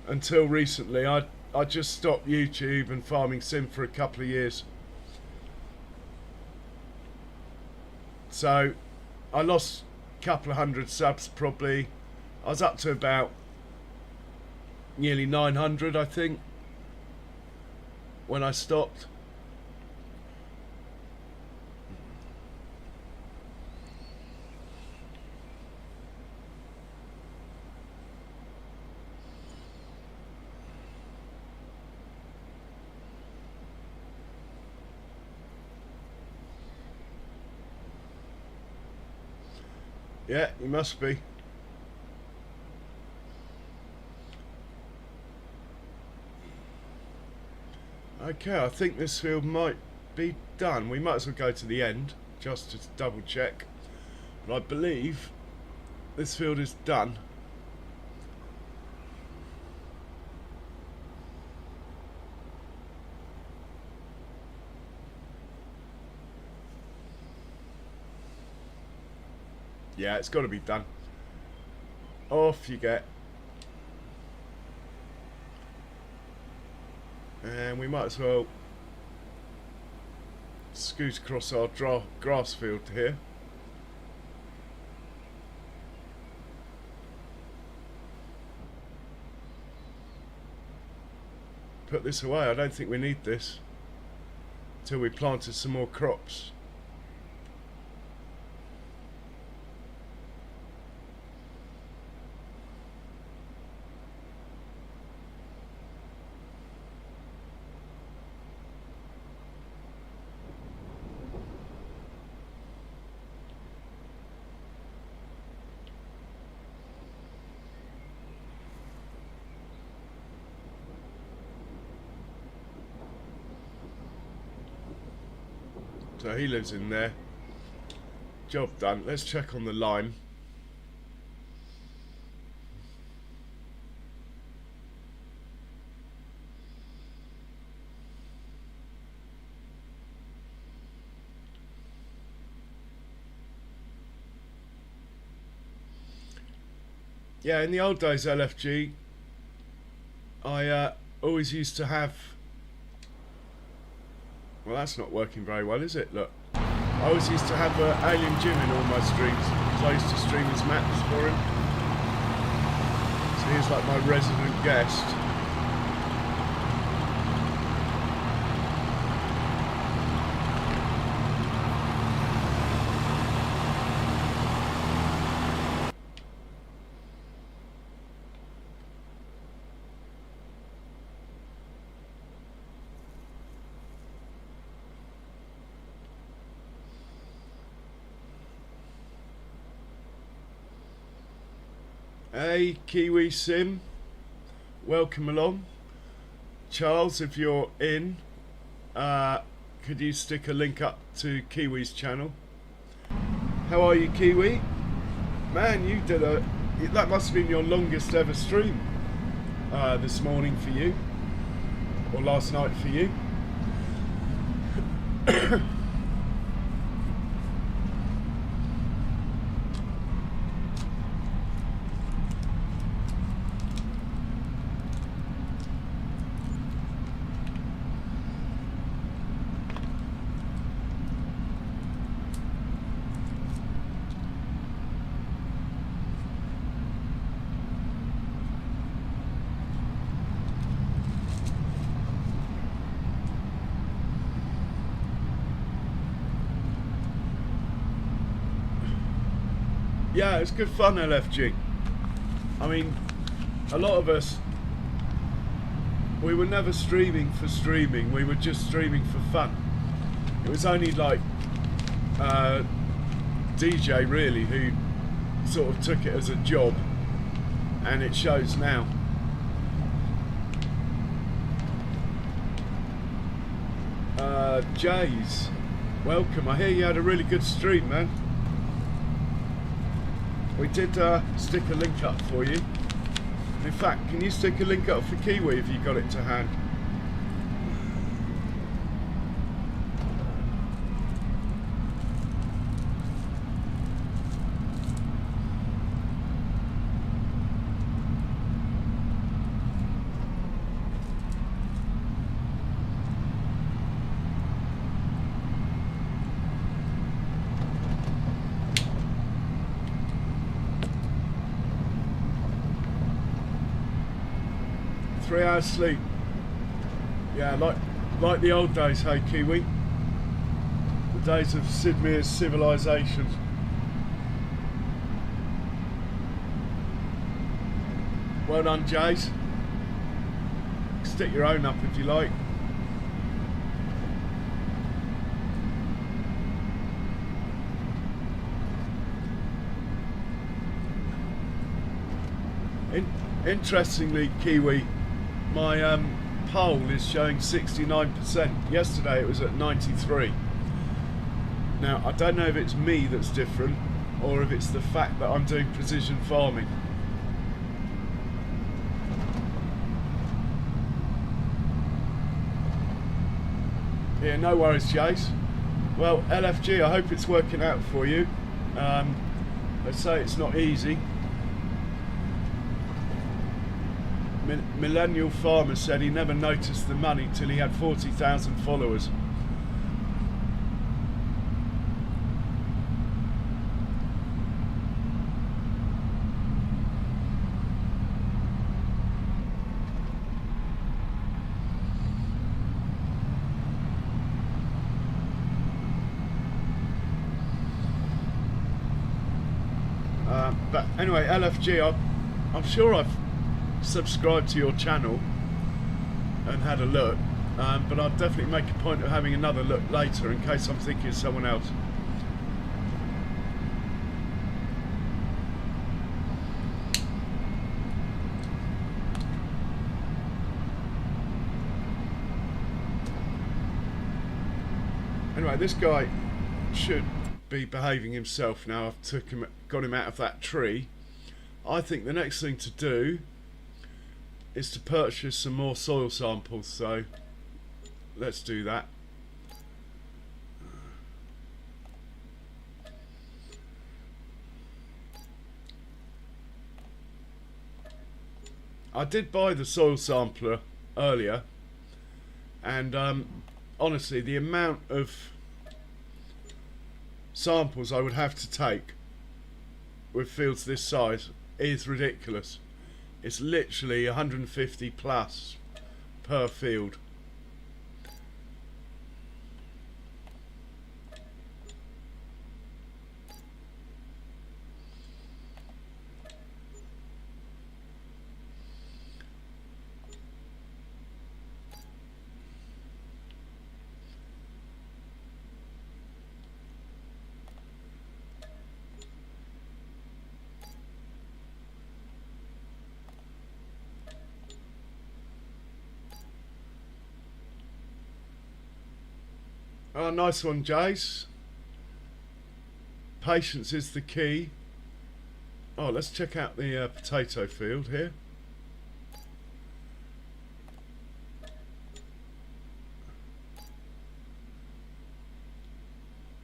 until recently. I just stopped YouTube and farming sim for a couple of years. So I lost a couple of hundred subs probably. I was up to about nearly 900 I think when I stopped. Yeah, you must be. Okay, I think this field might be done. We might as well go to the end just to double check. But I believe this field is done. Yeah, it's got to be done. Off you get. And we might as well scoot across our grass field here. Put this away. I don't think we need this until we planted some more crops. So he lives in there. Job done. Let's check on the lime. Yeah, in the old days LFG, I always used to have. Well, that's not working very well, is it? Look, I always used to have Alien Jim in all my streams because I used to stream his maps for him. So he's like my resident guest. Hey, Kiwi Sim, welcome along. Charles, if you're in, could you stick a link up to Kiwi's channel? How are you, Kiwi? Man, you did that must have been your longest ever stream this morning for you, or last night for you. Yeah, it's good fun, LFG. I mean, a lot of us, we were never streaming for streaming, we were just streaming for fun. It was only like DJ really who sort of took it as a job, and it shows now. Jays, welcome. I hear you had a really good stream, man. We did stick a link up for you. In fact, can you stick a link up for Kiwi if you got it to hand? Three hours sleep. Yeah, like the old days, hey Kiwi. The days of Sid Meier's civilization. Well done, Jace. Stick your own up if you like. Interestingly, Kiwi, my poll is showing 69%. Yesterday it was at 93. Now, I don't know if it's me that's different or if it's the fact that I'm doing precision farming. Yeah, no worries, Jace. Well, LFG, I hope it's working out for you. Let's say it's not easy. Millennial Farmer said he never noticed the money till he had 40,000 followers. But anyway, LFG, I'm sure I've subscribed to your channel and had a look, but I'll definitely make a point of having another look later in case I'm thinking of someone else. Anyway, this guy should be behaving himself now. I've got him out of that tree. I think the next thing to do is to purchase some more soil samples, so let's do that. I did buy the soil sampler earlier, and honestly, the amount of samples I would have to take with fields this size is ridiculous. It's literally 150 plus per field. Oh, nice one, Jace. Patience is the key. Oh, let's check out the potato field here.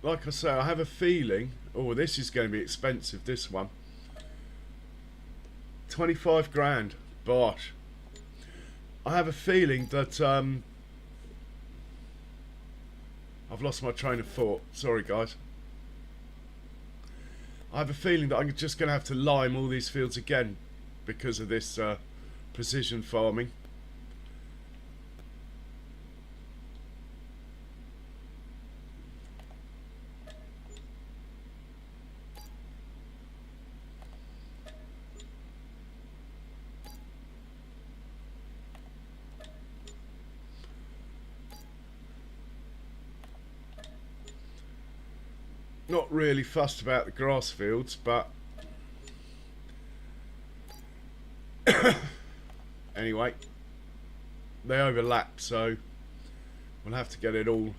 Like I say, I have a feeling... Oh, this is going to be expensive, this one. 25 grand. Bosh. I have a feeling that... I've lost my train of thought. Sorry, guys. I have a feeling that I'm just going to have to lime all these fields again because of this precision farming. Not really fussed about the grass fields, but anyway, they overlap, so we'll have to get it all.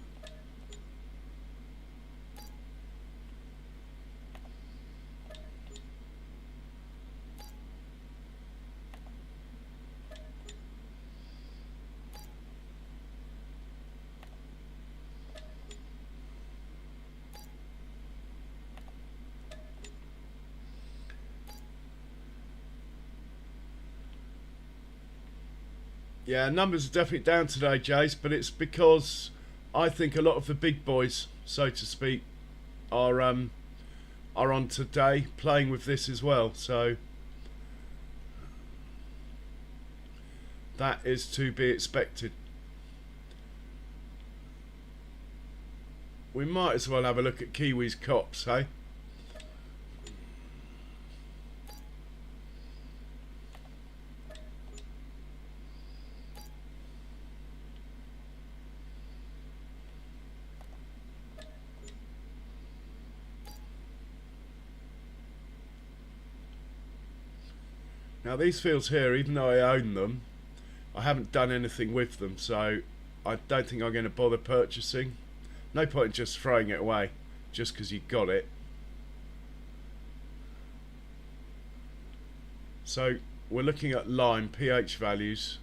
Yeah, numbers are definitely down today, Jace, but it's because I think a lot of the big boys, so to speak, are on today playing with this as well. So that is to be expected. We might as well have a look at Kiwi's cops, hey? Now these fields here, even though I own them, I haven't done anything with them, so I don't think I'm going to bother purchasing. No point in just throwing it away just because you got it. So we're looking at lime pH values.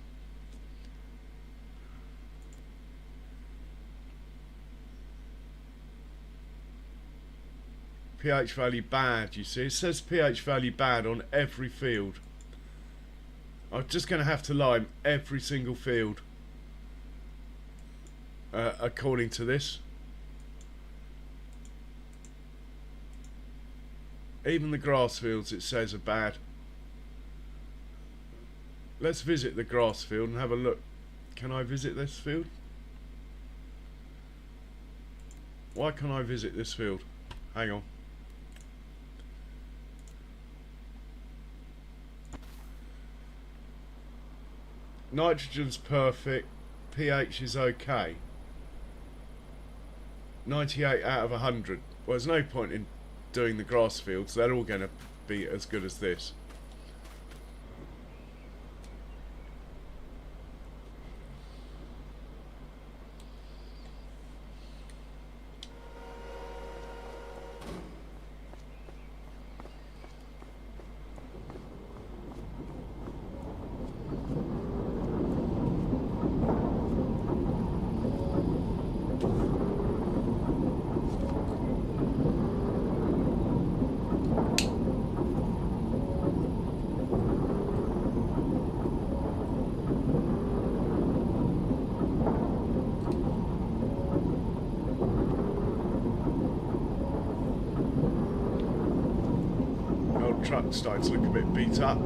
pH value bad, you see. It says pH value bad on every field. I'm just going to have to lime every single field according to this. Even the grass fields, it says, are bad. Let's visit the grass field and have a look. Can I visit this field? Why can't I visit this field? Hang on. Nitrogen's perfect, pH is okay. 98 out of 100. Well, there's no point in doing the grass fields, they're all going to be as good as this. Truck's starting to look a bit beat up.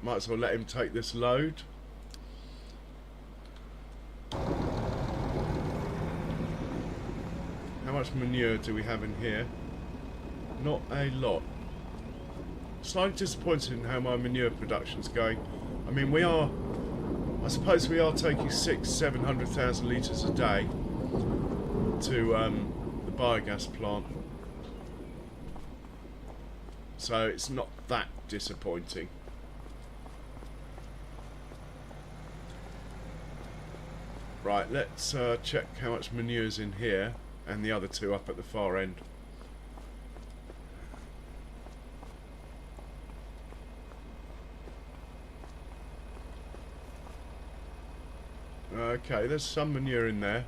Might as well let him take this load. How much manure do we have in here? Not a lot. Slightly disappointed in how my manure production's going. I mean, I suppose we are taking 600,000-700,000 litres a day to the biogas plant. So it's not that disappointing. Right, let's check how much manure's in here and the other two up at the far end. Okay, there's some manure in there.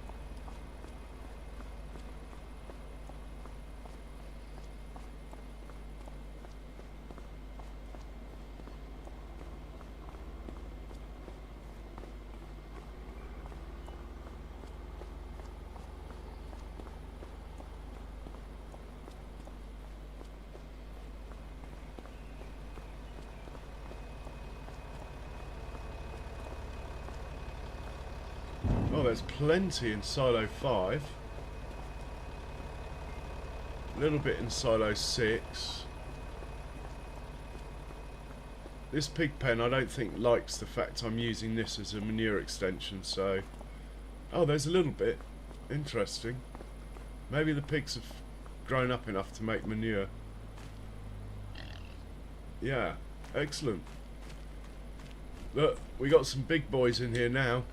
Oh, there's plenty in silo 5. A little bit in silo 6. This pig pen I don't think likes the fact I'm using this as a manure extension, so... Oh, there's a little bit Interesting. Maybe the pigs have grown up enough to make manure. Yeah, excellent. Look, we got some big boys in here now.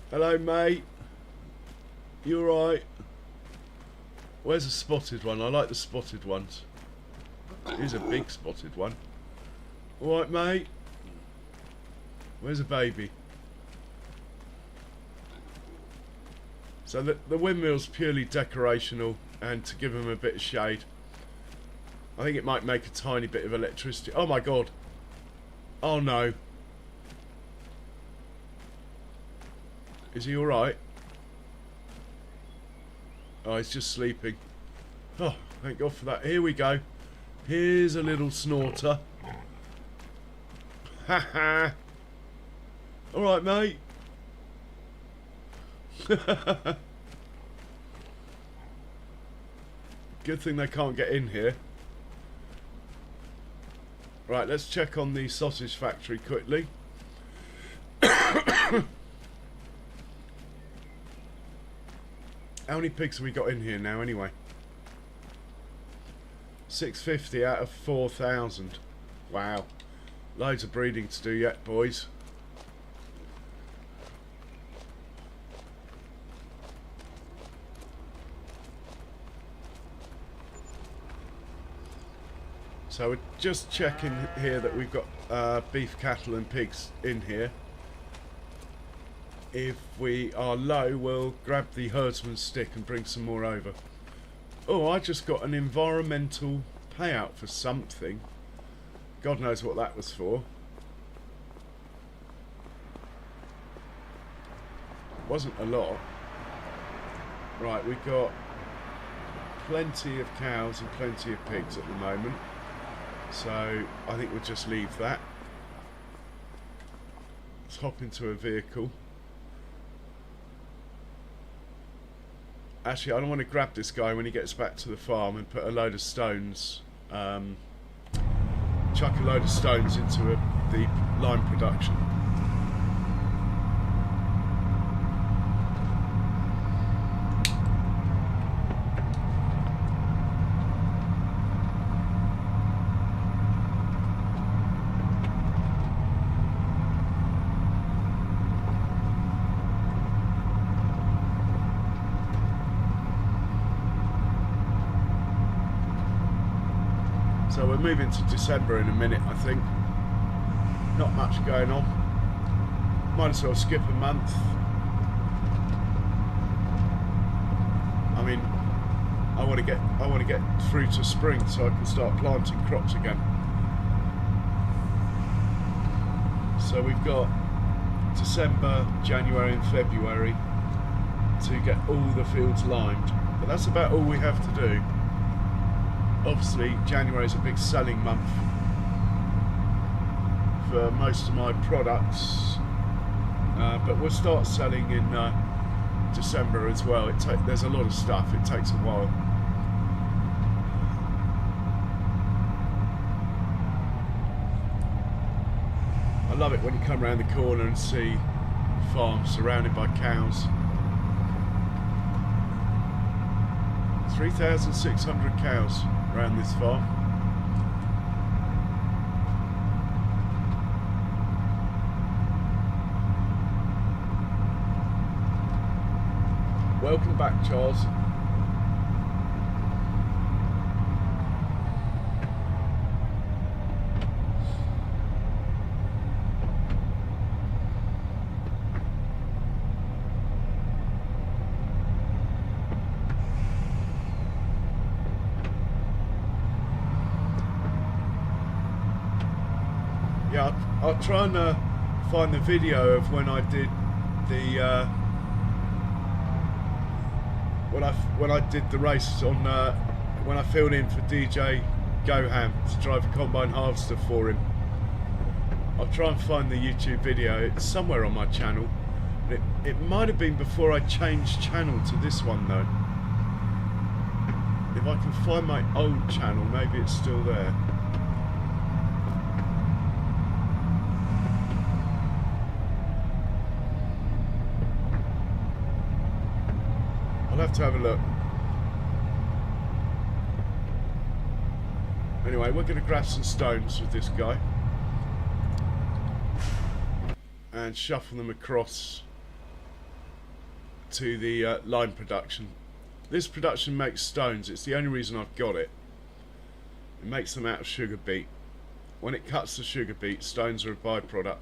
Hello, mate. You alright? Where's a spotted one? I like the spotted ones. Here's a big spotted one. Alright, mate. Where's a baby? So the windmill's purely decorational and to give them a bit of shade. I think it might make a tiny bit of electricity. Oh my god. Oh no. Is he alright? Oh, he's just sleeping. Oh, thank God for that. Here we go. Here's a little snorter. Ha ha. Alright, mate. Good thing they can't get in here. Right, let's check on the sausage factory quickly. How many pigs have we got in here now anyway? 650 out of 4,000. Wow. Loads of breeding to do yet, boys. So we're just checking here that we've got beef, cattle and pigs in here. If we are low, we'll grab the herdsman's stick and bring some more over. Oh, I just got an environmental payout for something. God knows what that was for. Wasn't a lot. Right, we've got plenty of cows and plenty of pigs at the moment. So I think we'll just leave that. Let's hop into a vehicle. Actually, I don't want to grab this guy when he gets back to the farm and put a load of stones, chuck a load of stones into the lime production. So we're moving to December in a minute, I think. Not much going on. Might as well skip a month. I mean, I want to get through to spring so I can start planting crops again. So we've got December, January and February to get all the fields limed. But that's about all we have to do. Obviously, January is a big selling month for most of my products, but we'll start selling in December as well. There's a lot of stuff, it takes a while. I love it when you come around the corner and see farms surrounded by cows. 3,600 cows around this farm. Welcome back, Charles. Yeah, I'll try and find the video of when I did the when I did the race on when I filled in for DJ Goham to drive a combine harvester for him. I'll try and find the YouTube video. It's somewhere on my channel. It might have been before I changed channel to this one though. If I can find my old channel, maybe it's still there. have to have a look. Anyway, we're going to grab some stones with this guy and shuffle them across to the lime production. This production makes stones. It's the only reason I've got it. It makes them out of sugar beet. When it cuts the sugar beet, stones are a byproduct.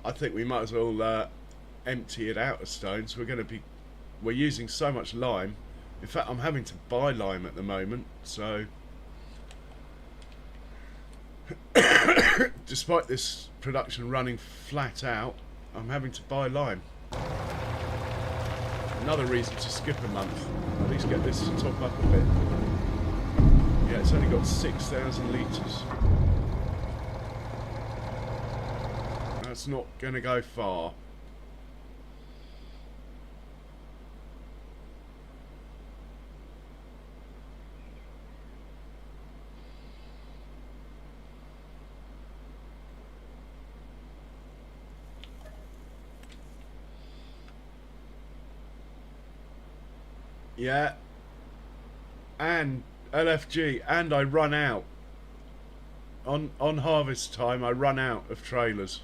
I think we might as well empty it out of stones. We're using so much lime. In fact, I'm having to buy lime at the moment, so despite this production running flat out, I'm having to buy lime. Another reason to skip a month. At least get this to top up a bit. Yeah, it's only got 6,000 litres. That's not going to go far. Yeah. And LFG, and I run out. On harvest time, I run out of trailers.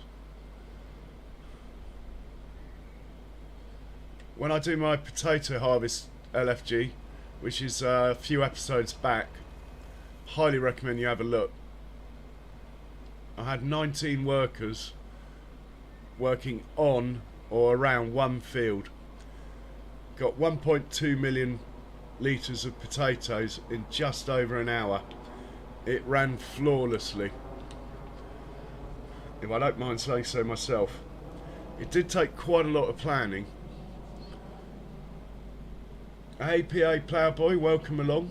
When I do my potato harvest LFG, which is a few episodes back, highly recommend you have a look. I had 19 workers working on or around one field. Got 1.2 million litres of potatoes in just over an hour. It ran flawlessly, if I don't mind saying so myself. It did take quite a lot of planning. Hey PA Ploughboy, welcome along.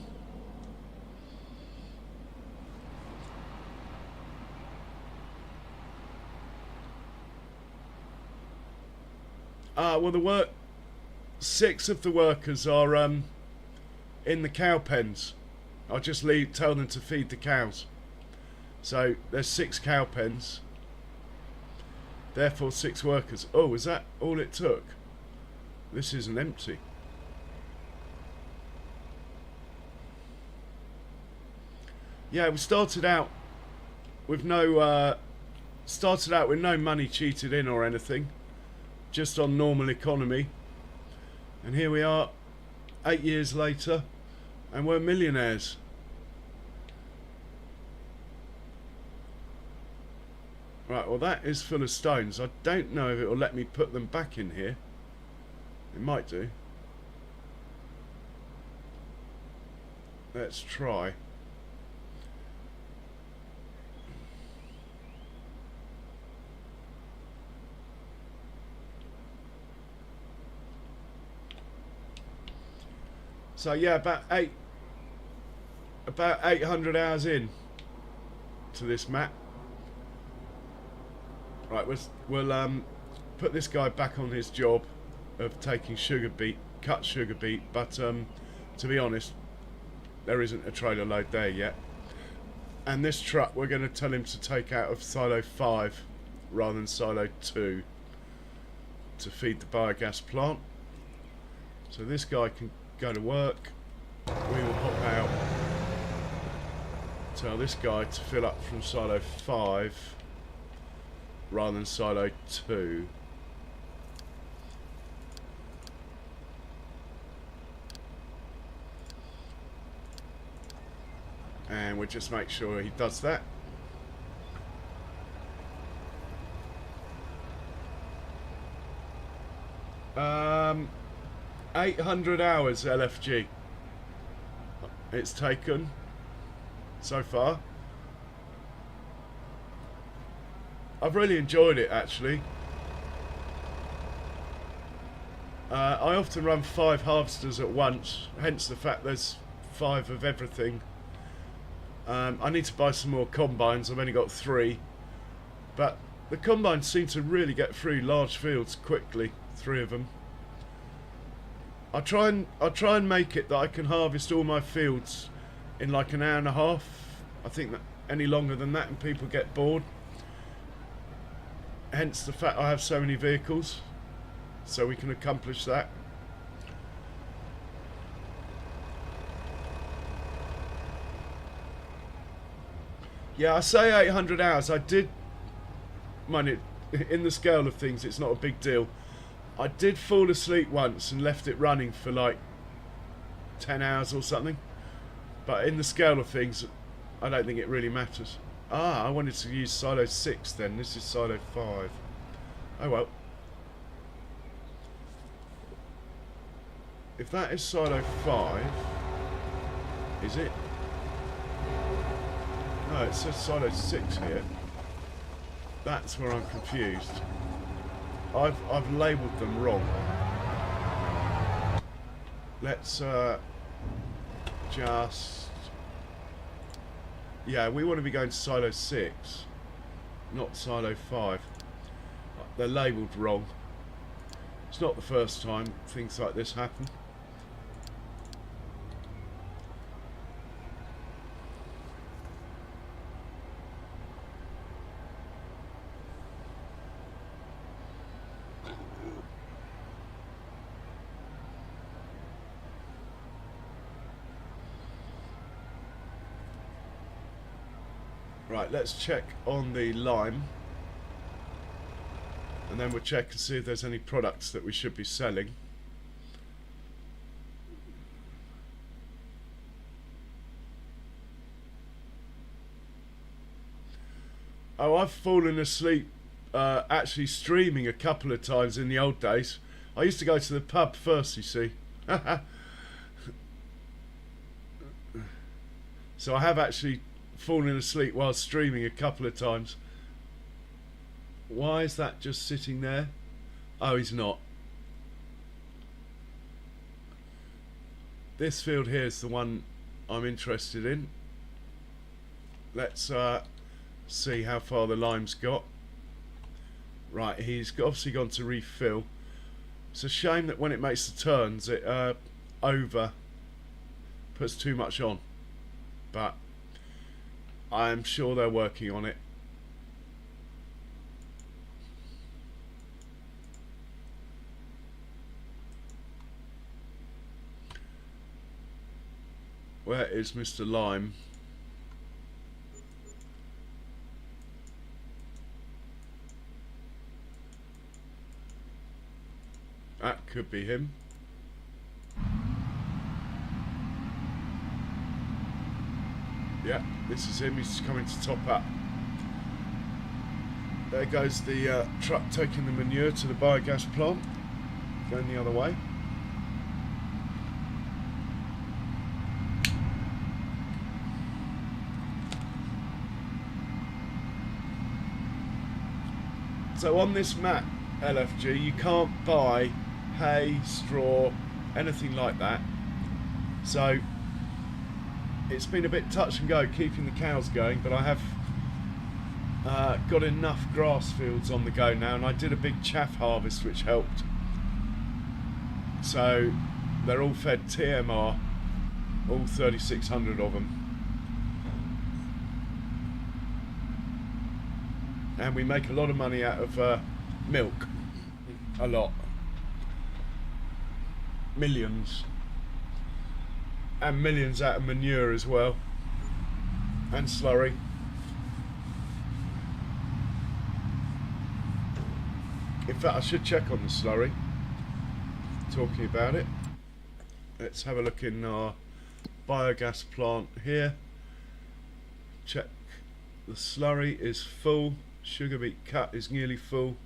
Well, 6 of the workers are in the cow pens. I'll just tell them to feed the cows. So there's 6 cow pens, therefore 6 workers. Oh, is that all it took? This isn't empty. Yeah, we started out with no money cheated in or anything, just on normal economy, and here we are 8 years later and we're millionaires. Right, well that is full of stones. I don't know if it will let me put them back in here. It might do. Let's try. So yeah, about 800 hours in to this map. Right, we'll put this guy back on his job of taking cut sugar beet, but to be honest, there isn't a trailer load there yet. And this truck we're going to tell him to take out of silo 5 rather than silo 2 to feed the biogas plant. So this guy can go to work. We will hop out, tell this guy to fill up from silo 5 rather than silo 2. And we'll just make sure he does that. Um, 800 hours LFG it's taken so far. I've really enjoyed it actually. I often run 5 harvesters at once, hence the fact there's 5 of everything I need to buy some more combines. I've only got 3, but the combines seem to really get through large fields quickly. 3 of them. I'll try and make it that I can harvest all my fields in like an hour and a half. I think that any longer than that and people get bored. Hence the fact I have so many vehicles, so we can accomplish that. Yeah, I say 800 hours. I did, mind it, in the scale of things, it's not a big deal. I did fall asleep once and left it running for like 10 hours or something. But in the scale of things, I don't think it really matters. Ah, I wanted to use silo 6 then. This is silo 5. Oh well. If that is silo 5, is it? No, it says silo 6 here. That's where I'm confused. I've labelled them wrong. Let's just... Yeah, we want to be going to silo 6, not silo 5. They're labelled wrong. It's not the first time things like this happen. Right, let's check on the lime, and then we'll check and see if there's any products that we should be selling. Oh, I've fallen asleep actually streaming a couple of times in the old days. I used to go to the pub first, you see. So I have actually falling asleep while streaming a couple of times. Why is that just sitting there? Oh, he's not. This field here is the one I'm interested in. Let's see how far the lime's got. Right, he's obviously gone to refill. It's a shame that when it makes the turns it puts too much on, but I'm sure they're working on it. Where is Mr. Lime? That could be him. Yeah, this is him. He's coming to top up. There goes the truck taking the manure to the biogas plant. Going the other way. So on this map, LFG, you can't buy hay, straw, anything like that. So it's been a bit touch and go keeping the cows going, but I have got enough grass fields on the go now, and I did a big chaff harvest which helped. So they're all fed TMR, all 3,600 of them. And we make a lot of money out of milk. A lot. Millions. And millions out of manure as well. And slurry. In fact, I should check on the slurry. Talking about it. Let's have a look in our biogas plant here. Check. The slurry is full. Sugar beet cut is nearly full.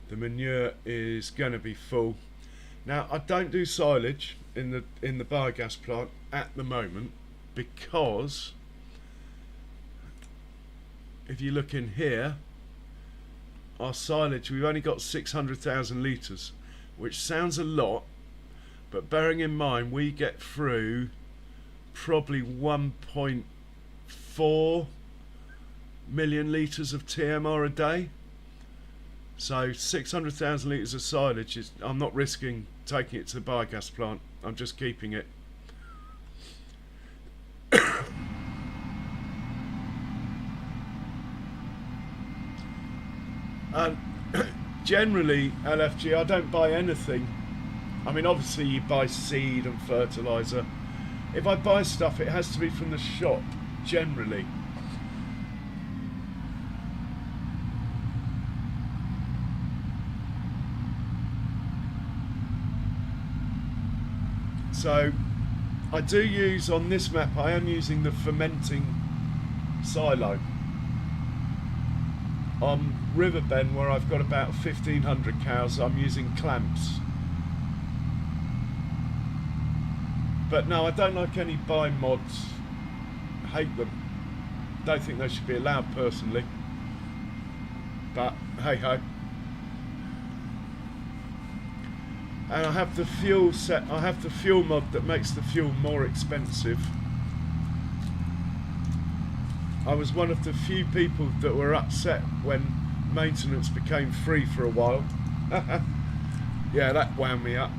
The manure is going to be full. Now, I don't do silage in the biogas plant at the moment, because if you look in here, our silage, we've only got 600,000 litres, which sounds a lot, but bearing in mind we get through probably 1.5 4 million litres of TMR a day. So 600,000 litres of silage is, I'm not risking taking it to the biogas plant, I'm just keeping it. And generally, LFG, I don't buy anything. I mean, obviously you buy seed and fertiliser. If I buy stuff, it has to be from the shop, generally. So I do use, on this map, I am using the fermenting silo. On Riverbend, where I've got about 1,500 cows, I'm using clamps. But no, I don't like any buy mods. Hate them. Don't think they should be allowed personally. But hey ho. And I have the fuel set. I have the fuel mod that makes the fuel more expensive. I was one of the few people that were upset when maintenance became free for a while. Yeah, that wound me up.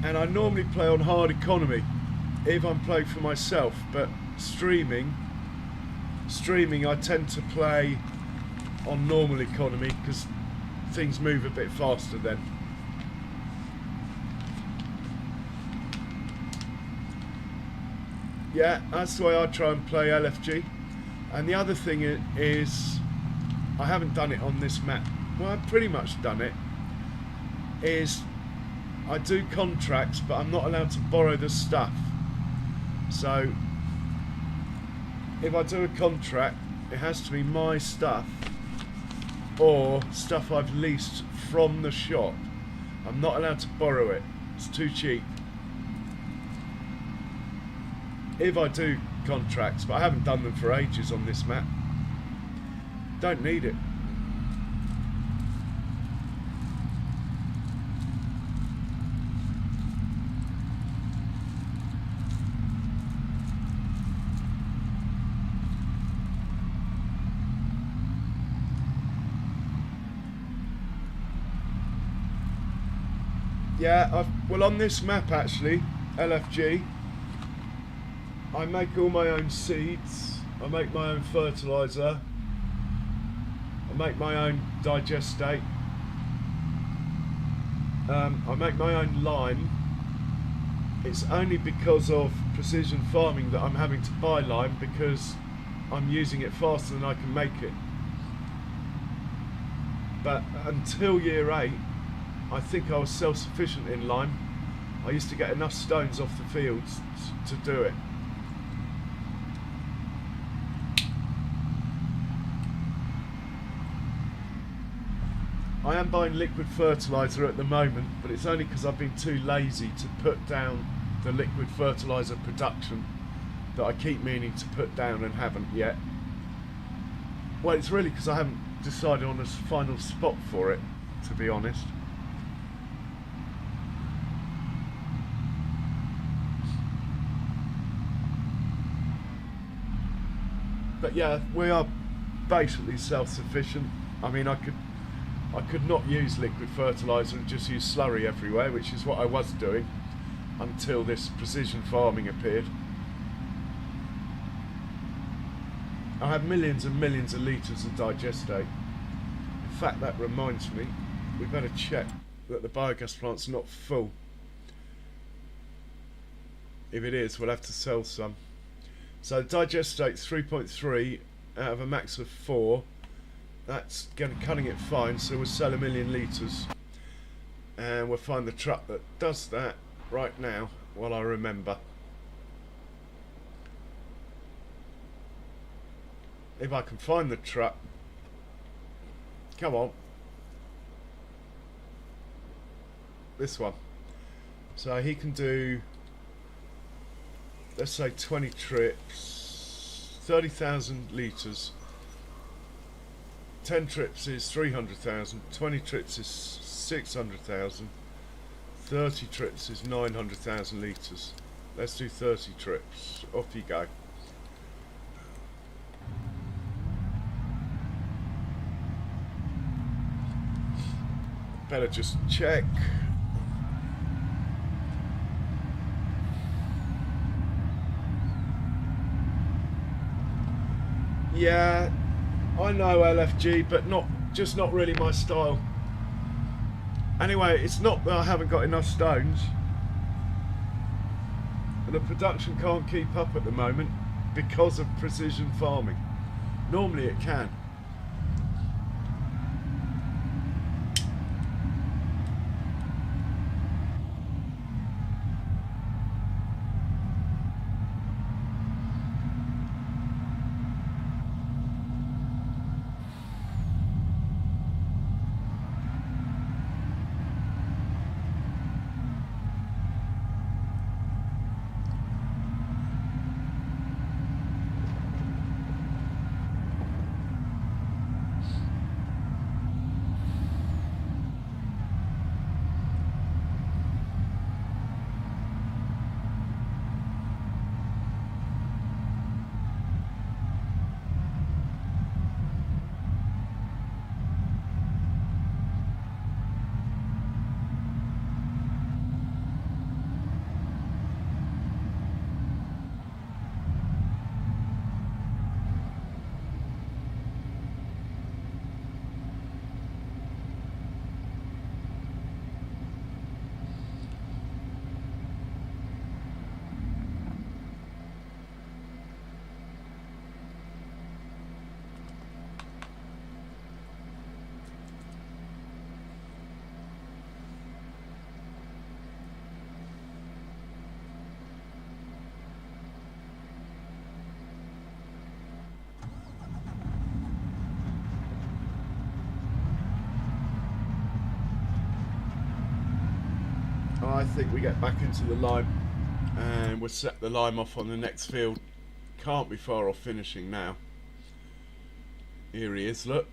And I normally play on hard economy if I'm playing for myself, but streaming I tend to play on normal economy because things move a bit faster then. Yeah, that's the way I try and play LFG. And the other thing is, I haven't done it on this map, well I've pretty much done it, is I do contracts but I'm not allowed to borrow the stuff. So if I do a contract, it has to be my stuff or stuff I've leased from the shop. I'm not allowed to borrow it, it's too cheap. If I do contracts, but I haven't done them for ages on this map. Don't need it. Yeah, well on this map actually, LFG, I make all my own seeds, I make my own fertiliser, I make my own digestate, I make my own lime. It's only because of precision farming that I'm having to buy lime, because I'm using it faster than I can make it. But until year 8, I think I was self-sufficient in lime. I used to get enough stones off the fields to do it. I am buying liquid fertiliser at the moment, but it's only because I've been too lazy to put down the liquid fertiliser production that I keep meaning to put down and haven't yet. Well, it's really because I haven't decided on a final spot for it, to be honest. But yeah, we are basically self-sufficient. I mean, I could not use liquid fertiliser and just use slurry everywhere, which is what I was doing until this precision farming appeared. I have millions and millions of litres of digestate. In fact, that reminds me, we better check that the biogas plant's not full. If it is, we'll have to sell some. So digestate's 3.3 out of a max of 4. That's cutting it fine, so we'll sell 1 million litres. And we'll find the truck that does that right now, while I remember. If I can find the truck. Come on. This one. So he can do, let's say 20 trips, 30,000 litres. 10 trips is 300,000, 20 trips is 600,000, 30 trips is 900,000 litres. Let's do 30 trips. Off you go. Better just check. Yeah, I know LFG, but just not really my style. Anyway, it's not that I haven't got enough stones. The production can't keep up at the moment because of precision farming. Normally it can. I think we get back into the lime and we'll set the lime off on the next field. Can't be far off finishing now. Here he is, look.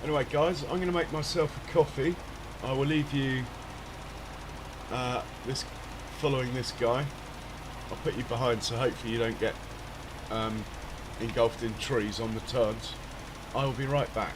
Anyway guys, I'm going to make myself a coffee. I will leave you following this guy. I'll put you behind so hopefully you don't get engulfed in trees on the turns. I will be right back.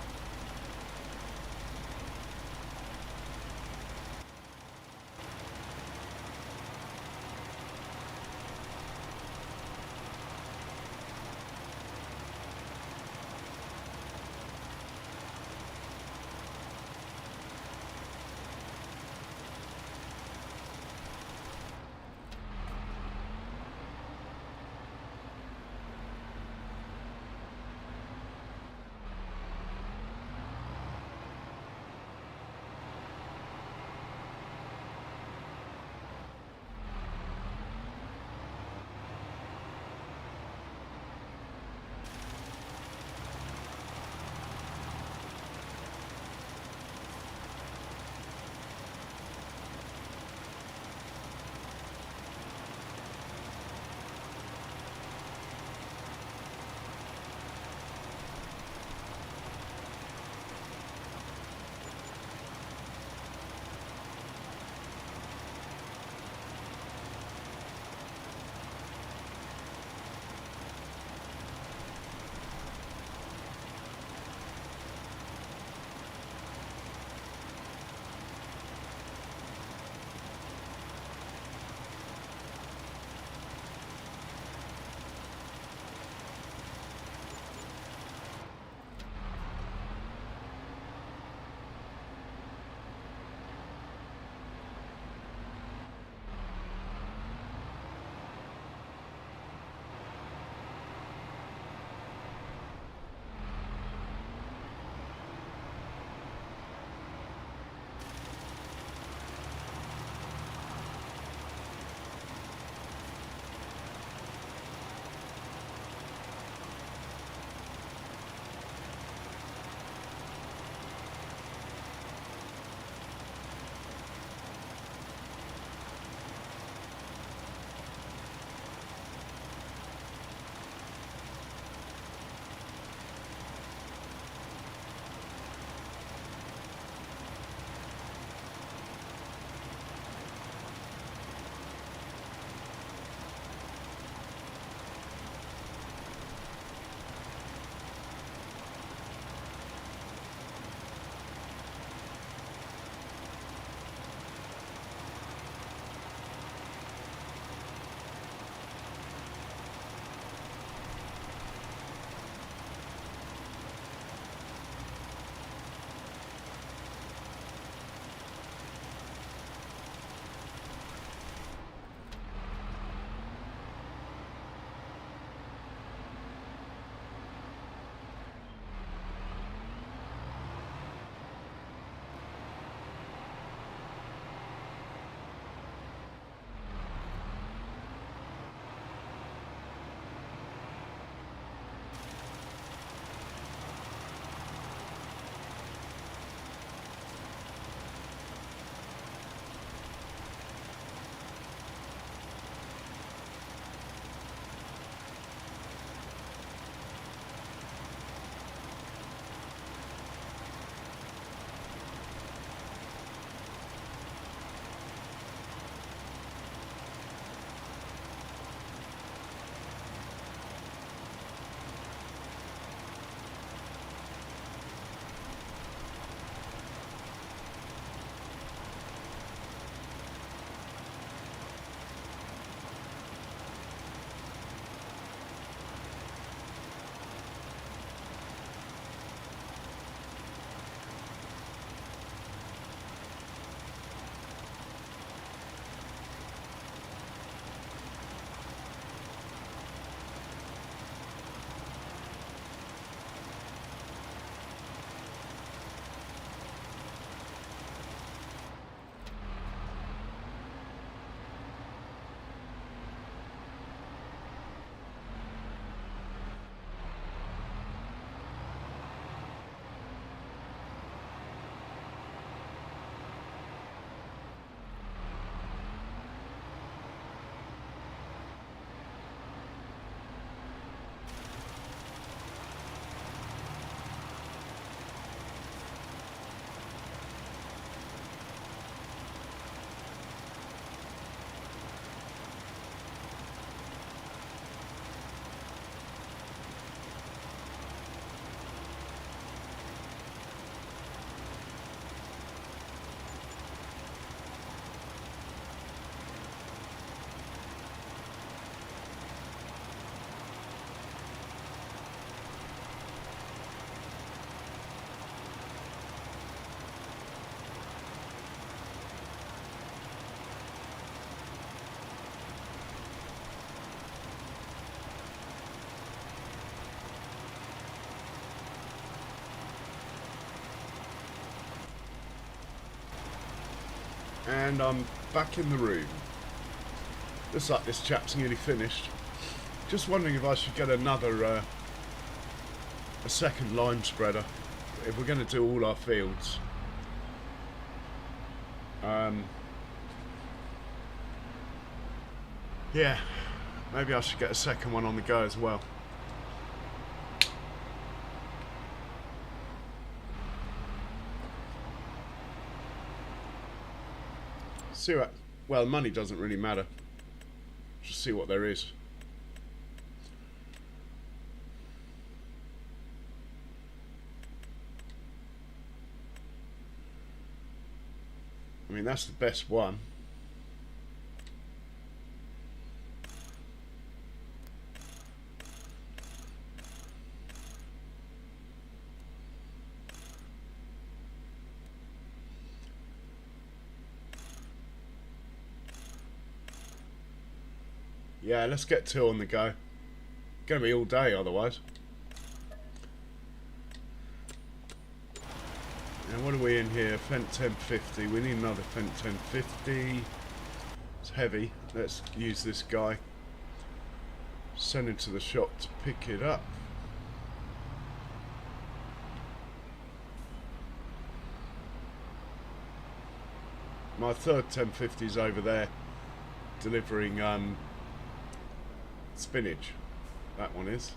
and I'm back in the room. Looks like this chap's nearly finished. Just wondering if I should get another, a second lime spreader, if we're going to do all our fields. Yeah, maybe I should get a second one on the go as well. See what, well, money doesn't really matter. Just see what there is. I mean, that's the best one. Yeah, let's get 2 on the go. Gonna be all day otherwise. And what are we in here? Fent 1050. We need another Fent 1050. It's heavy. Let's use this guy. Send him to the shop to pick it up. My third 1050 is over there, delivering spinach. That one is.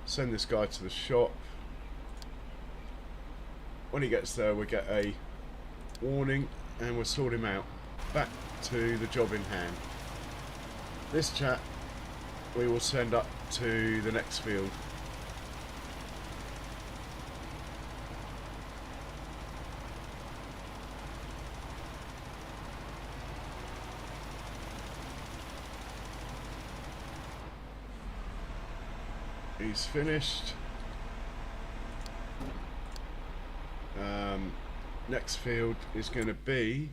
Send this guy to the shop. When he gets there, we get a warning and we'll sort him out. Back to the job in hand. This chap we will send up to the next field. He's finished. Next field is going to be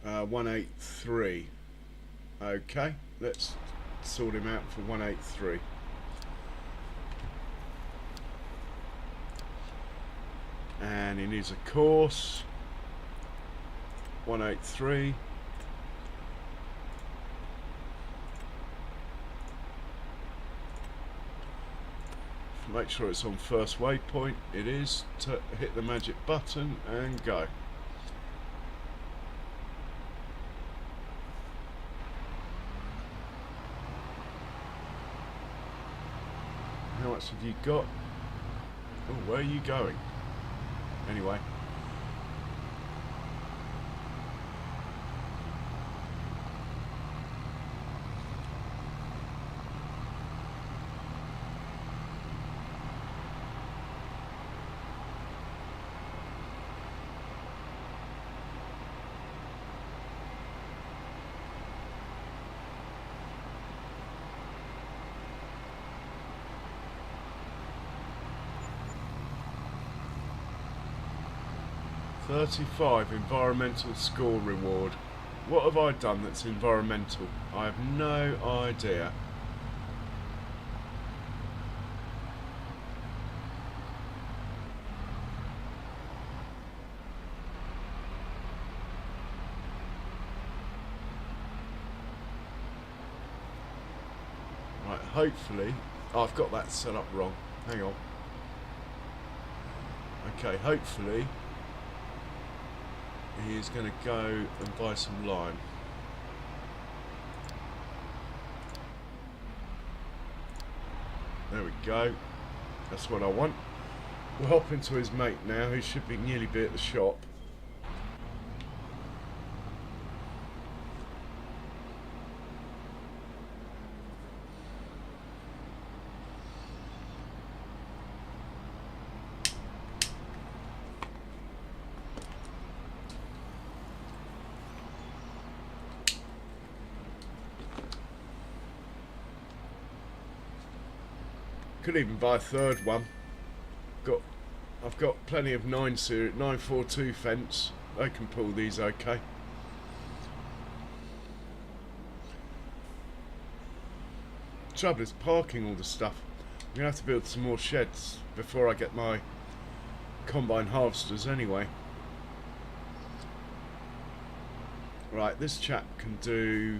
$183. Okay, let's sort him out for 183. And he needs a course. 183. Make sure it's on first waypoint. It is. To hit the magic button and go. How much have you got? Oh, where are you going? Anyway. $35 environmental score reward. What have I done that's environmental? I have no idea. Right, hopefully. Oh, I've got that set up wrong. Hang on. Okay, hopefully he's going to go and buy some lime. There we go. That's what I want. We'll hop into his mate now, who should nearly be at the shop. Could even buy a third one. I've got plenty of 942 fence. They can pull these okay. trouble is parking all the stuff. I'm going to have to build some more sheds before I get my combine harvesters anyway. Right, this chap can do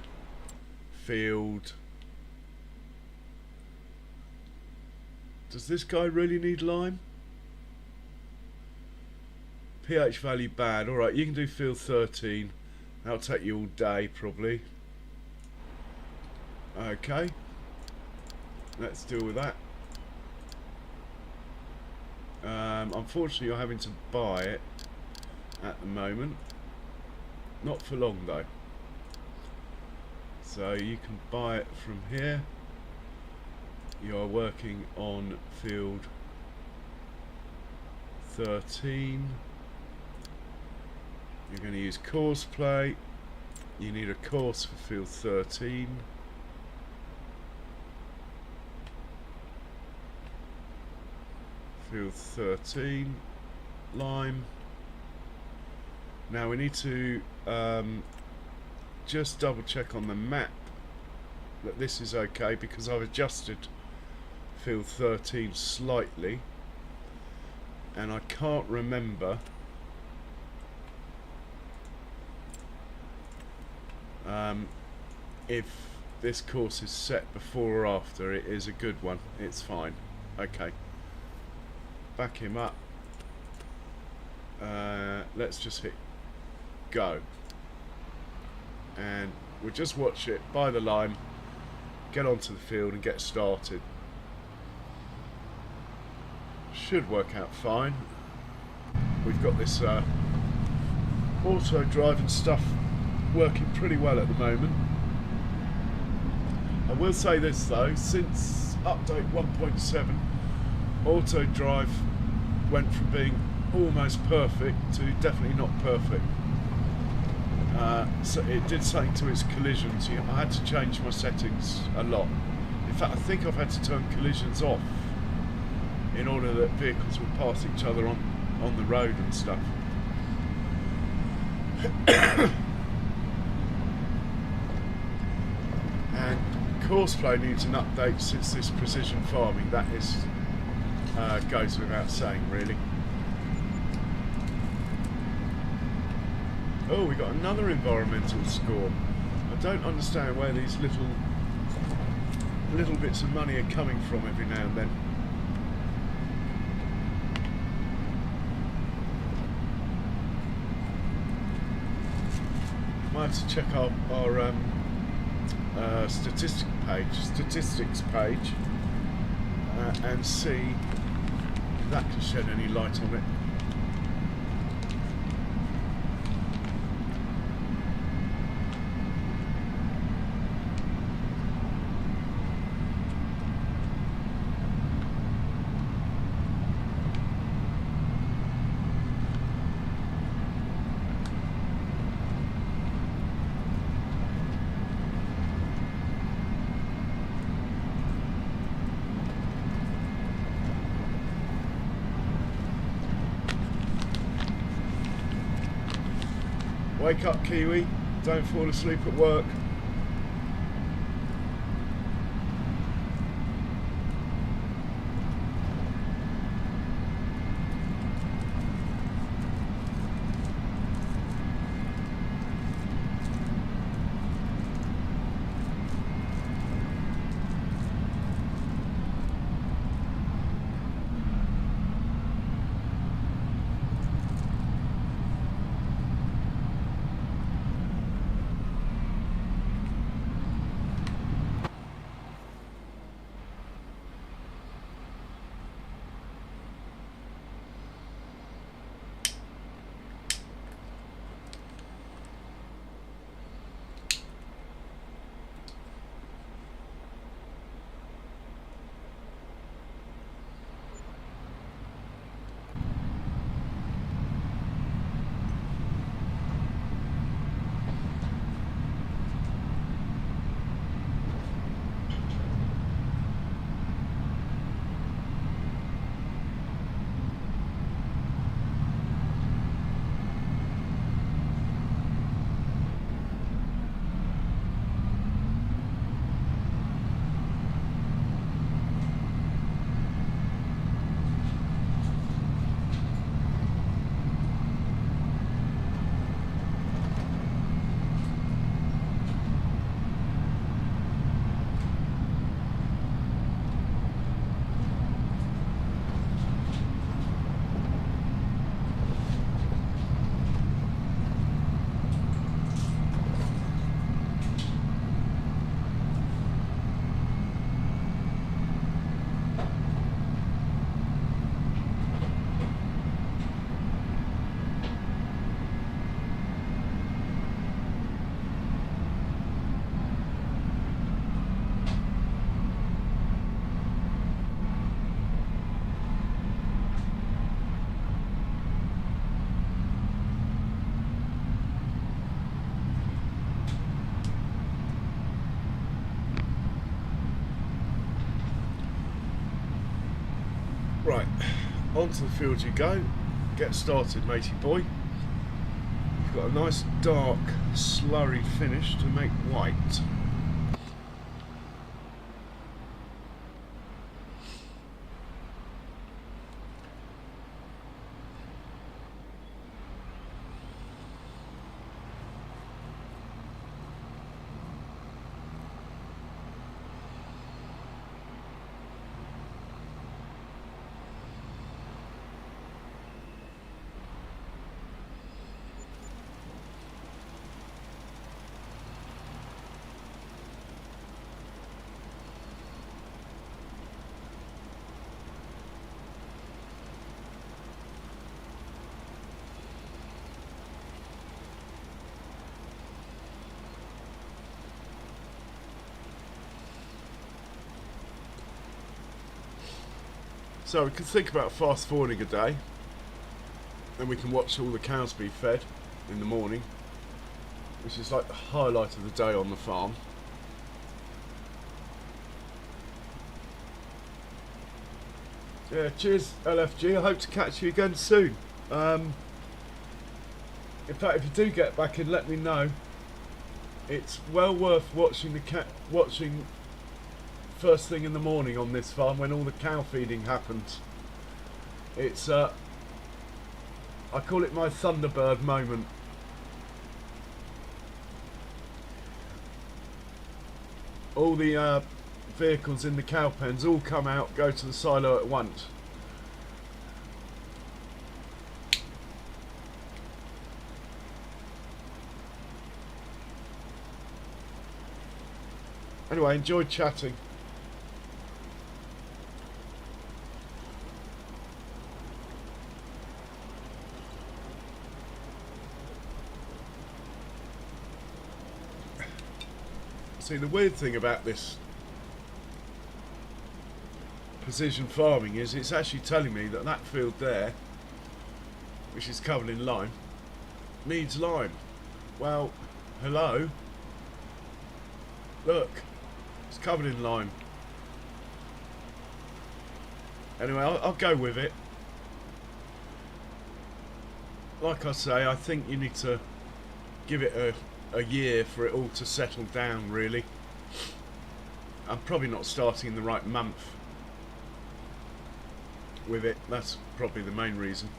field. Does this guy really need lime? pH value bad. Alright, you can do field 13. That'll take you all day probably. Okay. Let's deal with that. Unfortunately you're having to buy it at the moment. Not for long though. So you can buy it from here. You are working on field 13. You're going to use course play. You need a course for field 13. Field 13. Lime. Now we need to just double check on the map that this is okay, because I've adjusted field 13 slightly and I can't remember if this course is set before or after. It is a good one, it's fine. Okay, back him up. Let's just hit go and we'll just watch it, buy the lime, get onto the field and get started. Should work out fine. We've got this auto drive and stuff working pretty well at the moment. I will say this though, since update 1.7 auto drive went from being almost perfect to definitely not perfect. So it did something to its collisions. I had to change my settings a lot. In fact, I think I've had to turn collisions off in order that vehicles would pass each other on the road and stuff. And courseplay needs an update since this precision farming. That is goes without saying, really. Oh, we got another environmental score. I don't understand where these little bits of money are coming from every now and then. Might have to check our statistics page, and see if that can shed any light on it. Wake up, Kiwi. Don't fall asleep at work. onto the field you go. Get started, matey boy. You've got a nice dark slurry finish to make white. So we can think about fast forwarding a day, and we can watch all the cows be fed in the morning, which is like the highlight of the day on the farm. Yeah, cheers LFG, I hope to catch you again soon. In fact, if you do get back in, let me know. It's well worth watching watching first thing in the morning on this farm when all the cow feeding happens. It's I call it my Thunderbird moment. All the vehicles in the cow pens all come out, go to the silo at once. Anyway, enjoyed chatting. See, the weird thing about this precision farming is it's actually telling me that that field there, which is covered in lime, needs lime. Well, hello. Look, it's covered in lime. Anyway, I'll go with it. Like I say, I think you need to give it a year for it all to settle down, really. I'm probably not starting in the right month with it. That's probably the main reason.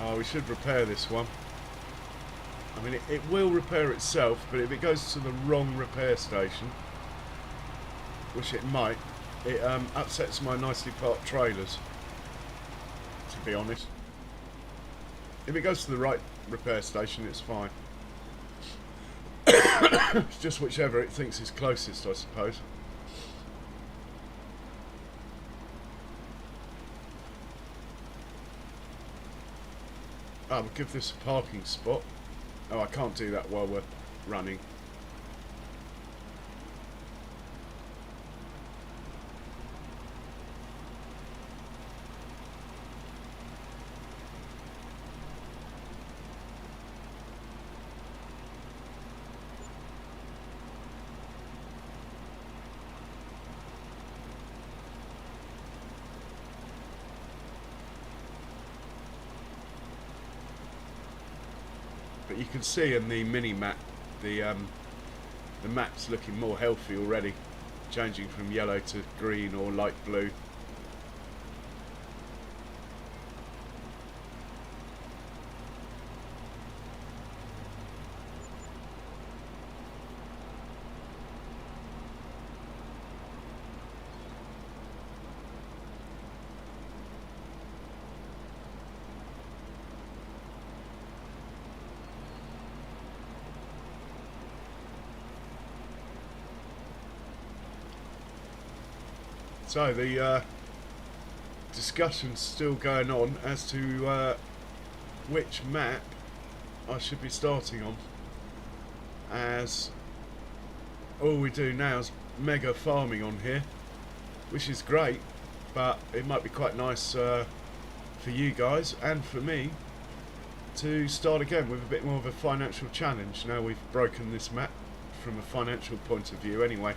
Oh, we should repair this one. I mean, it will repair itself, but if it goes to the wrong repair station, which it might, it upsets my nicely parked trailers, to be honest. If it goes to the right repair station, it's fine. It's just whichever it thinks is closest, I suppose. We'll give this a parking spot. Oh, I can't do that while we're running. But you can see in the mini map, the map's looking more healthy already, changing from yellow to green or light blue. So the discussions still going on as to which map I should be starting on, as all we do now is mega farming on here, which is great, but it might be quite nice for you guys and for me to start again with a bit more of a financial challenge now we've broken this map from a financial point of view anyway.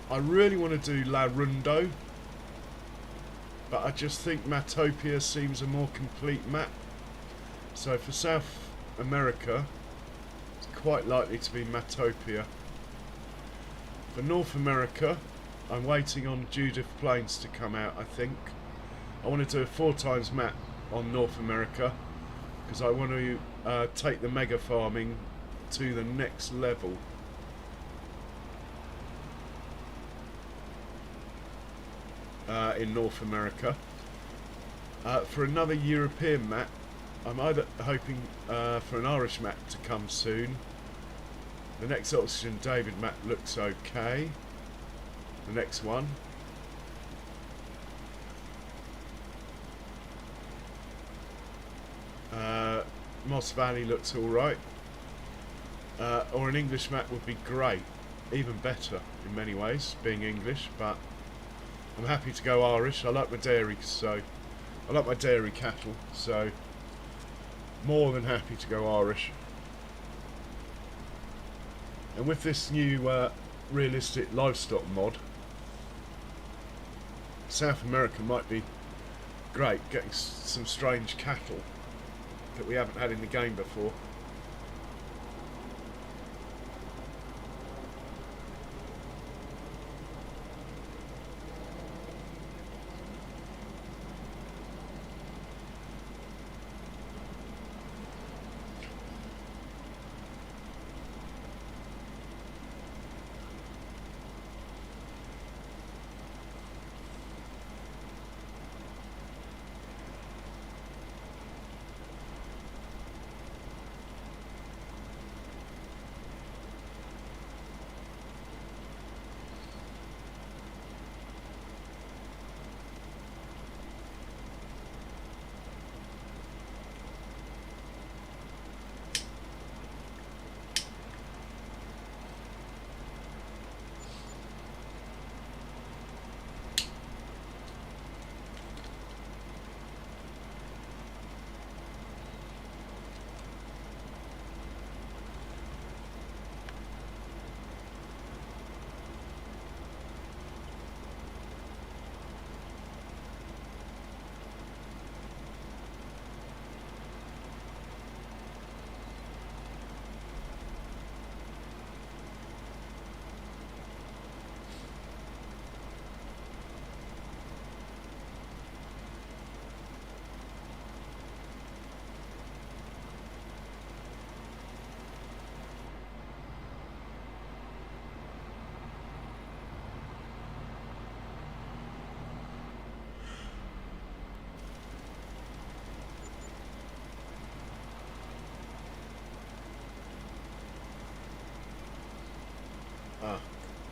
I really want to do La Rundo, but I just think Matopia seems a more complete map. So for South America, it's quite likely to be Matopia. For North America, I'm waiting on Judith Plains to come out, I think. I want to do a 4 times map on North America, because I want to take the mega farming to the next level. In North America. For another European map, I'm either hoping for an Irish map to come soon. The next Oxygen David map looks okay. The next one. Moss Valley looks alright. Or an English map would be great. Even better in many ways, being English, but I'm happy to go Irish. I like my dairy, so I like my dairy cattle, so more than happy to go Irish. And with this new realistic livestock mod, South America might be great, getting some strange cattle that we haven't had in the game before.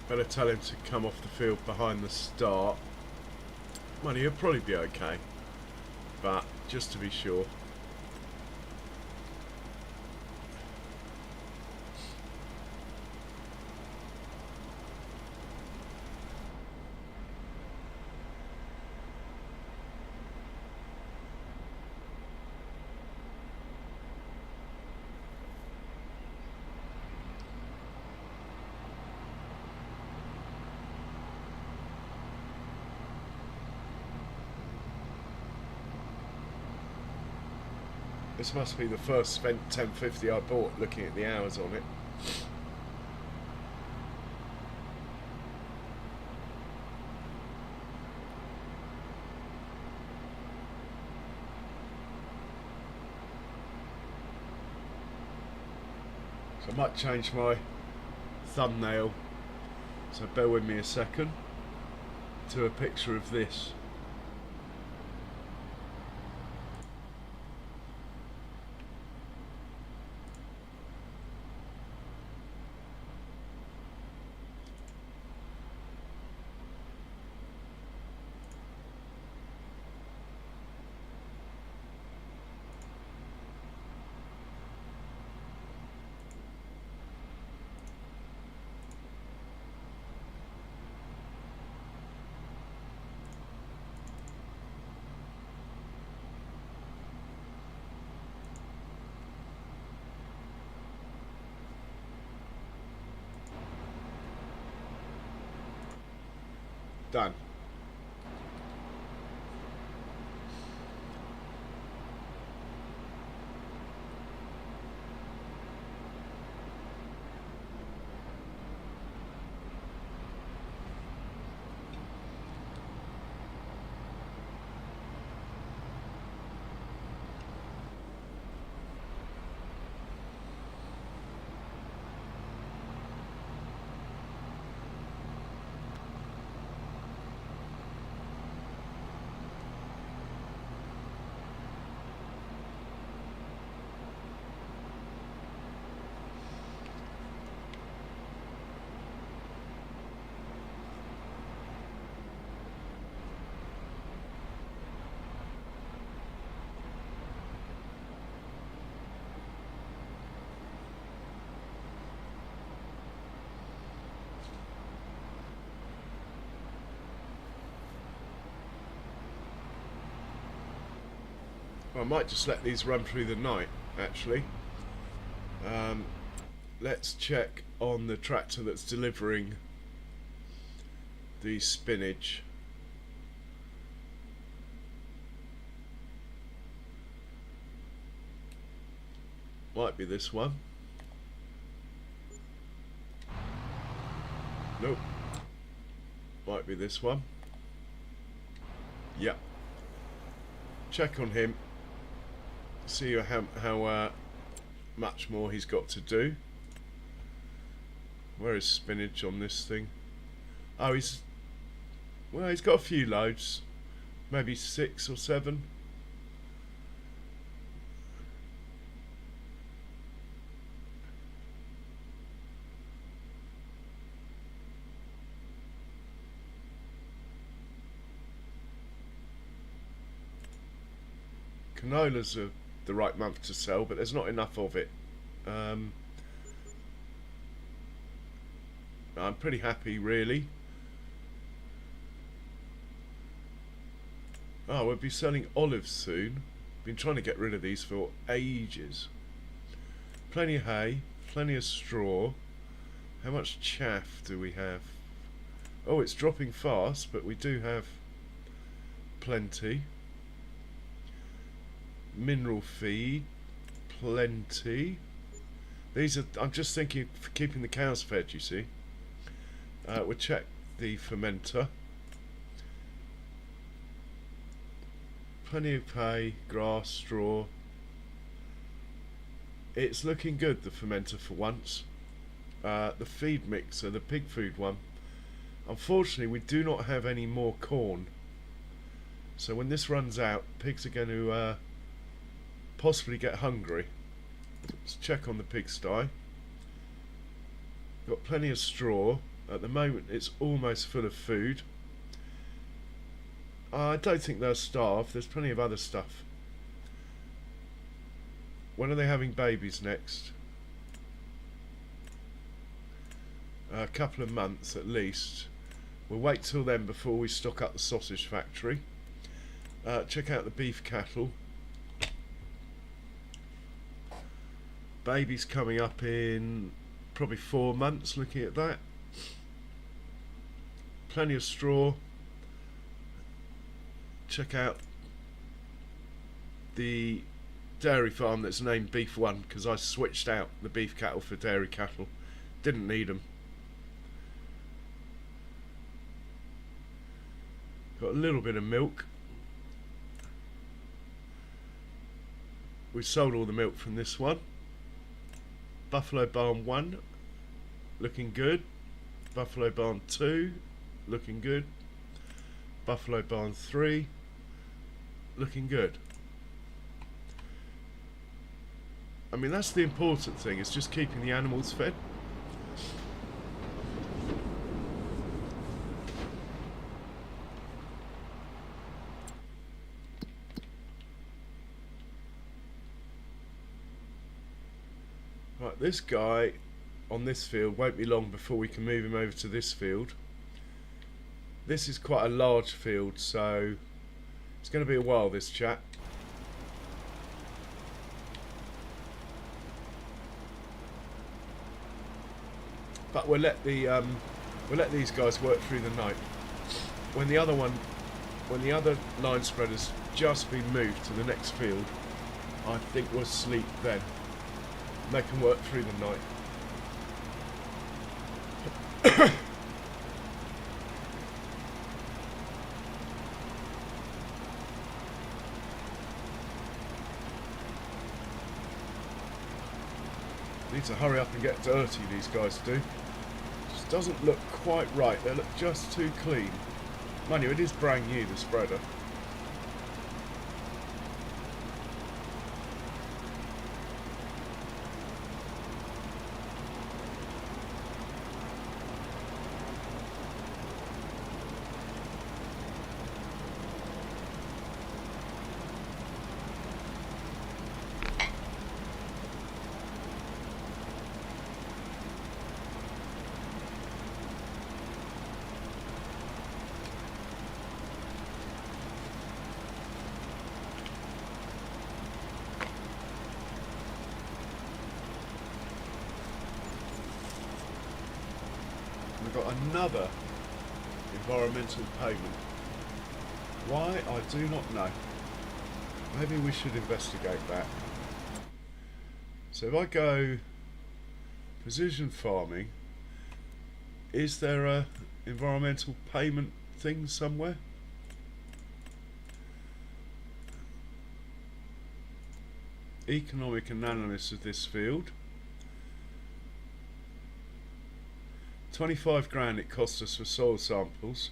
Better tell him to come off the field behind the start. Well, he'll probably be okay, but just to be sure. This must be the first spent 1050 I bought, looking at the hours on it. So I might change my thumbnail, so bear with me a second, to a picture of this. done. Well, I might just let these run through the night, actually. Let's check on the tractor that's delivering the spinach. Might be this one. Nope. Might be this one. Yep. Check on him. See how much more he's got to do. Where is spinach on this thing? Oh, he's got a few loads, maybe 6 or 7. Canola's the right month to sell, but there's not enough of it. I'm pretty happy, really. Oh, we'll be selling olives soon. Been trying to get rid of these for ages. Plenty of hay, plenty of straw. How much chaff do we have? Oh, it's dropping fast, but we do have plenty. Mineral feed, plenty. These are, I'm just thinking for keeping the cows fed, you see. We'll check the fermenter. Plenty of hay, grass, straw. It's looking good, the fermenter, for once. The feed mixer, the pig food one. Unfortunately, we do not have any more corn. So when this runs out, pigs are going to possibly get hungry. Let's check on the pigsty. Got plenty of straw. At the moment it's almost full of food. I don't think they'll starve. There's plenty of other stuff. When are they having babies next? A couple of months at least. We'll wait till then before we stock up the sausage factory. Check out the beef cattle. Baby's coming up in probably 4 months, looking at that. Plenty of straw. Check out the dairy farm that's named Beef One, because I switched out the beef cattle for dairy cattle. Didn't need them. Got a little bit of milk. We sold all the milk from this one. Buffalo Barn 1, looking good. Buffalo Barn 2, looking good. Buffalo Barn 3, looking good. I mean, that's the important thing, it's just keeping the animals fed. Right, this guy on this field won't be long before we can move him over to this field. This is quite a large field, so it's going to be a while, this chap. But we'll let these guys work through the night. when the other line spreader's just been moved to the next field, I think we'll sleep then. They can work through the night. Need to hurry up and get dirty, these guys do. Just doesn't look quite right. They look just too clean. Mind you, it is brand new, the spreader. We've got another environmental payment. Why? I do not know. Maybe we should investigate that. So if I go precision farming, is there a environmental payment thing somewhere? Economic analysis of this field. 25 grand it cost us for soil samples.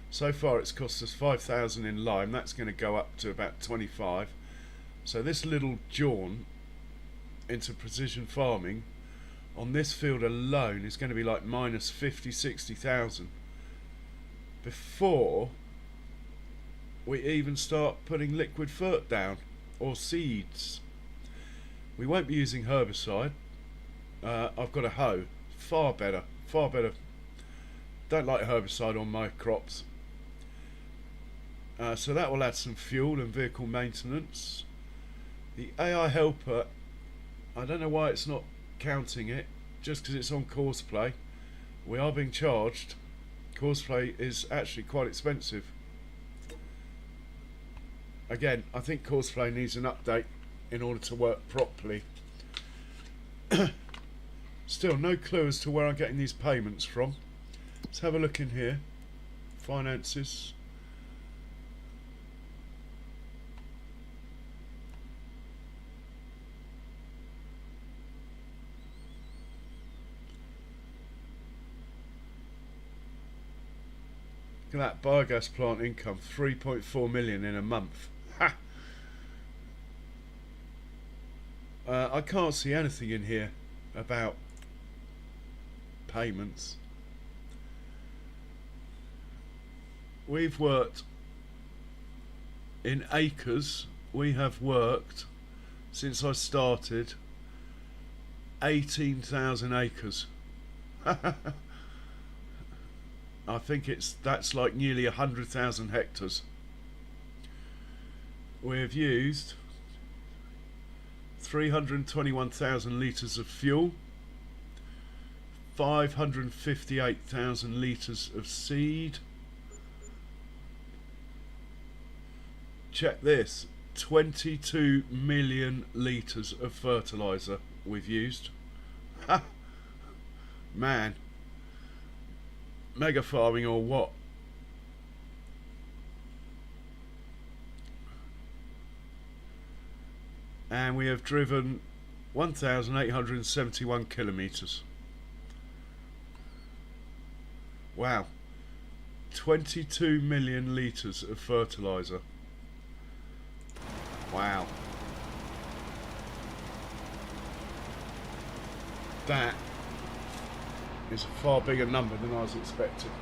So far it's cost us 5,000 in lime. That's going to go up to about 25. So this little jaunt into precision farming on this field alone is going to be like minus 50, 60,000 before we even start putting liquid fert down or seeds. We won't be using herbicide. I've got a hoe. Far better. Far better. Don't like herbicide on my crops. So that will add some fuel and vehicle maintenance. The AI helper, I don't know why it's not counting it, just because it's on Courseplay. We are being charged. Courseplay is actually quite expensive. Again, I think Courseplay needs an update in order to work properly. Still no clue as to where I'm getting these payments from. Let's have a look in here. Finances. Look at that biogas plant income, 3.4 million in a month. Ha! I can't see anything in here about payments. We've worked in acres. We have worked since I started 18,000 acres. I think that's like nearly 100,000 hectares. We have used 321,000 litres of fuel, 558,000 litres of seed. Check this, 22 million litres of fertiliser we've used. Ha! Man, mega farming or what? And we have driven 1,871 kilometres. Wow. 22 million litres of fertiliser. Wow. That is a far bigger number than I was expecting.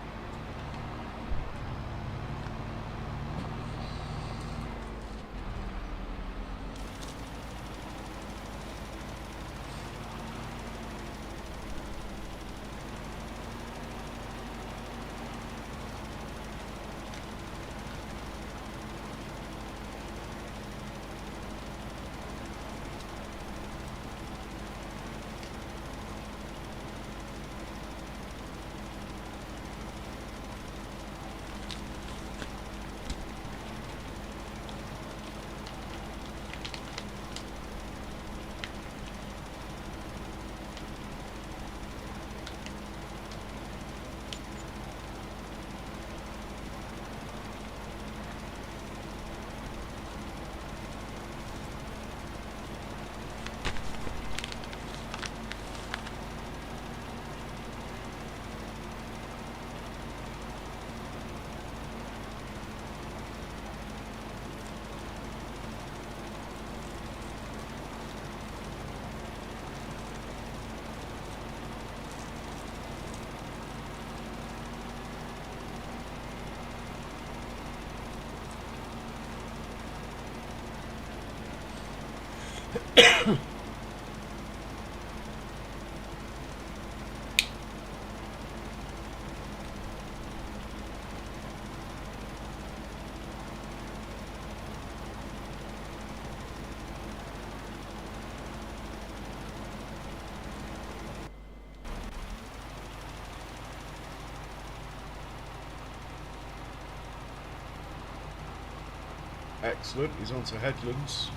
Excellent, he's onto headlands.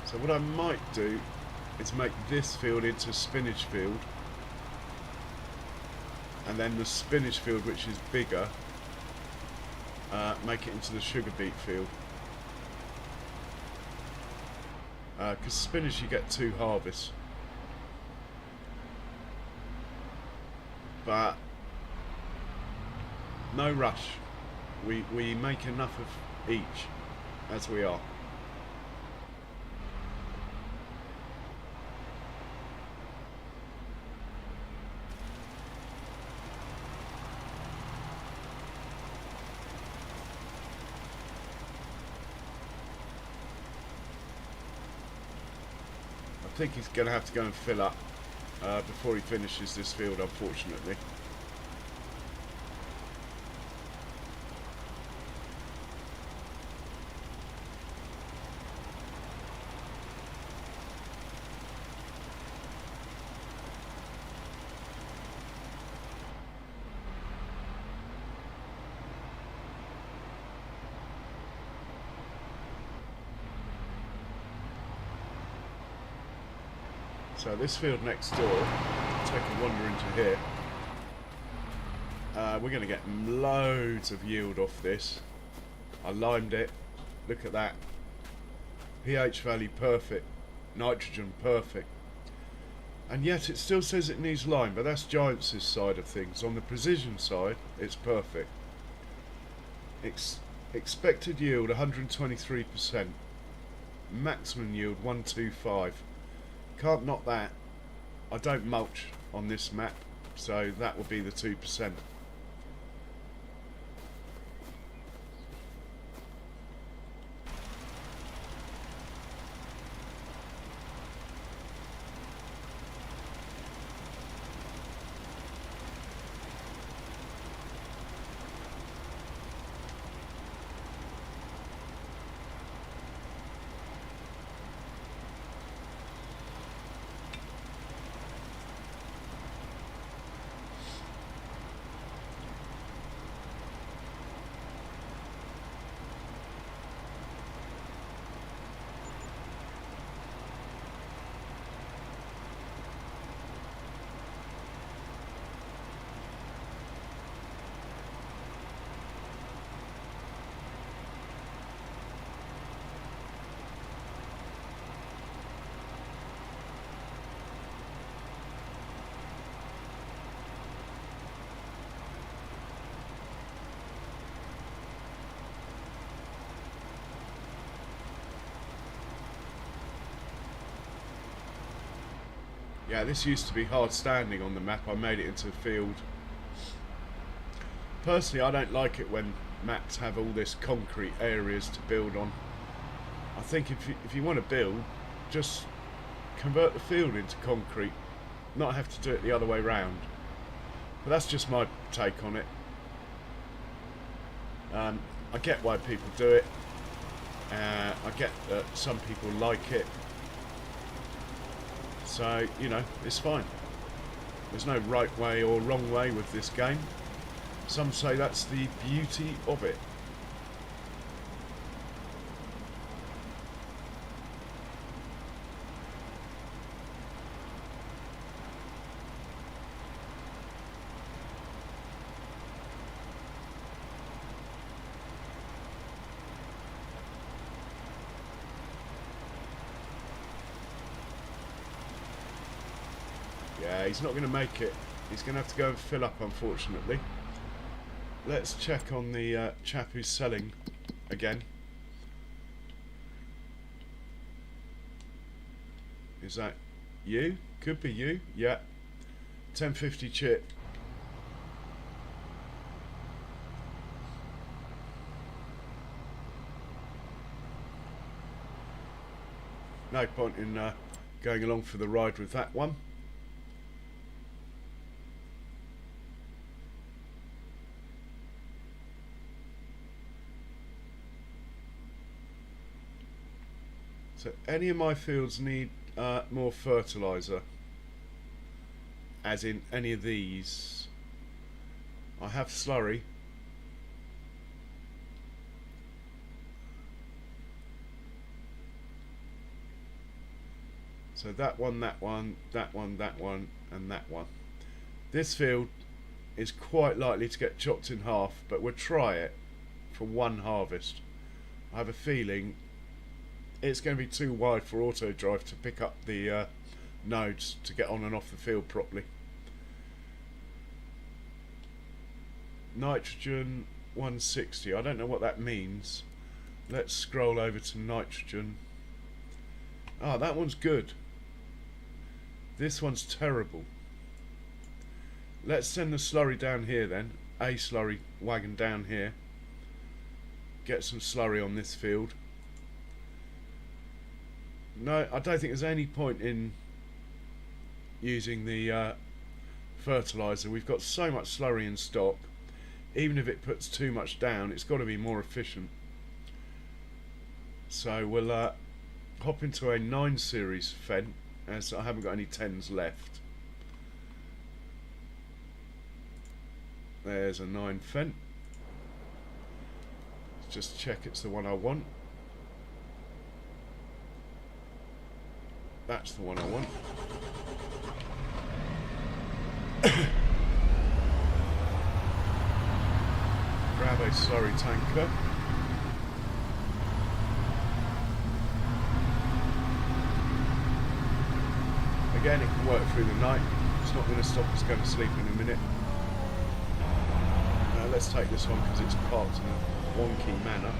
So what I might do is make this field into spinach field, and then the spinach field, which is bigger, make it into the sugar beet field. Because spinach you get 2 harvests, but no rush. We make enough of each as we are. I think he's going to have to go and fill up before he finishes this field, unfortunately. So this field next door, take a wander into here. We're going to get loads of yield off this. I limed it. Look at that. pH value perfect. Nitrogen perfect. And yet it still says it needs lime, but that's Giants' side of things. On the precision side, it's perfect. Expected yield 123%. Maximum yield 125. Can't knock that. I don't mulch on this map, so that will be the 2%. Yeah, this used to be hard standing on the map. I made it into a field. Personally, I don't like it when maps have all this concrete areas to build on. I think if you want to build, just convert the field into concrete, not have to do it the other way round. But that's just my take on it. I get why people do it. I get that some people like it. So, you know, it's fine. There's no right way or wrong way with this game. Some say that's the beauty of it. Yeah, he's not going to make it. He's going to have to go and fill up, unfortunately. Let's check on the chap who's selling again. Is that you? Could be you. Yeah. 1050 chip. No point in going along for the ride with that one. So any of my fields need more fertiliser, as in any of these. I have slurry. So that one, that one, that one, that one, and that one. This field is quite likely to get chopped in half, but we'll try it for one harvest. I have a feeling it's going to be too wide for auto drive to pick up the nodes to get on and off the field properly. Nitrogen 160, I don't know what that means. Let's scroll over to nitrogen. Ah, that one's good. This one's terrible. Let's send the slurry down here then. A slurry wagon down here. Get some slurry on this field. No, I don't think there's any point in using the fertiliser. We've got so much slurry in stock. Even if it puts too much down, it's got to be more efficient. So we'll hop into a 9 series Fendt, as I haven't got any 10s left. There's a 9 Fendt. Just check it's the one I want. That's the one I want. Grab a slurry tanker. Again, it can work through the night. It's not going to stop us going to sleep in a minute. Let's take this one because it's parked in a wonky manner.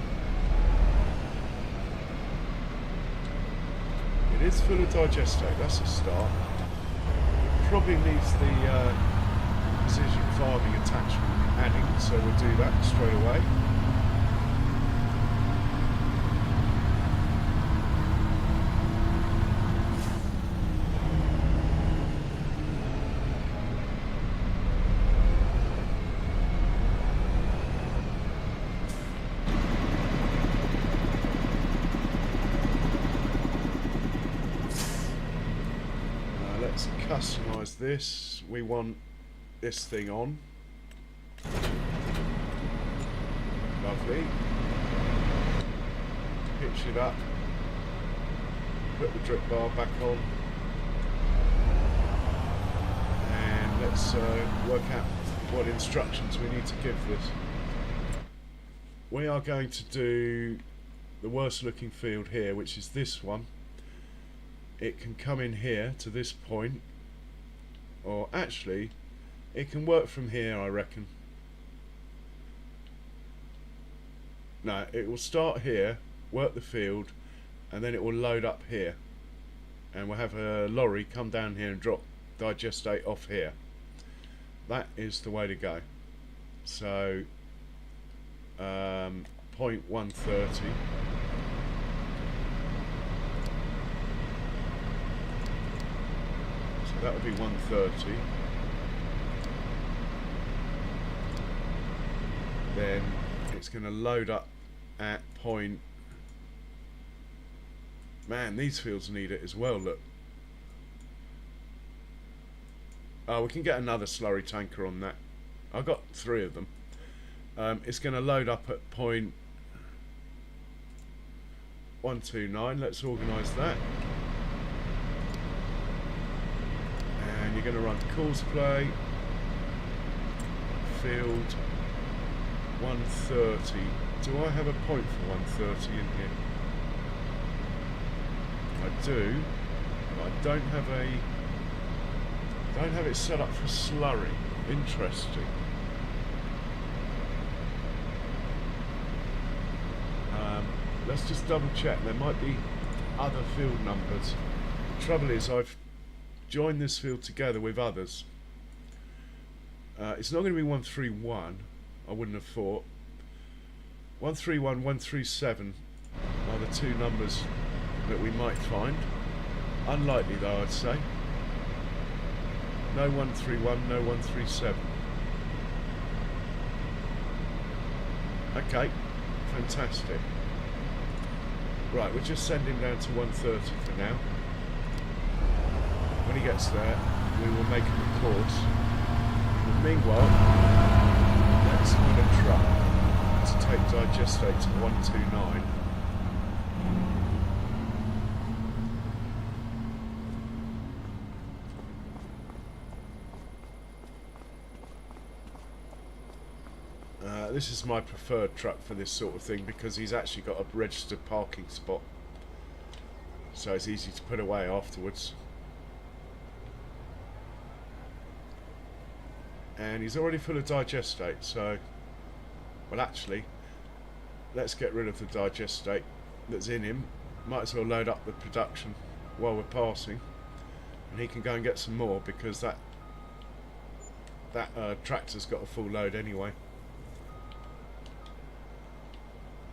It is full of digestate, that's a start. It probably needs the precision farming attachment adding, so we'll do that straight away. Let's customise this. We want this thing on. Lovely. Pitch it up. Put the drip bar back on. And let's work out what instructions we need to give this. We are going to do the worst looking field here, which is this one. It can come in here to this point, or actually it can work from here, I reckon. No, it will start here, work the field, and then it will load up here, and we'll have a lorry come down here and drop digestate off here. That is the way to go. So point 130. That would be 130. Then it's going to load up at point. Man, these fields need it as well. Look. Oh, we can get another slurry tanker on that. I've got 3 of them. It's going to load up at point 129. Let's organise that. You're going to run course play, field 130. Do I have a point for 130 in here? I do, but I don't have it set up for slurry. Interesting. Let's just double check. There might be other field numbers. The trouble is I've join this field together with others. It's not going to be 131, I wouldn't have thought. 131, 137 are the 2 numbers that we might find. Unlikely though, I'd say. No 131, no 137. Okay, fantastic. Right, we'll just send him down to 130 for now. When he gets there, we will make him a course. But meanwhile, let's find a truck to take digestate to 129. This is my preferred truck for this sort of thing because he's actually got a registered parking spot, so it's easy to put away afterwards. And he's already full of digestate, so, well, actually, let's get rid of the digestate that's in him. Might as well load up the production while we're passing, and he can go and get some more because that tractor's got a full load anyway.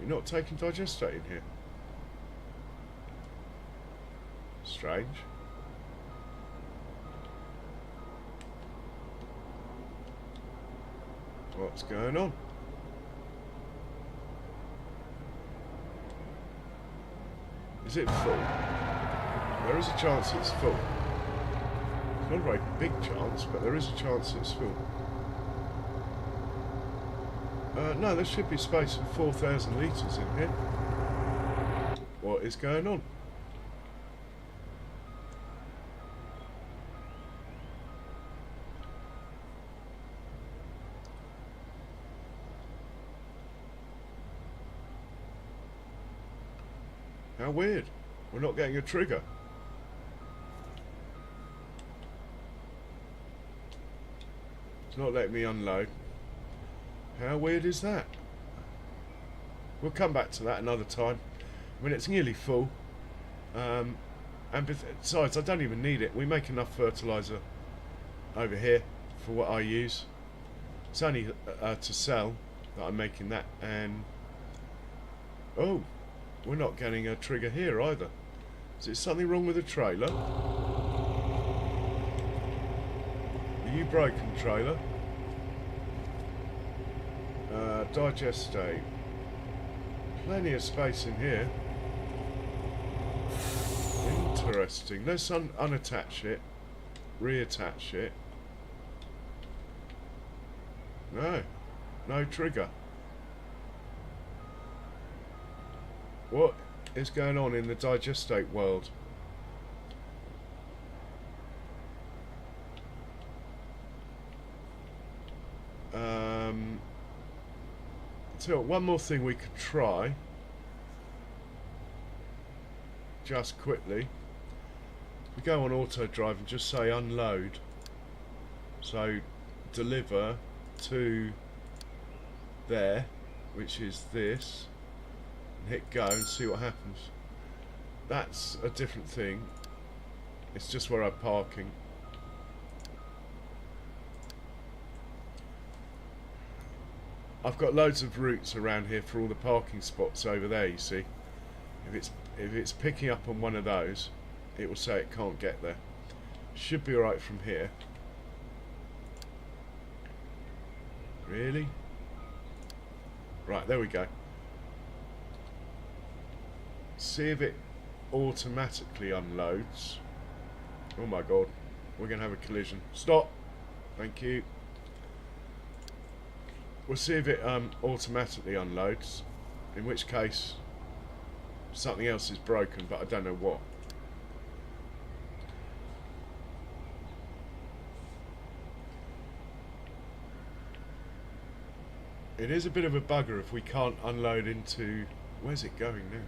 You're not taking digestate in here? Strange. What's going on? Is it full? There is a chance it's full. It's not a very big chance, but there is a chance it's full. No, there should be space for 4,000 litres in here. What is going on? How weird. We're not getting a trigger. It's not letting me unload. How weird is that? We'll come back to that another time. I mean, it's nearly full. And besides, I don't even need it. We make enough fertiliser over here for what I use. It's only to sell that I'm making that. And oh, we're not getting a trigger here either. Is there something wrong with the trailer? Are you broken, trailer? Digestate. Plenty of space in here. Interesting. Let's unattach it. Reattach it. No. No trigger. What is going on in the digestate world? So one more thing we could try, just quickly. We go on auto drive and just say unload. So deliver to there, which is this, and hit go and see what happens. That's a different thing. It's just where I'm parking. I've got loads of routes around here for all the parking spots over there, you see. If it's picking up on one of those, it will say it can't get there. Should be alright from here. Really? Right, there we go. See if it automatically unloads. Oh my god, we're going to have a collision. Stop! Thank you. We'll see if it automatically unloads, in which case something else is broken, but I don't know what. It is a bit of a bugger if we can't unload into... Where's it going now?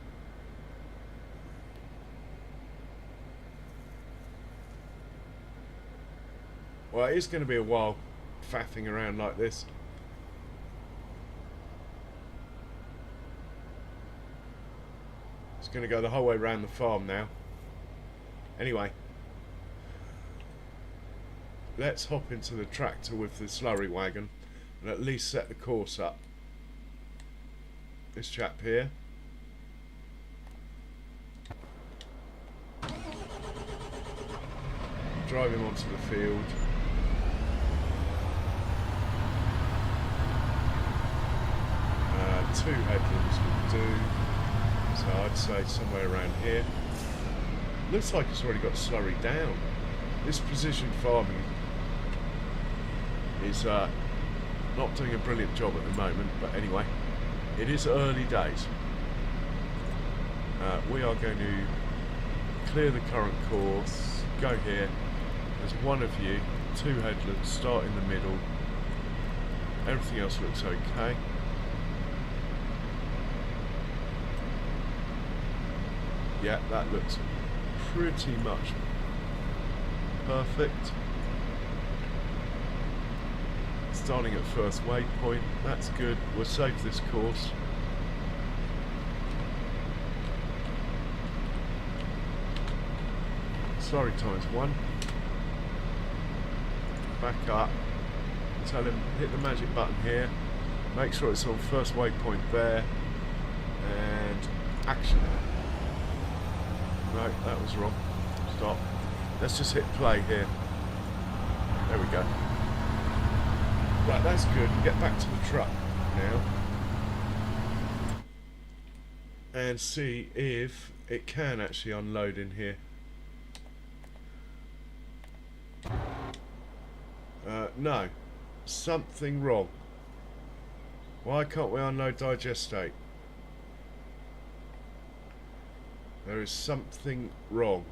Well, it is going to be a while faffing around like this. It's going to go the whole way around the farm now. Anyway, let's hop into the tractor with the slurry wagon and at least set the course up. This chap here. drive him onto the field. Two headlands would do, so I'd say somewhere around here. Looks like it's already got slurry down. This precision farming is not doing a brilliant job at the moment, but anyway, it is early days. We are going to clear the current course, go here. There's one of you, two headlands, start in the middle. Everything else looks okay. Yeah, that looks pretty much perfect. Starting at first waypoint, that's good. We'll save this course. Sorry, ×1. Back up. Tell him, hit the magic button here. Make sure it's on first waypoint there. And action. No, that was wrong. Stop. Let's just hit play here. There we go. Right, that's good. Get back to the truck now. And see if it can actually unload in here. No. Something wrong. Why can't we unload digestate? There is something wrong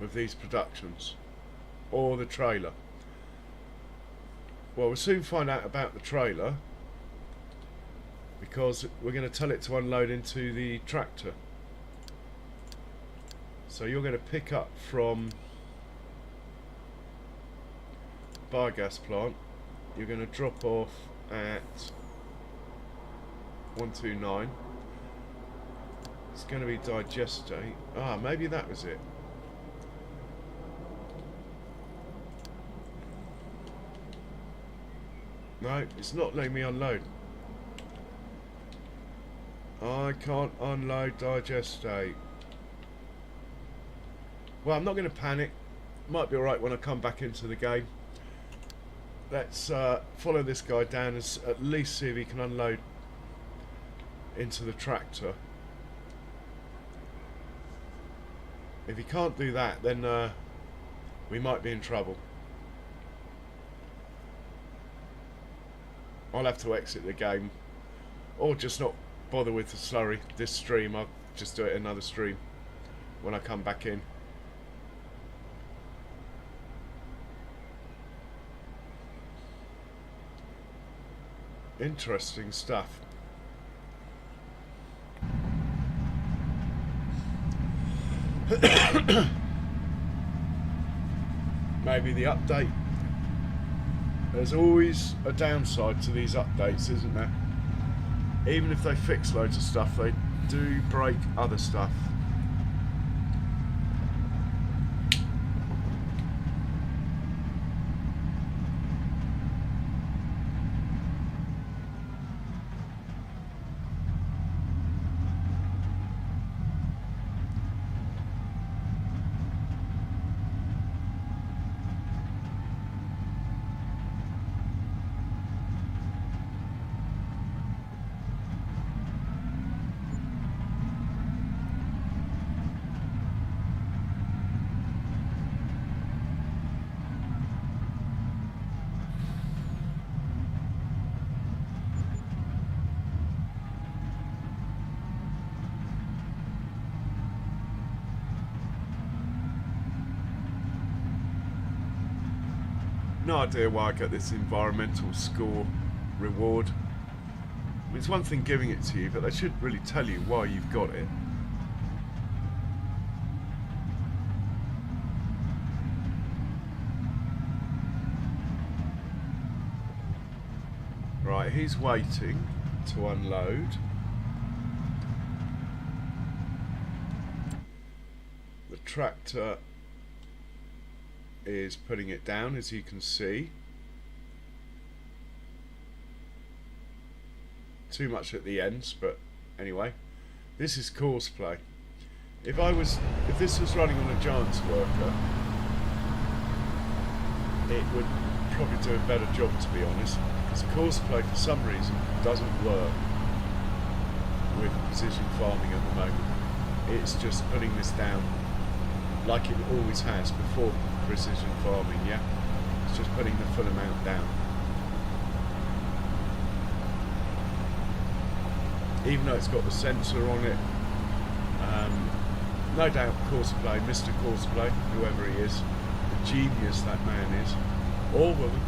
with these productions, or the trailer. Well, we'll soon find out about the trailer, because we're going to tell it to unload into the tractor. So you're going to pick up from biogas plant. You're going to drop off at 129. It's going to be digestate. Ah, maybe that was it. No, it's not letting me unload. I can't unload digestate. Well, I'm not going to panic. Might be alright when I come back into the game. Let's follow this guy down and at least see if he can unload into the tractor. If he can't do that, then we might be in trouble. I'll have to exit the game, or just not bother with the slurry this stream. I'll just do it another stream when I come back in. Interesting stuff. Maybe the update. There's always a downside to these updates, isn't there? Even if they fix loads of stuff, they do break other stuff. No idea why I get this environmental score reward. I mean, it's one thing giving it to you, but they should really tell you why you've got it. Right, he's waiting to unload. The tractor is putting it down, as you can see. Too much at the ends, but anyway, this is course play. If this was running on a Giants worker, it would probably do a better job, to be honest, because the course play for some reason doesn't work with precision farming at the moment. It's just putting this down like it always has before precision farming, yeah? It's just putting the full amount down. Even though it's got the sensor on it, no doubt Courseplay, Mr. Courseplay, whoever he is, the genius that man is, or woman,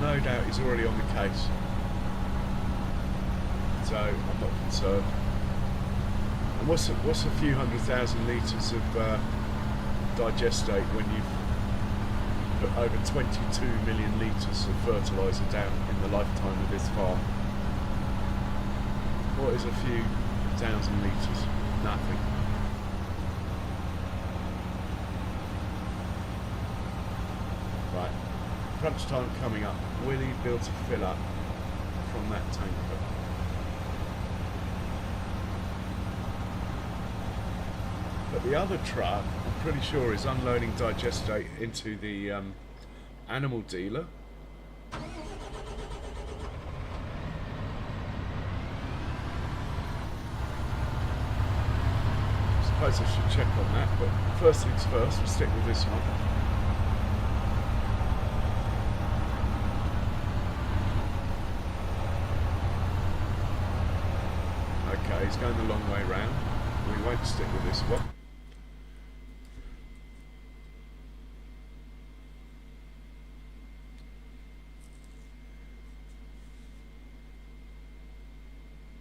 no doubt he's already on the case. So I'm not concerned. And what's a few 100,000 litres of digestate when you've put over 22 million litres of fertiliser down in the lifetime of this farm? What is a few thousand litres? Nothing. Right, crunch time coming up. Will he be able to fill up from that tanker? But the other truck, I'm pretty sure, is unloading digestate into the animal dealer. I suppose I should check on that, but first things first, we'll stick with this one. Okay, he's going the long way round. We won't stick with this one.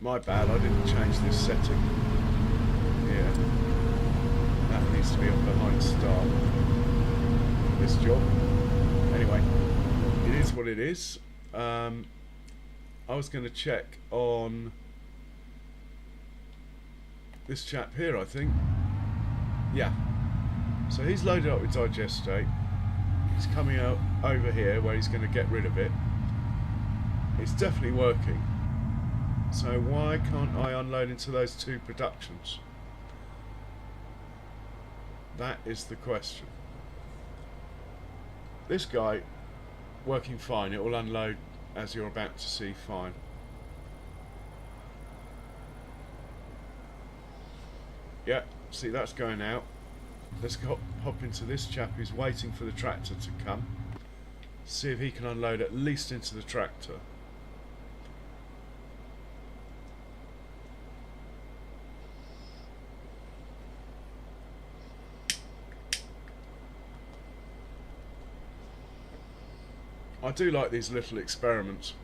My bad, I didn't change this setting. Here. That needs to be on behind start. This job. Anyway, it is what it is. I was going to check on this chap here, I think. Yeah. So he's loaded up with digestate. He's coming out over here where he's going to get rid of it. It's definitely working. So why can't I unload into those two productions? That is the question. This guy, working fine. It will unload as you're about to see fine. Yeah, see that's going out. Let's hop into this chap who's waiting for the tractor to come. See if he can unload at least into the tractor. I do like these little experiments.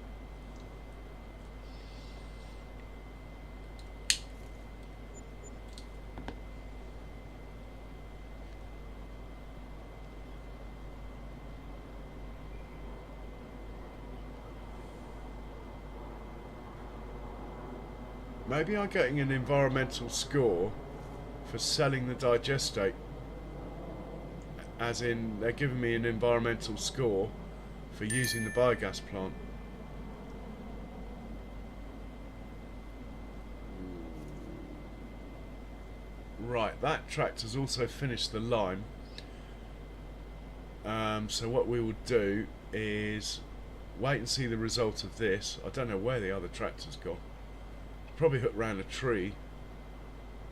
Maybe I'm getting an environmental score for selling the digestate. As in, they're giving me an environmental score for using the biogas plant. Right, that tractor's also finished the lime. So what we will do is wait and see the result of this. I don't know where the other tractor's gone. Probably hooked round a tree.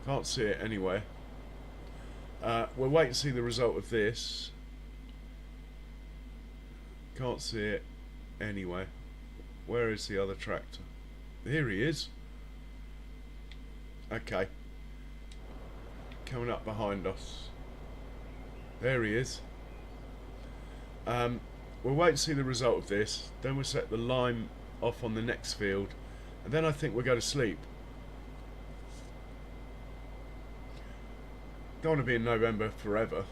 Can't see it anywhere. We'll wait and see the result of this. Can't see it anyway. Where is the other tractor? Here he is. Okay. Coming up behind us. There he is. We'll wait and see the result of this. Then we'll set the lime off on the next field. And then I think we'll go to sleep. Don't want to be in November forever.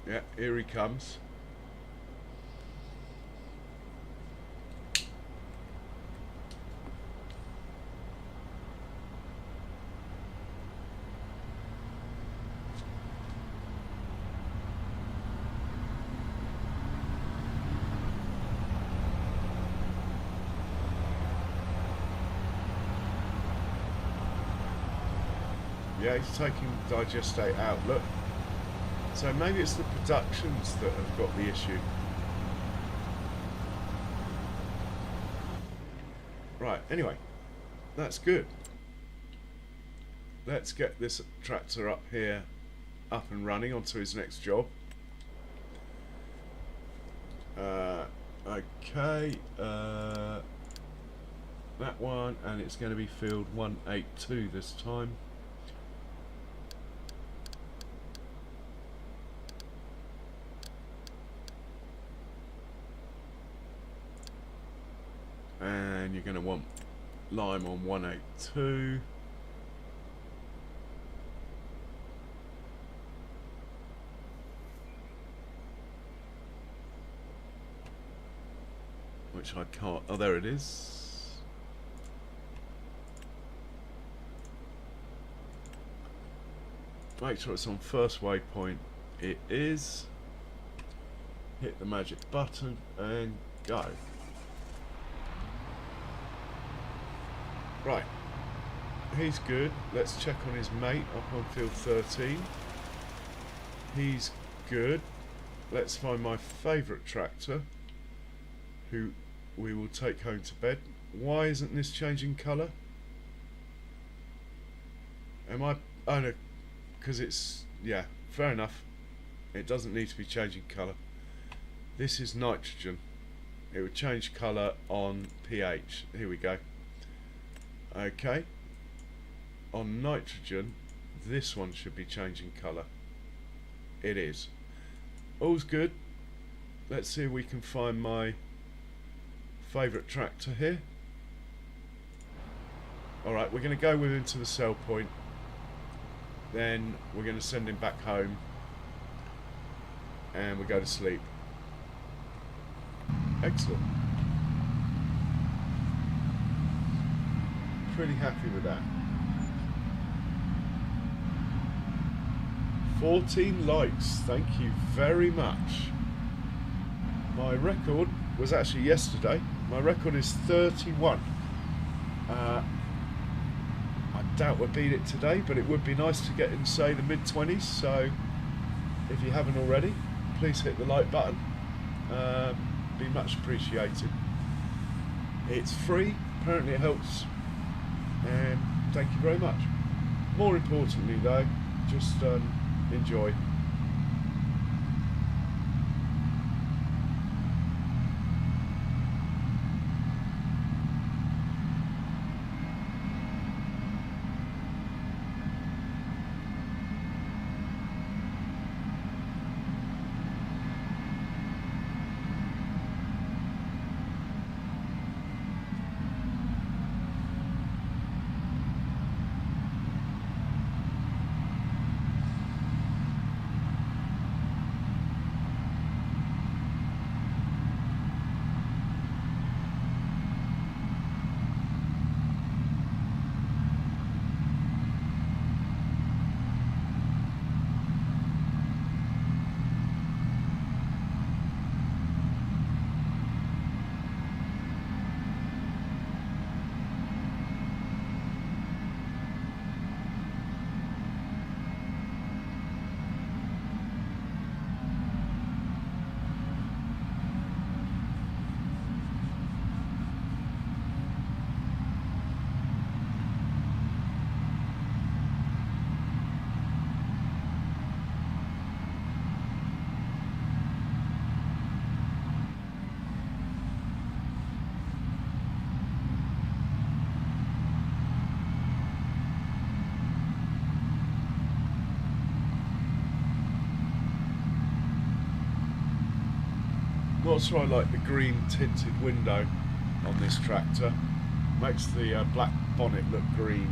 Yeah, here he comes. Yeah, he's taking digestate out. Look. So maybe it's the productions that have got the issue. Right, anyway, that's good. Let's get this tractor up here, up and running onto his next job. Okay, that one, and it's going to be field 182 this time. And you're going to want lime on 182. Which I can't. Oh, there it is. Make sure it's on first waypoint. It is. Hit the magic button and go. Right, he's good. Let's check on his mate up on field 13. He's good. Let's find my favourite tractor, who we will take home to bed. Why isn't this changing colour? Am I... Oh no, because it's... Yeah, fair enough. It doesn't need to be changing colour. This is nitrogen. It would change colour on pH. Here we go. Okay, on nitrogen, this one should be changing colour. It is. All's good. Let's see if we can find my favourite tractor here. Alright, we're going to go with him to the sell point. Then we're going to send him back home. And we go to sleep. Excellent. Pretty happy with that. 14 likes, thank you very much. My record was actually yesterday. My record is 31. I doubt we'll beat it today, but it would be nice to get in, say, the mid-20s. So if you haven't already, please hit the like button. Be much appreciated. It's free, apparently it helps. And thank you very much. More importantly though, just enjoy. That's why I like the green tinted window on this tractor. Makes the black bonnet look green.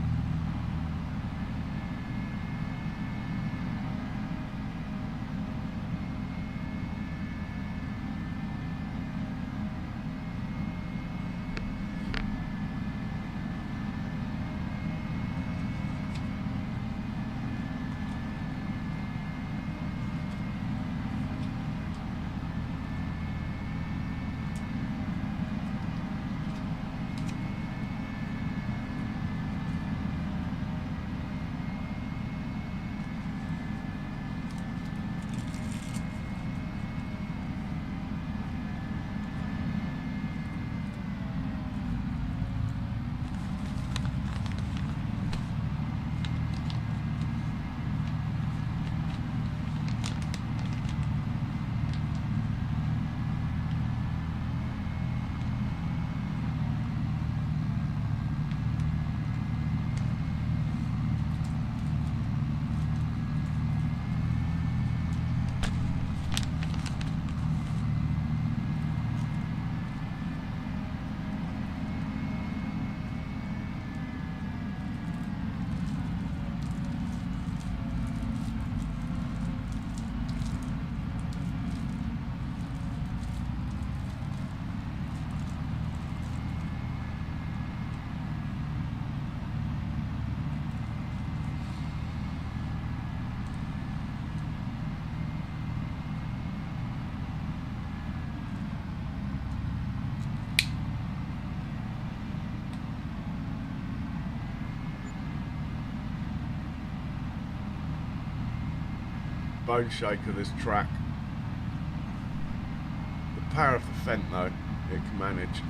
bone shaker, this track. The power of the Fent though, it can manage.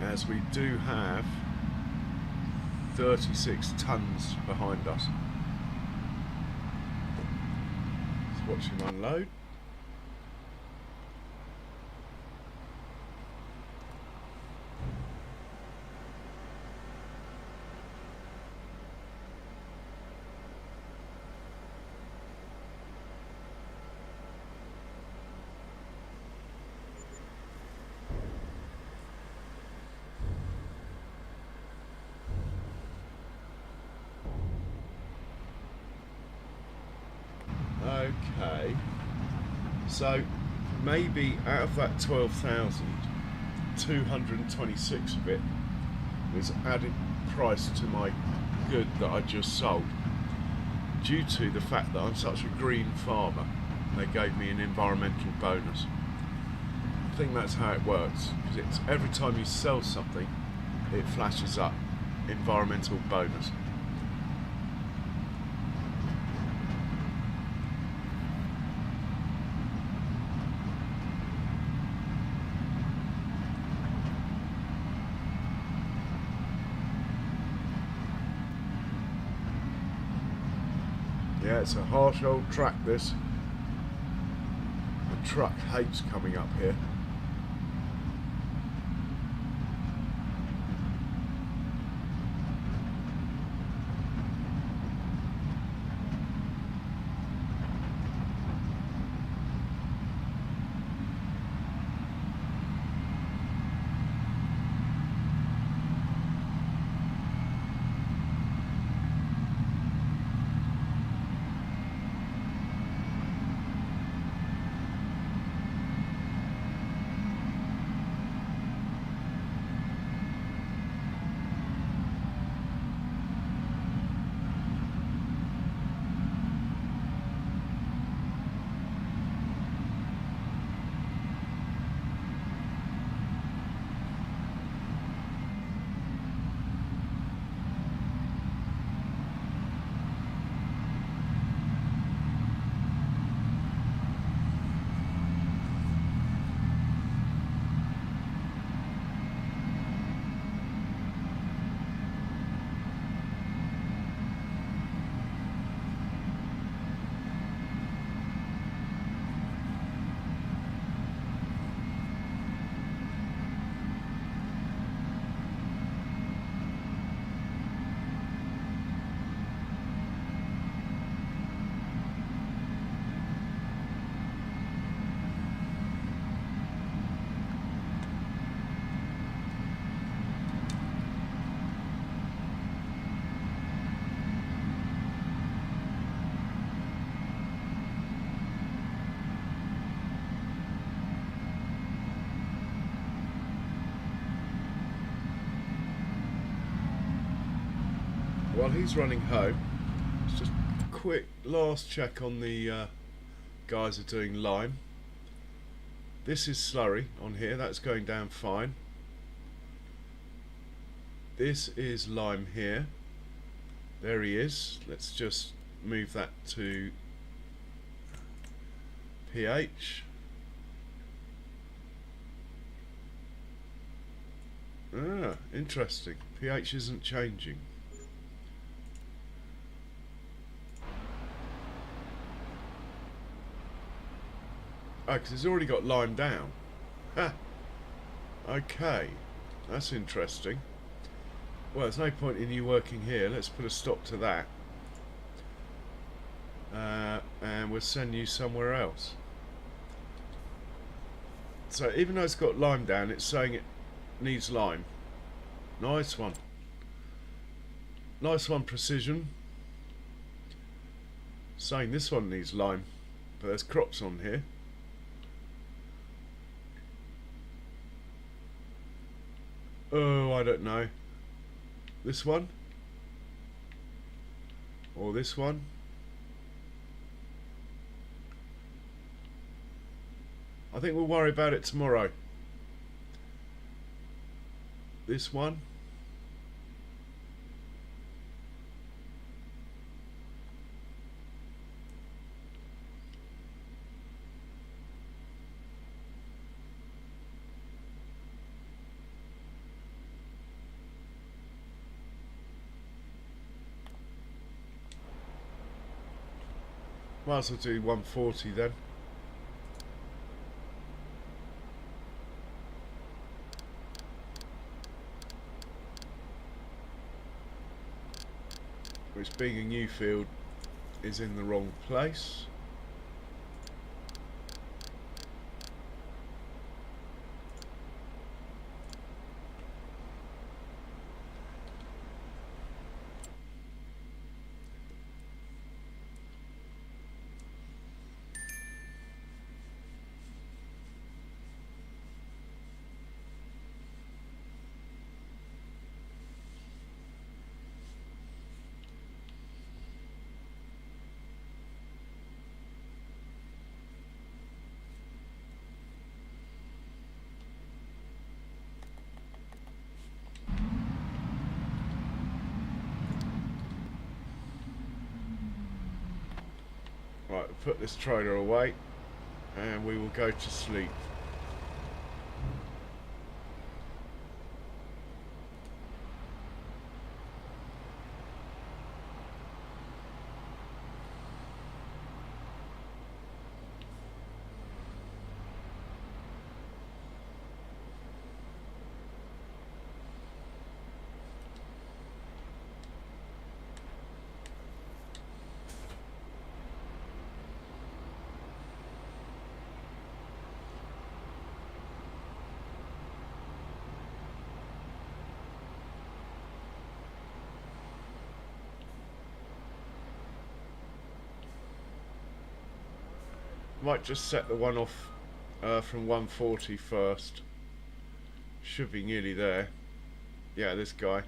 As we do have 36 tons behind us. Let's watch him unload. Okay, so maybe out of that 12,226 of it was added price to my good that I just sold, due to the fact that I'm such a green farmer. They gave me an environmental bonus. I think that's how it works, because it's every time you sell something it flashes up environmental bonus. Yeah, it's a harsh old track, this. The truck hates coming up here. While he's running home, it's just a quick last check on the guys are doing lime. This is slurry on here, that's going down fine. This is lime here. There he is. Let's just move that to pH. Ah, interesting. pH isn't changing. Oh, because it's already got lime down. Ah, okay, that's interesting. Well, there's no point in you working here. Let's put a stop to that. And we'll send you somewhere else. So even though it's got lime down, it's saying it needs lime. Nice one. Nice one, Precision. Saying this one needs lime, but there's crops on here. Oh, I don't know. This one? Or this one? I think we'll worry about it tomorrow. This one? Might as well do 140 then. Which, being a new field, is in the wrong place. Right, we'll put this trailer away and we will go to sleep. Might just set the one off from 140 first. Should be nearly there. Yeah, this guy.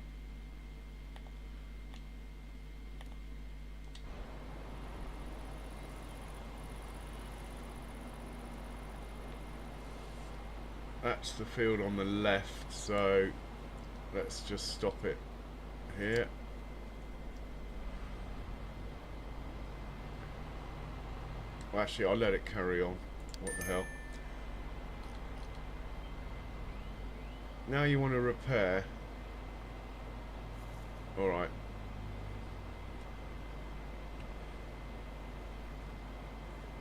That's the field on the left, so let's just stop it here. Well, actually, I'll let it carry on. What the hell? Now you want to repair. Alright.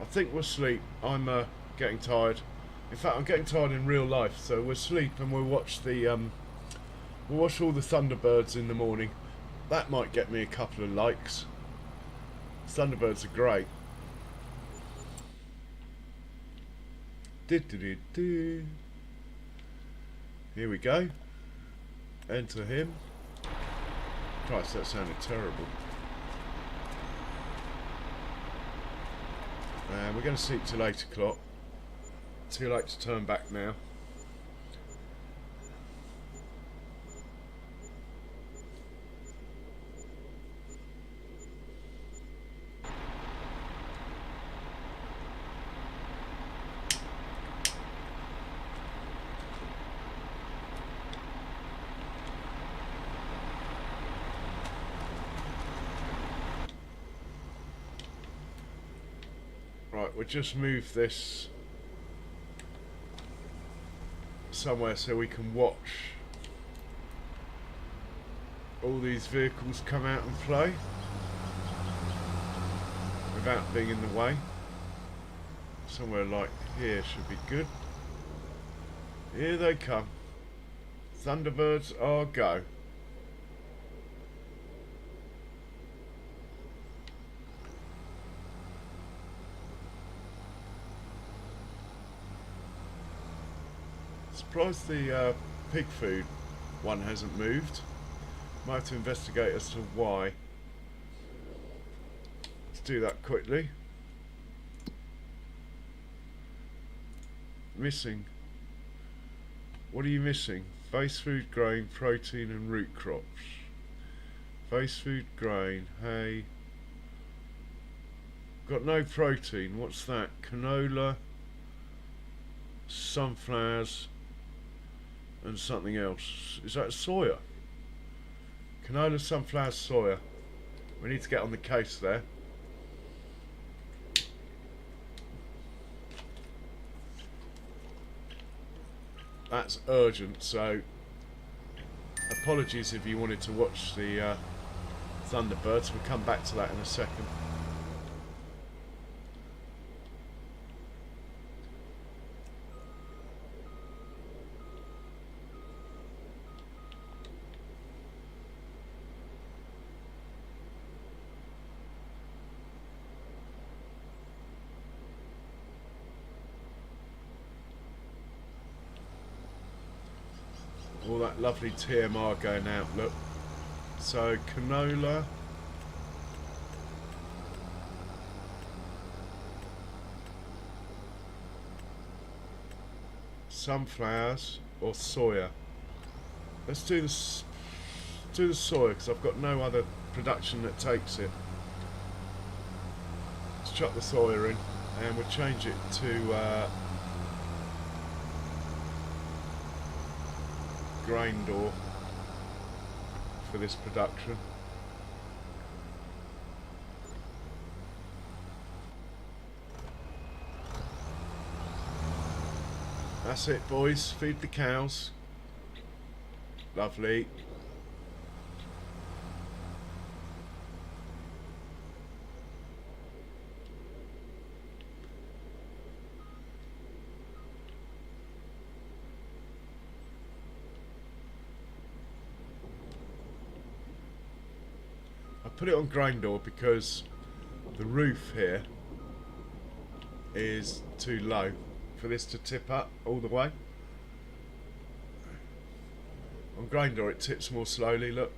I think we'll sleep. I'm getting tired. In fact, I'm getting tired in real life, so we'll sleep and we'll watch the we'll watch all the Thunderbirds in the morning. That might get me a couple of likes. Thunderbirds are great. Here we go. Enter him. Christ, that sounded terrible. And we're going to sleep till 8 o'clock. Too late to turn back now. Right, we'll just move this somewhere so we can watch all these vehicles come out and play without being in the way. Somewhere like here should be good. Here they come. Thunderbirds are go. Surprised the pig food one hasn't moved. Might have to investigate as to why. Let's do that quickly. Missing. What are you missing? Base food, grain, protein and root crops. Base food, grain, hay. Got no protein. What's that? Canola, sunflowers and something else. Is that soya? Canola, sunflower, soya. We need to get on the case there. That's urgent, so apologies if you wanted to watch the Thunderbirds. We'll come back to that in a second. All that lovely TMR going out, look. So canola. Sunflowers or soya. Let's do the soya because I've got no other production that takes it. Let's chuck the soya in and we'll change it to grain door for this production. That's it, boys. Feed the cows. Lovely. I put it on grain door because the roof here is too low for this to tip up all the way. On grain door it tips more slowly, look.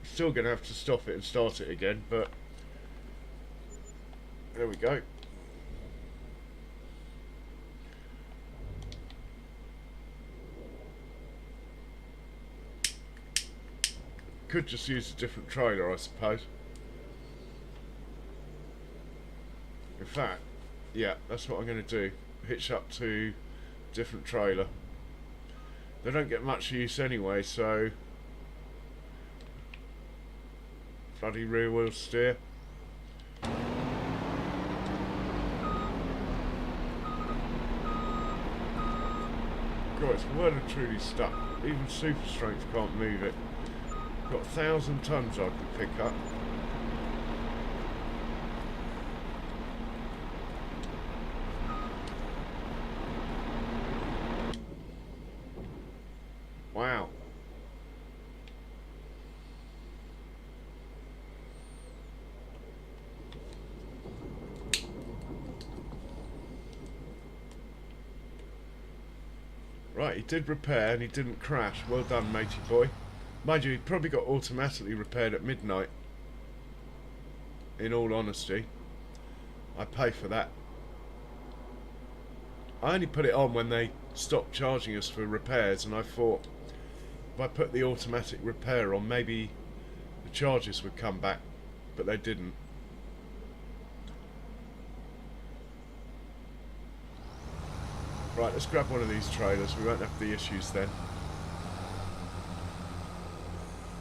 Still going to have to stop it and start it again, but there we go. Could just use a different trailer, I suppose. In fact, yeah, that's what I'm going to do. Hitch up to a different trailer. They don't get much use anyway, so bloody rear wheel steer. God, it's well and truly stuck. Even super strength can't move it. Got 1,000 tons I could pick up. Wow. Right, he did repair and he didn't crash. Well done, matey boy. Mind you, he probably got automatically repaired at midnight. In all honesty. I pay for that. I only put it on when they stopped charging us for repairs, and I thought if I put the automatic repair on, maybe the charges would come back, but they didn't. Right, let's grab one of these trailers. We won't have the issues then.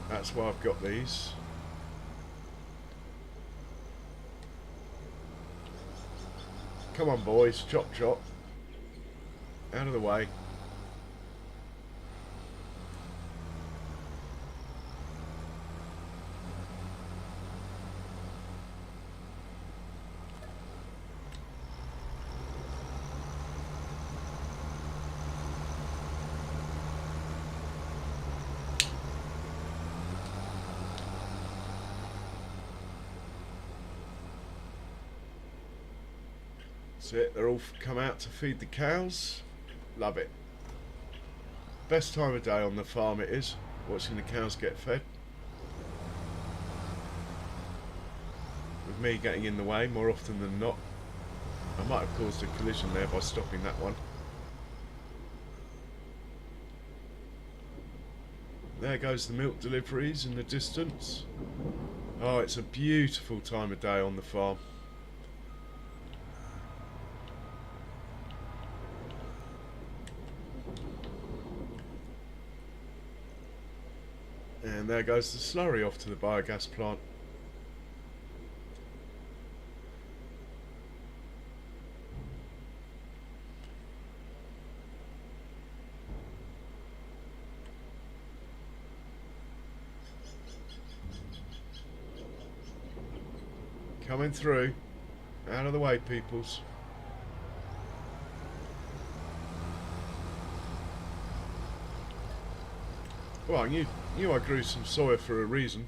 That's why I've got these. Come on, boys, chop chop. Out of the way. That's it, they're all come out to feed the cows. Love it. Best time of day on the farm it is, watching the cows get fed. With me getting in the way more often than not. I might have caused a collision there by stopping that one. There goes the milk deliveries in the distance. Oh, it's a beautiful time of day on the farm. And there goes the slurry off to the biogas plant. Coming through. Out of the way, peoples. Well, I knew I grew some soya for a reason.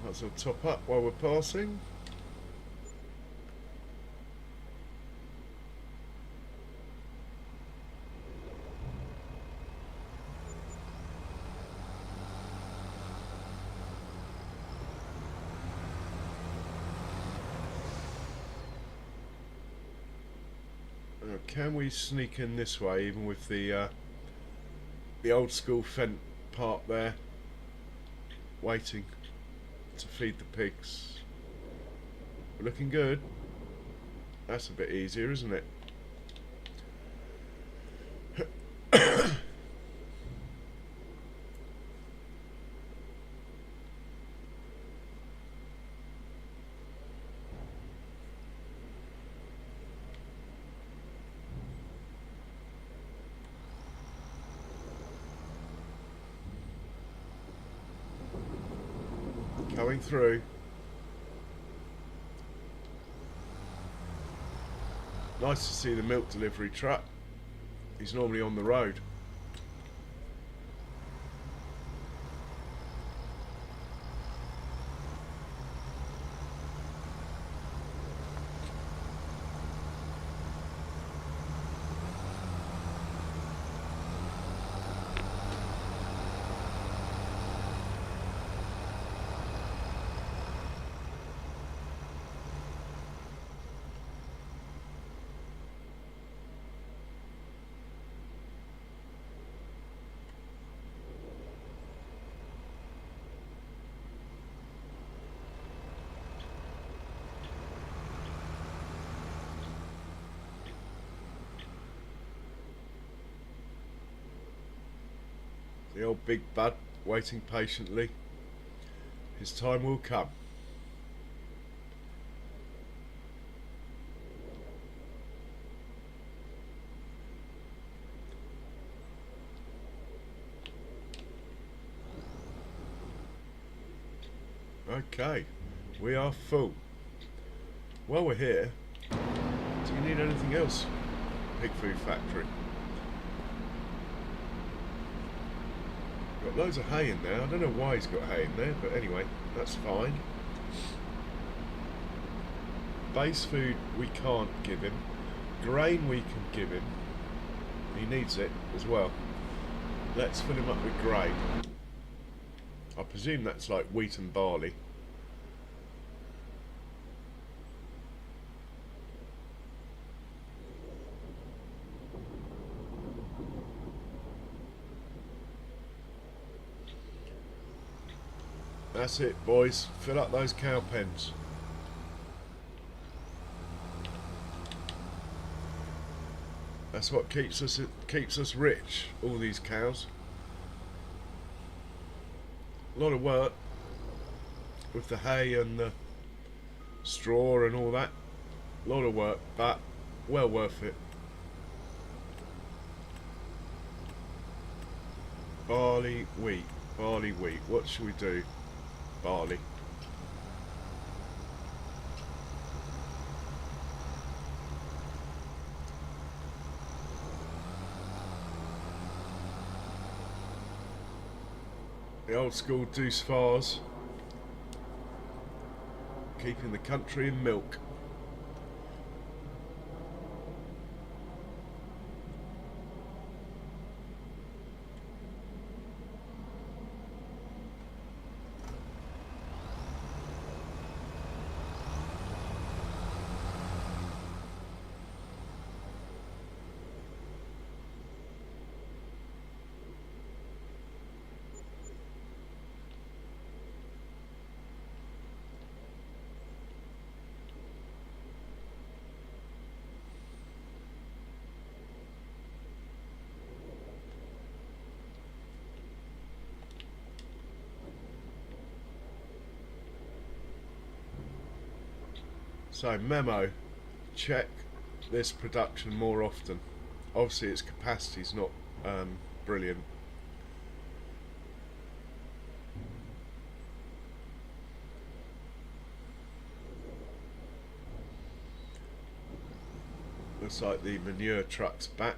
Might as well top up while we're passing. Can we sneak in this way, even with the old school Fent part there, waiting to feed the pigs? We're looking good. That's a bit easier, isn't it? Coming through. Nice to see the milk delivery truck. He's normally on the road. The old big bud waiting patiently. His time will come. Okay, we are full. While we're here, do you need anything else? Pig food factory. Got loads of hay in there. I don't know why he's got hay in there, but anyway, that's fine. Base food we can't give him. Grain we can give him. He needs it as well. Let's fill him up with grain. I presume that's like wheat and barley. That's it, boys. Fill up those cow pens. That's what keeps us rich. All these cows. A lot of work with the hay and the straw and all that. A lot of work, but well worth it. Barley, wheat. Barley, wheat. What should we do? Barley. The old school deuce fars, keeping the country in milk. So memo, check this production more often. Obviously its capacity is not brilliant. Looks like the manure truck's back.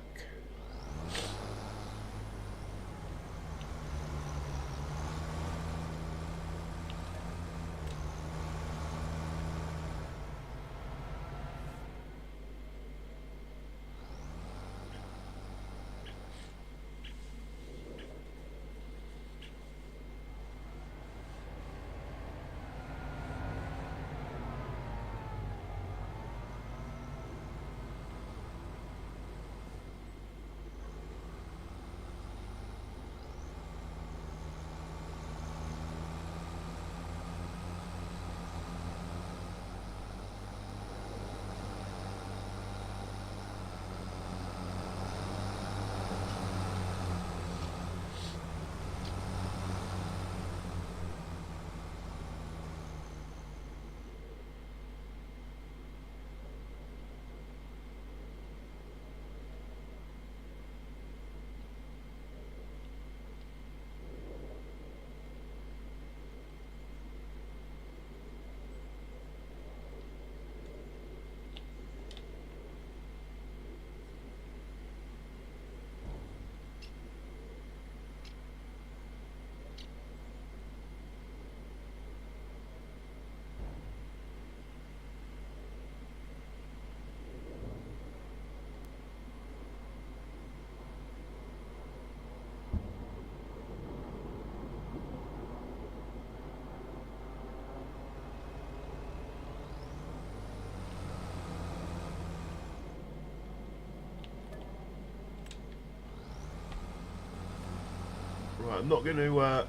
Right, I'm not going to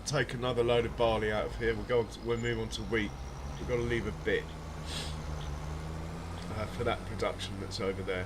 take another load of barley out of here. We'll move on to wheat. We've got to leave a bit for that production that's over there.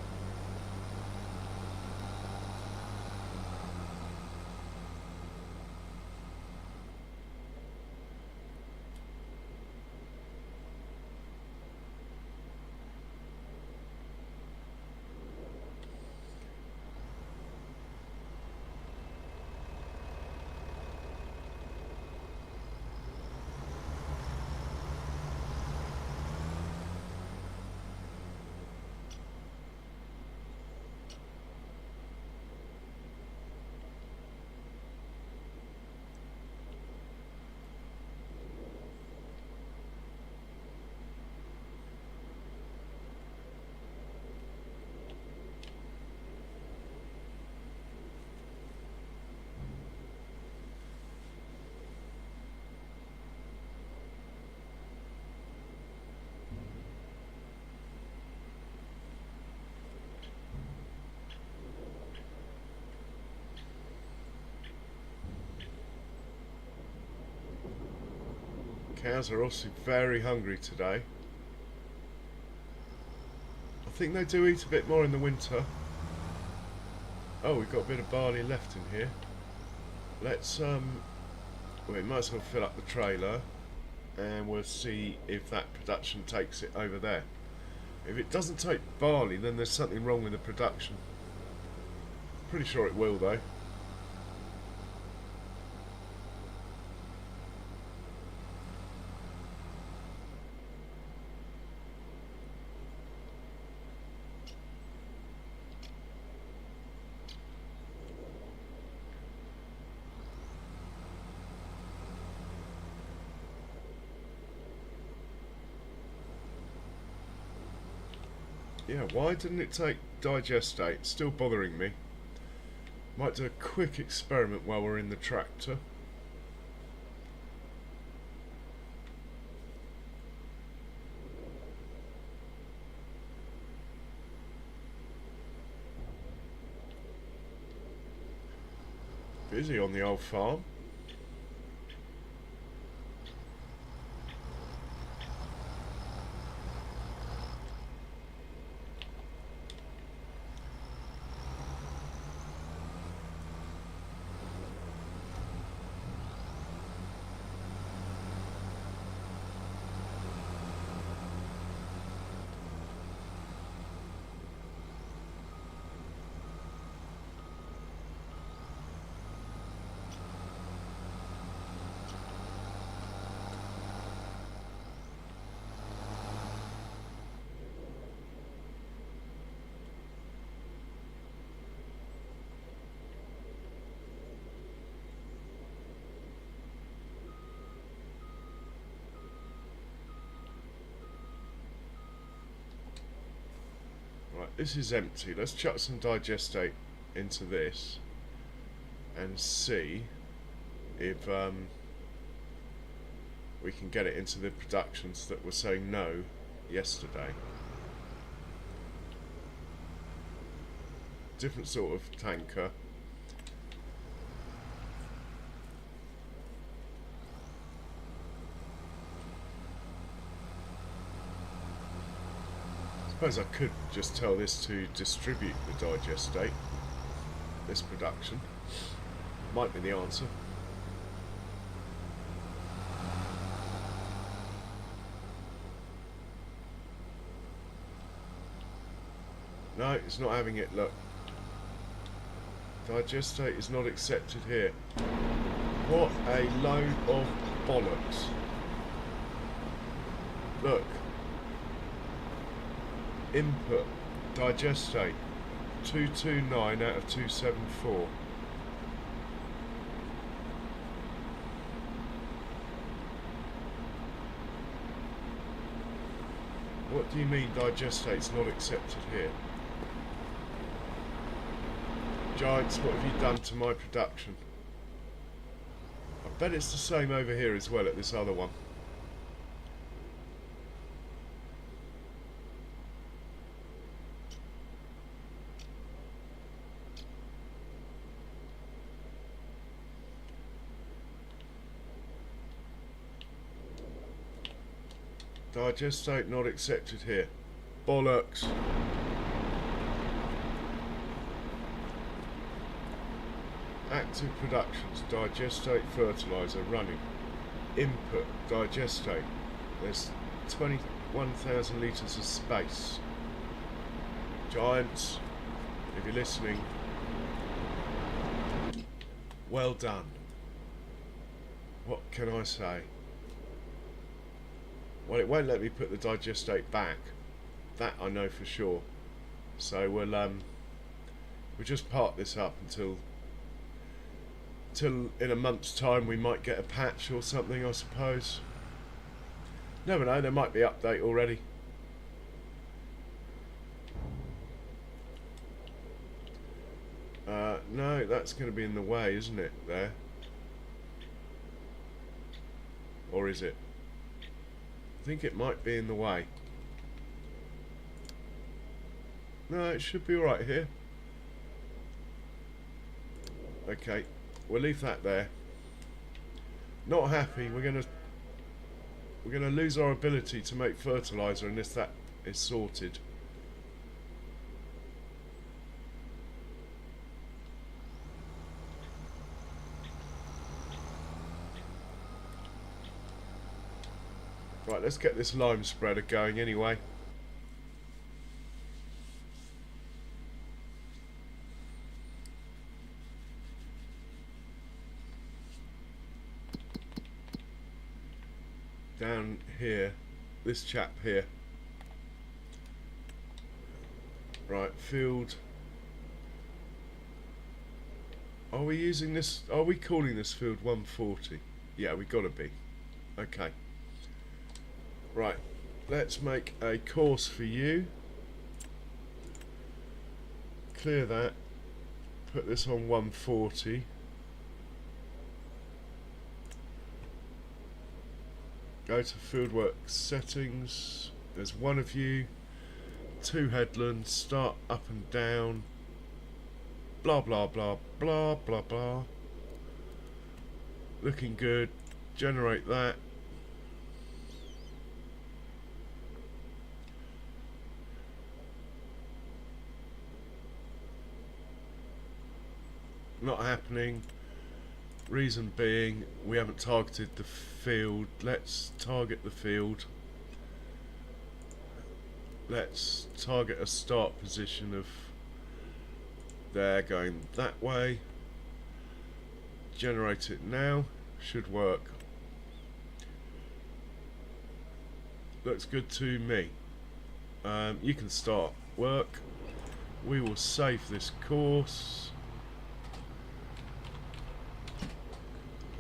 Cows are also very hungry today. I think they do eat a bit more in the winter. Oh, we've got a bit of barley left in here. Let's we might as well fill up the trailer and we'll see if that production takes it over there. If it doesn't take barley, then there's something wrong with the production. Pretty sure it will though. Yeah, why didn't it take digestate? It's still bothering me. Might do a quick experiment while we're in the tractor. Busy on the old farm. Right, this is empty. Let's chuck some digestate into this and see if we can get it into the productions that were saying no yesterday. Different sort of tanker. I suppose I could just tell this to distribute the digestate, this production. Might be the answer. No, it's not having it, look. Digestate is not accepted here. What a load of bollocks. Look. Input, digestate, 229 out of 274. What do you mean digestate's not accepted here? Giants, what have you done to my production? I bet it's the same over here as well at this other one. Digestate not accepted here. Bollocks. Active productions, digestate fertiliser running. Input, digestate. There's 21,000 litres of space. Giants, if you're listening, well done. What can I say? Well, it won't let me put the digestate back. That I know for sure. So we'll just park this up until in a month's time we might get a patch or something, I suppose. Never know, there might be an update already. No, that's going to be in the way, isn't it, there? Or is it? I think it might be in the way. No, it should be alright here. Okay, we'll leave that there. Not happy, we're gonna lose our ability to make fertilizer unless that is sorted. Right, let's get this lime spreader going anyway. Down here, this chap here. Right, field. Are we using this? Are we calling this field 140? Yeah, we gotta be. Okay. Right, let's make a course for you. Clear that. Put this on 140. Go to fieldwork settings. There's one of you. 2 headlands. Start up and down. Blah blah blah blah blah blah. Looking good. Generate that. Not happening. Reason being, we haven't targeted the field. Let's target the field. Let's target a start position of there, going that way. Generate it now. Should work. Looks good to me. You can start work. We will save this course.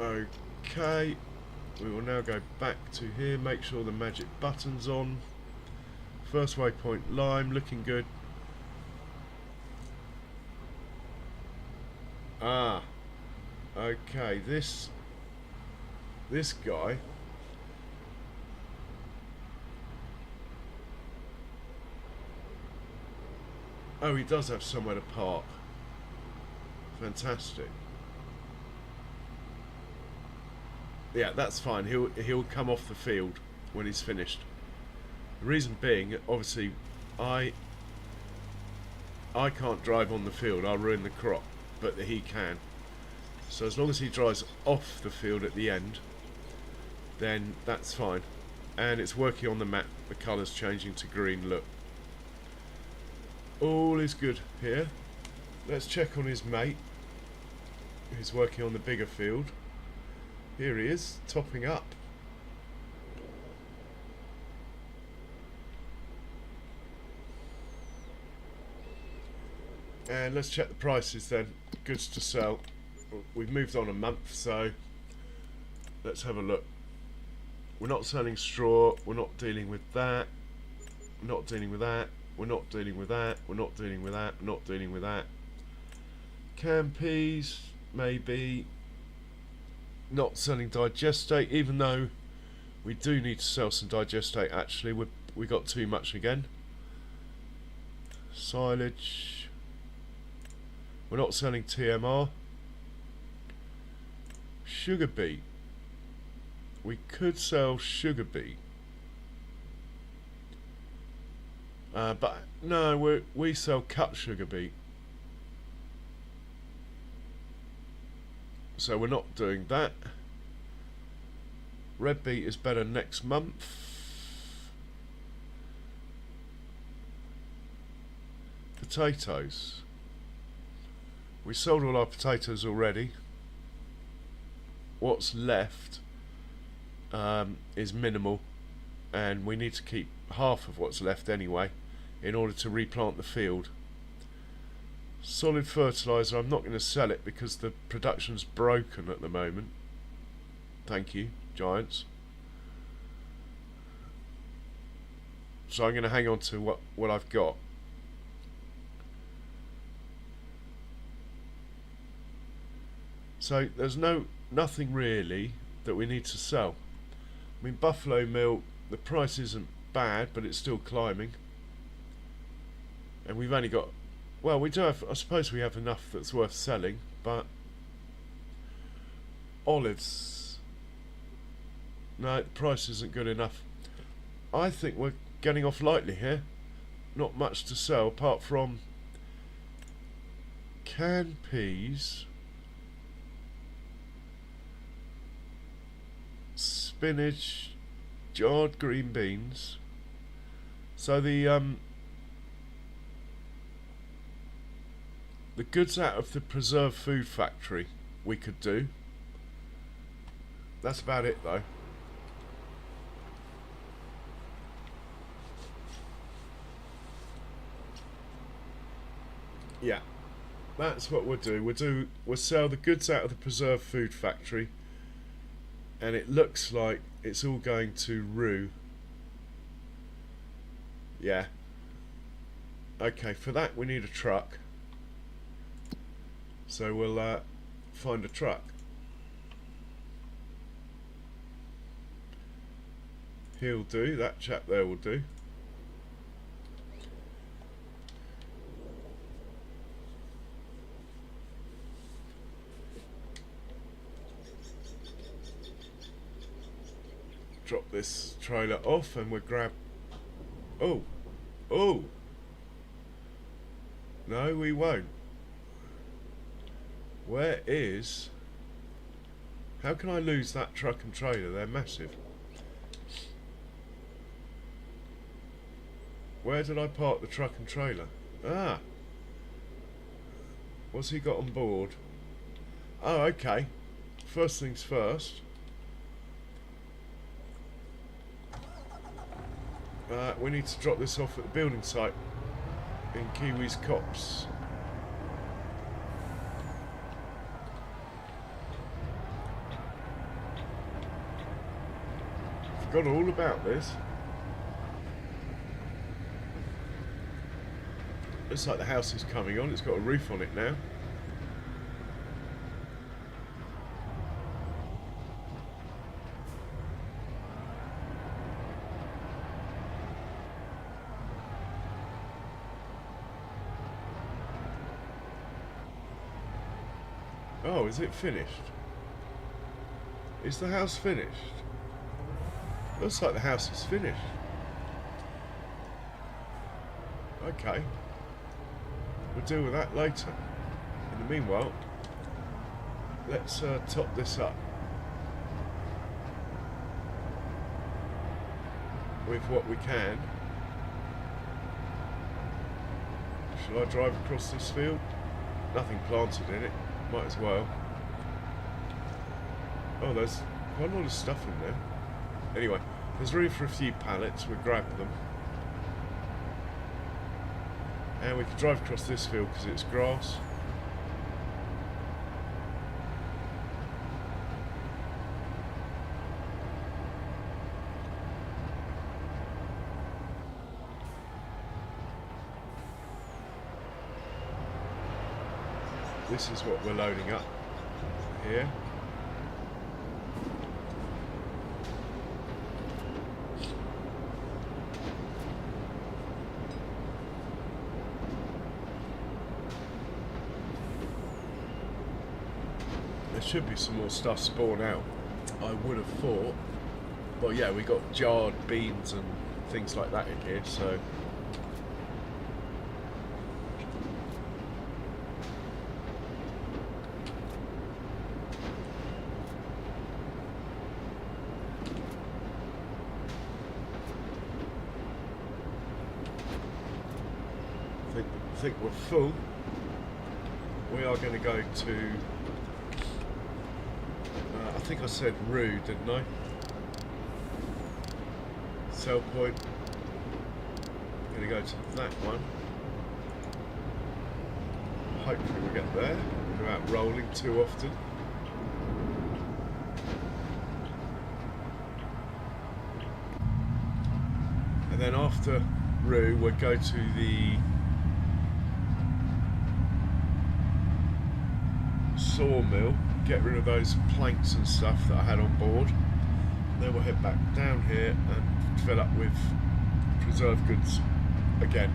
Okay, we will now go back to here, make sure the magic button's on. First waypoint lime, looking good. Ah, okay, this guy. Oh, he does have somewhere to park. Fantastic. Yeah, that's fine. He'll come off the field when he's finished. The reason being, obviously, I can't drive on the field. I'll ruin the crop, but he can. So as long as he drives off the field at the end, then that's fine. And it's working on the map. The colour's changing to green. Look, all is good here. Let's check on his mate, who's working on the bigger field. Here he is, topping up. And let's check the prices then. Goods to sell. We've moved on a month, so let's have a look. We're not selling straw. We're not dealing with that. We're not dealing with that. We're not dealing with that. We're not dealing with that. We're not dealing with that. Canned peas, maybe. Not selling digestate, even though we do need to sell some digestate. Actually, we got too much again. Silage. We're not selling TMR. Sugar beet. We could sell sugar beet. But no, we sell cut sugar beet, so we're not doing that. Red beet is better next month. Potatoes. We sold all our potatoes already. What's left is minimal, and we need to keep half of what's left anyway in order to replant the field. Solid fertiliser, I'm not going to sell it because the production's broken at the moment. Thank you, Giants. So I'm going to hang on to what I've got. So there's nothing really that we need to sell. I mean, buffalo milk, the price isn't bad, but it's still climbing. And we've only got, well, we do have, I suppose we have enough that's worth selling, but olives, no, the price isn't good enough. I think we're getting off lightly here. Not much to sell apart from canned peas, spinach, jarred green beans. So the goods out of the preserved food factory we could do. That's about it though. Yeah, that's what we'll do. We'll sell the goods out of the preserved food factory, and it looks like it's all going to Rue. Yeah. Okay, for that we need a truck. So we'll find a truck. He'll do, that chap there will do. Drop this trailer off and we'll grab... Oh! Oh! No, we won't. Where is... How can I lose that truck and trailer? They're massive. Where did I park the truck and trailer? Ah! What's he got on board? Oh, okay. First things first. We need to drop this off at the building site in Kiwi's Copse. Forgot all about this. Looks like the house is coming on. It's got a roof on it now. Oh, is it finished? Is the house finished? Looks like the house is finished. Okay. We'll deal with that later. In the meanwhile, let's top this up with what we can. Shall I drive across this field? Nothing planted in it. Might as well. Oh, there's quite a lot of stuff in there. Anyway, there's room for a few pallets. We'll grab them. And we can drive across this field because it's grass. This is what we're loading up here. There should be some more stuff spawn out, I would have thought. Well, yeah, we got jarred beans and things like that in here, so think we're full. We are going to go to, I think I said Rue, didn't I? Sell point. I'm going to go to that one. Hopefully we get there without rolling too often. And then after Rue, we'll go to the sawmill, get rid of those planks and stuff that I had on board. And then we'll head back down here and fill up with preserved goods again.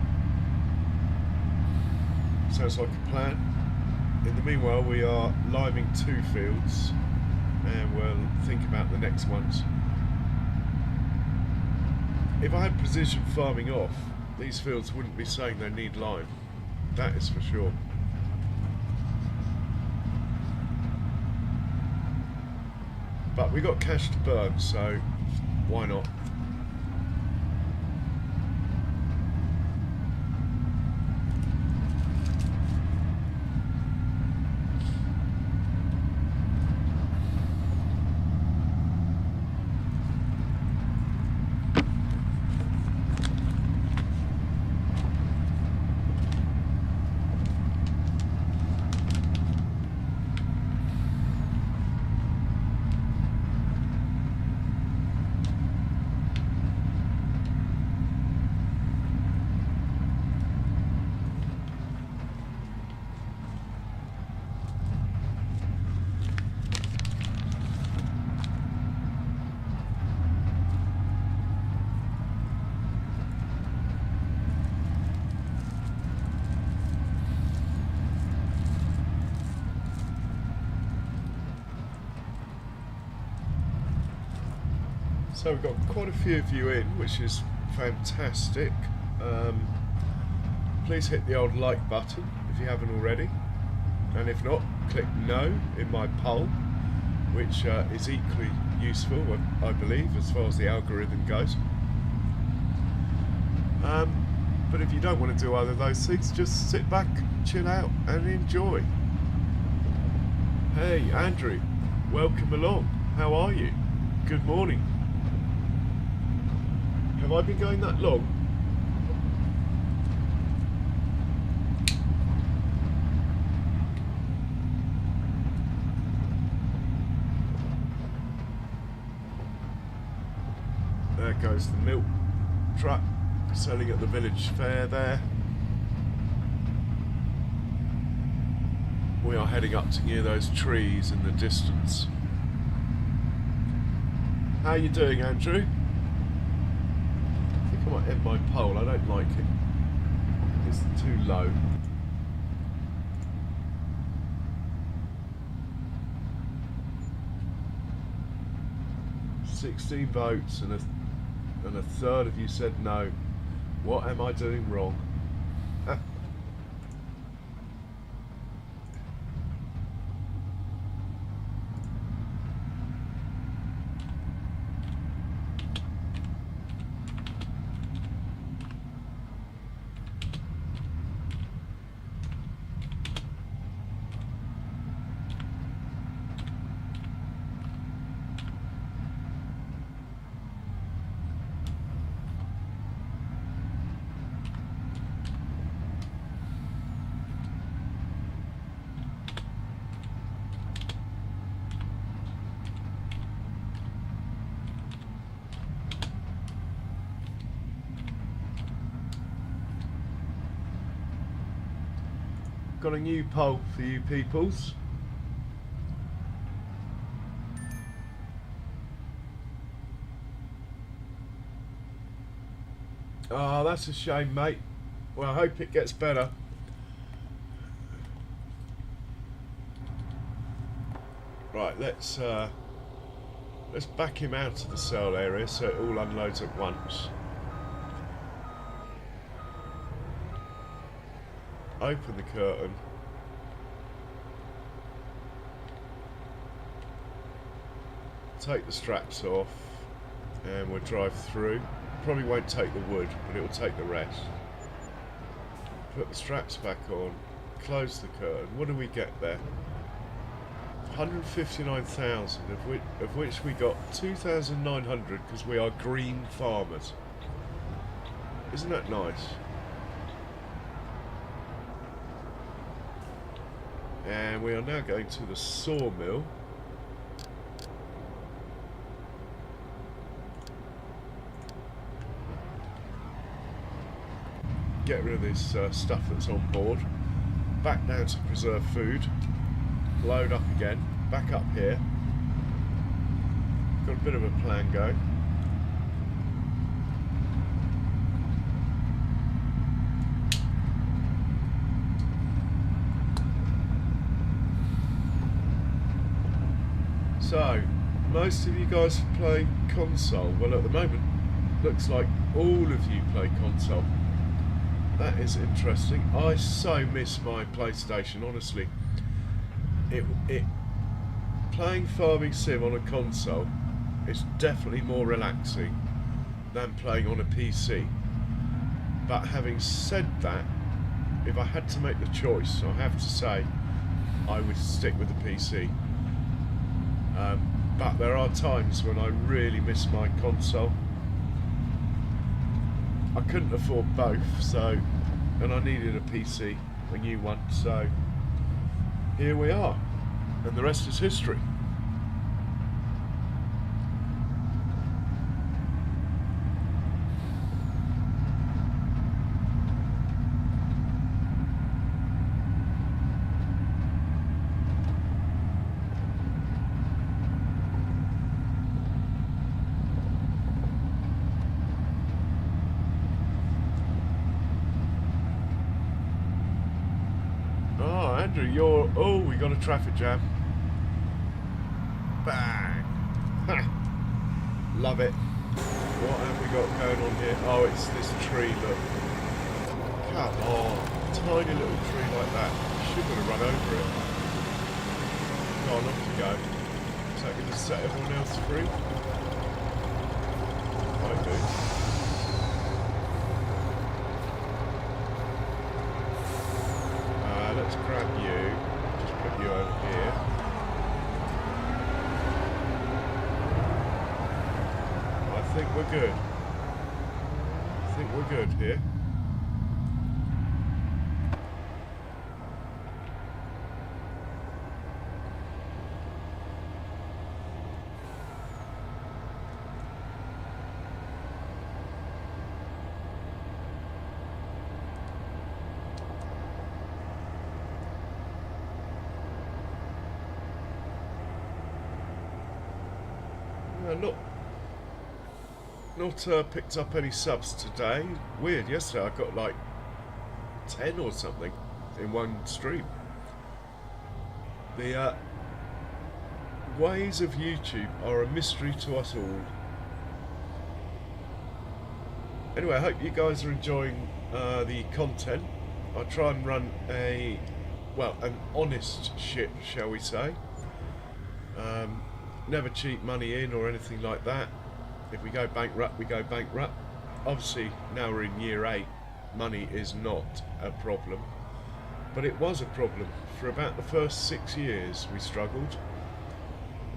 Sounds like a plan. In the meanwhile, we are liming 2 fields and we'll think about the next ones. If I had precision farming off, these fields wouldn't be saying they need lime. That is for sure. But we got cash to burn, so why not? So we've got quite a few of you in, which is fantastic. Please hit the old like button if you haven't already, and if not, click no in my poll, which is equally useful, I believe, as far as the algorithm goes. But if you don't want to do either of those things, just sit back, chill out and enjoy. Hey Andrew, welcome along. How are you? Good morning. Have I been going that long? There goes the milk truck selling at the village fair there. We are heading up to near those trees in the distance. How are you doing, Andrew? I think I might end my poll. I don't like it. It's too low. "16 votes and a third of you said no. What am I doing wrong?" Got a new poll for you peoples. Oh, that's a shame, mate. Well, I hope it gets better. Right, let's back him out of the cell area so it all unloads at once. Open the curtain. Take the straps off and we'll drive through. Probably won't take the wood, but it will take the rest. Put the straps back on. Close the curtain. What do we get there? 159,000, of which we got 2,900 because we are green farmers. Isn't that nice? And we are now going to the sawmill. Get rid of this stuff that's on board. Back down to preserve food. Load up again. Back up here. Got a bit of a plan going. So, most of you guys play console. Well, at the moment, looks like all of you play console. That is interesting. I so miss my PlayStation, honestly. Playing Farming Sim on a console is definitely more relaxing than playing on a PC. But having said that, if I had to make the choice, I have to say I would stick with the PC. But there are times when I really miss my console. I couldn't afford both, and I needed a PC, a new one, so here we are, and the rest is history. Andrew, oh, we got a traffic jam. Bang! Love it. What have we got going on here? Oh, it's this tree, look. Come on. Tiny little tree like that. Should have run over it. Go on, off you go. Is that going to set everyone else free? Might do. Let's grab you, just put you over here. I think we're good. I think we're good here. Not picked up any subs today. Weird, yesterday I got like 10 or something in one stream. The ways of YouTube are a mystery to us all. Anyway, I hope you guys are enjoying the content. I'll try and run an honest ship, shall we say. Never cheat money in or anything like that. If we go bankrupt, we go bankrupt. Obviously, now we're in year 8, money is not a problem. But it was a problem. For about the first 6 years, we struggled.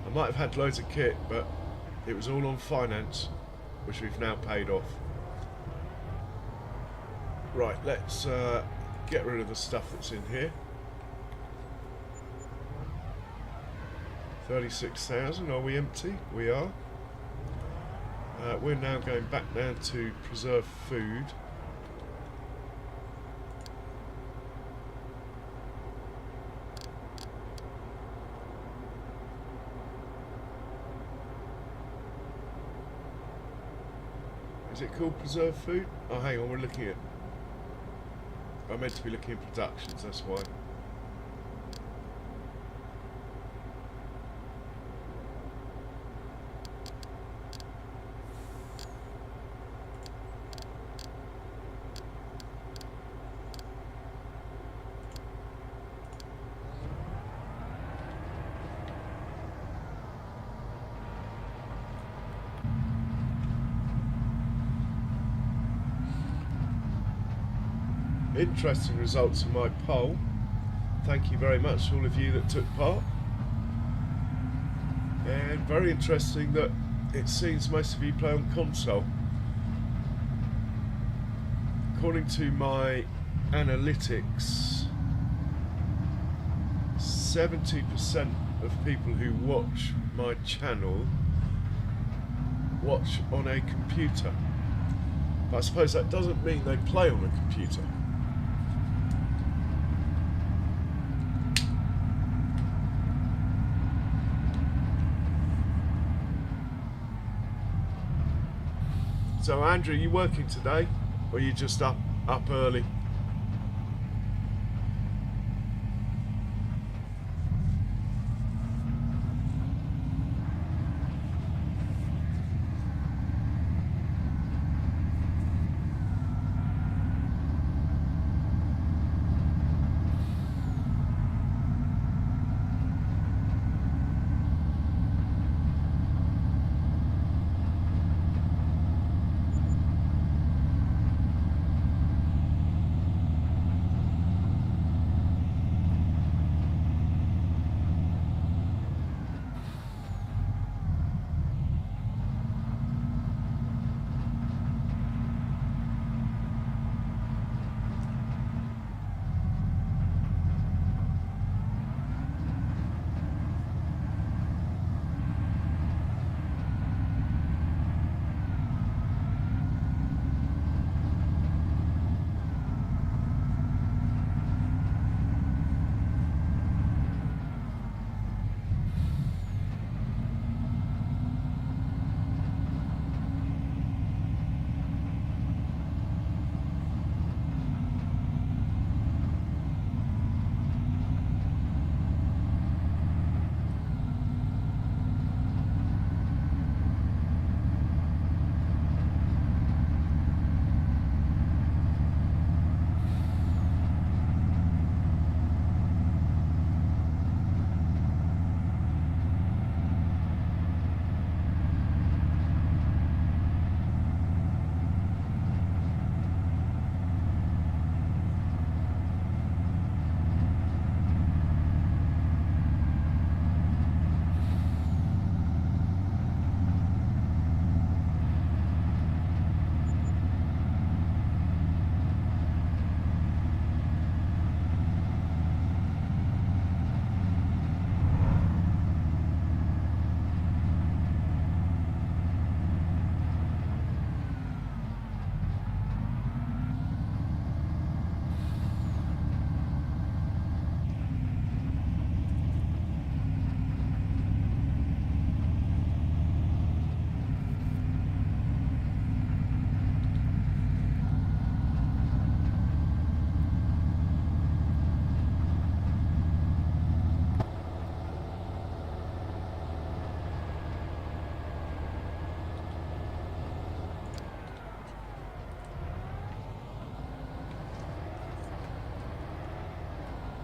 I might have had loads of kit, but it was all on finance, which we've now paid off. Right, let's get rid of the stuff that's in here. 36,000, are we empty? We are. We're now going back down to preserve food. Is it called preserve food? Oh, hang on, we're looking at... I meant to be looking at productions, that's why. interesting results of my poll. Thank you very much to all of you that took part. And very interesting that it seems most of you play on console. According to my analytics, 70% of people who watch my channel watch on a computer. But I suppose that doesn't mean they play on a computer. So Andrew, are you working today, or are you just up early?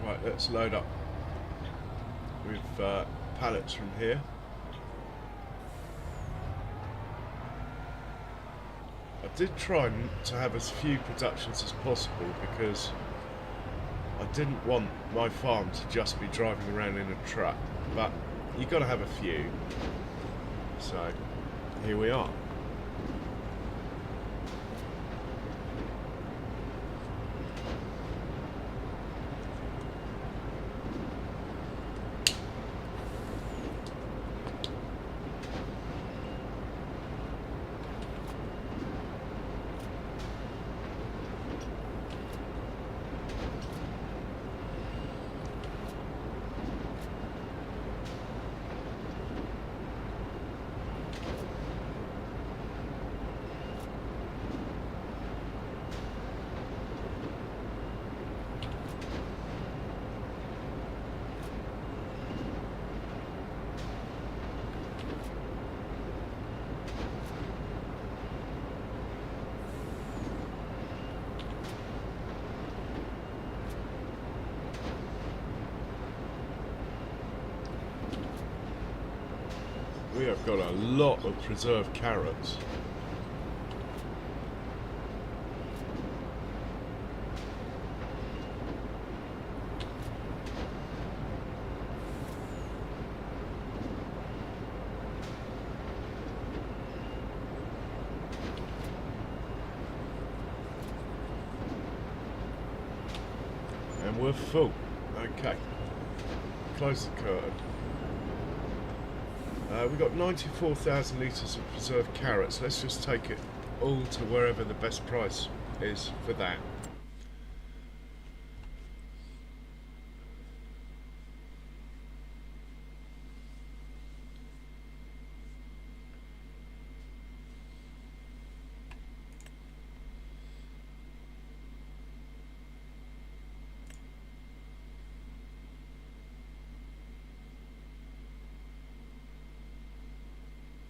Right, let's load up with pallets from here. I did try to have as few productions as possible because I didn't want my farm to just be driving around in a truck, but you've got to have a few. So here we are. We have got a lot of preserved carrots. And we're full. Okay. Close the curtain. We've got 94,000 litres of preserved carrots. Let's just take it all to wherever the best price is for that.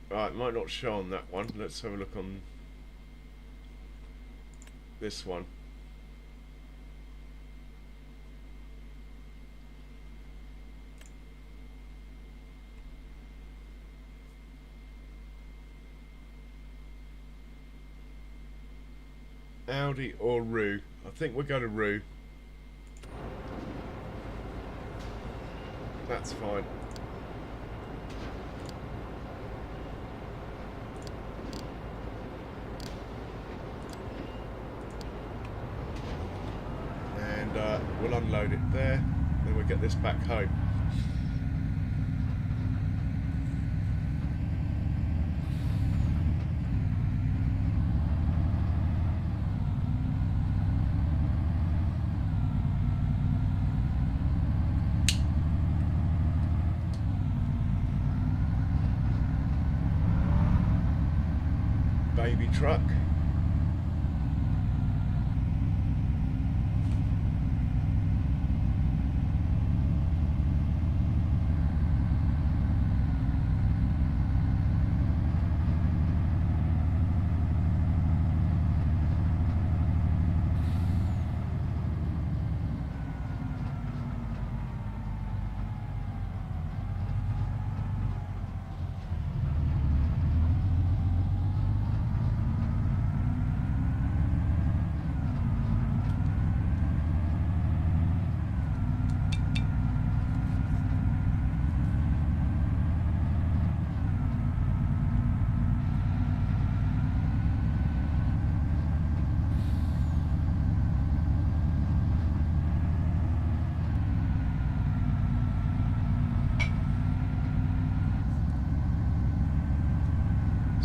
Right, might not show on that one. Let's have a look on this one. Audi or Roo? I think we'll go to Roo. That's fine. We'll unload it there, then we'll get this back home. Baby truck.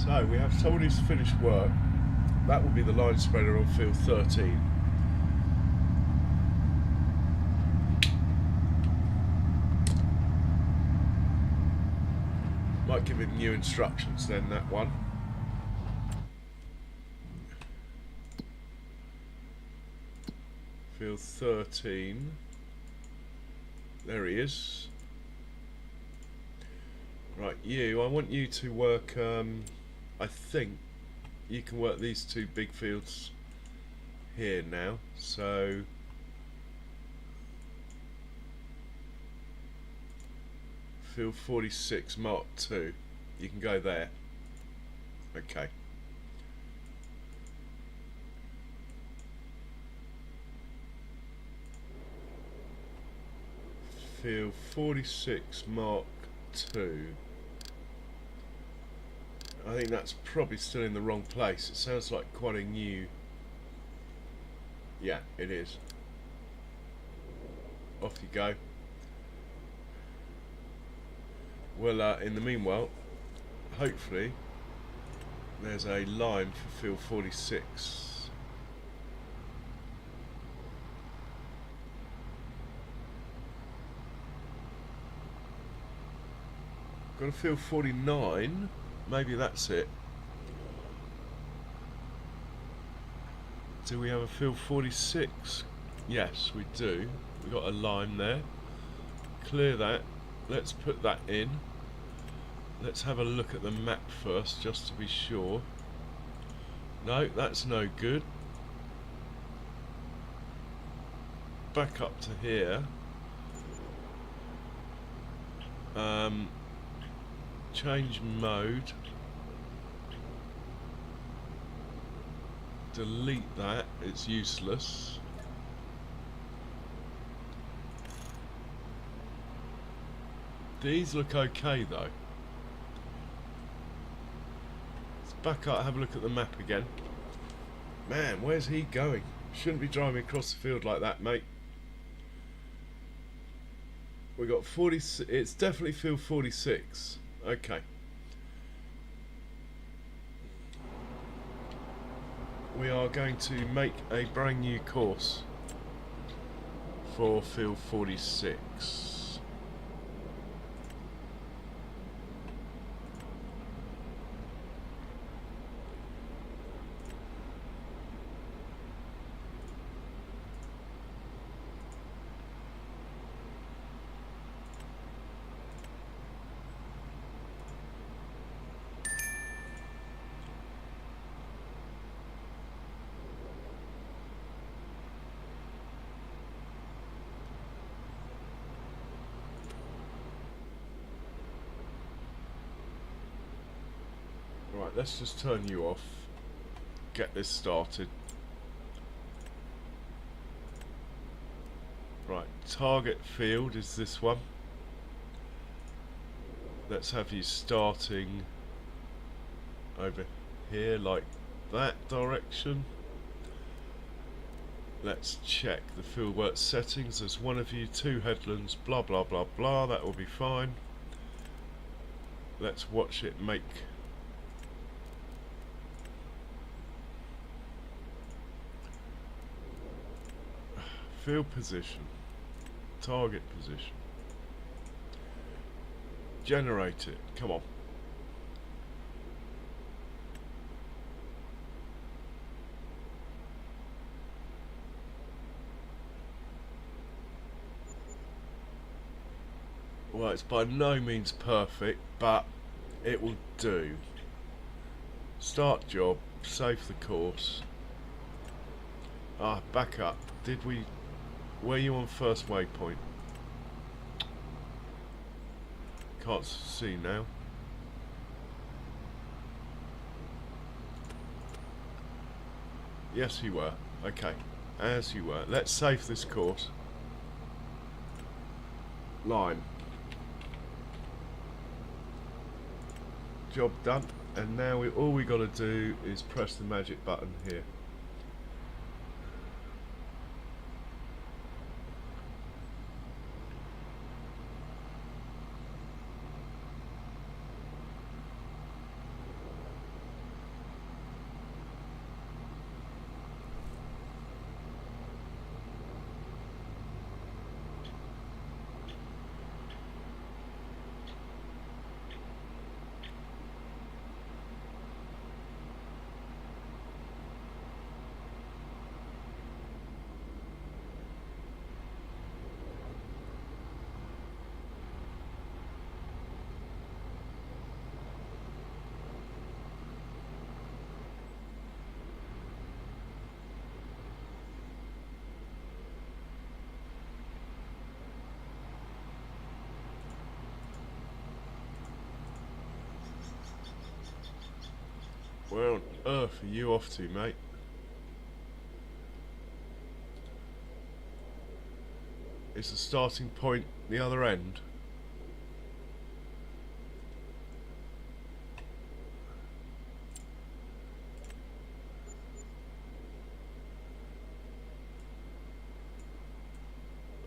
So we have someone who's finished work. That will be the line spreader on field 13. Might give him new instructions then, that one. Field 13. There he is. Right, I want you to work, I think you can work these two big fields here now. So field 46 Mark 2, you can go there. Okay. Field 46 Mark 2. I think that's probably still in the wrong place. It sounds like quite a new... Yeah, it is. Off you go. Well, in the meanwhile, hopefully, there's a line for field 46. Got a field 49. Maybe that's it. Do we have a field 46? Yes, we do. We got a line there. Clear that. Let's put that in. Let's have a look at the map first, just to be sure. No, that's no good. Back up to here. Change mode. Delete that, it's useless. These look okay though. Let's back up, have a look at the map again. Man, where's he going? Shouldn't be driving across the field like that, mate. We got 40. It's definitely field 46. Okay. We are going to make a brand new course for field 46. Right, let's just turn you off. Get this started. Right, target field is this one. Let's have you starting over here like that direction. Let's check the fieldwork settings. There's one of you, 2 headlands, blah blah blah blah. That will be fine. Let's watch it make field position, target position, generate it, come on. Well, it's by no means perfect, but it will do. Start job, save the course. Back up. Were you on first waypoint? Can't see now. Yes, you were. Okay, as you were. Let's save this course. Line. Job done. And now all we got to do is press the magic button here. Where on earth are you off to, mate? Is the starting point the other end?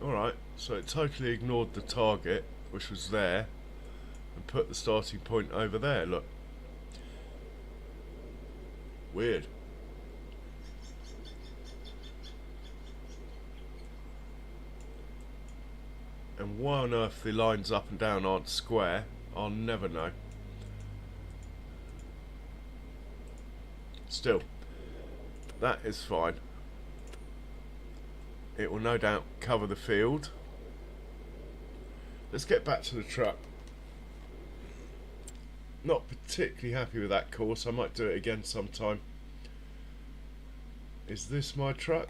Alright, so it totally ignored the target, which was there, and put the starting point over there, look. Weird. And why on earth the lines up and down aren't square, I'll never know. Still, that is fine. It will no doubt cover the field. Let's get back to the truck. Not particularly happy with that course. I might do it again sometime. Is this my truck?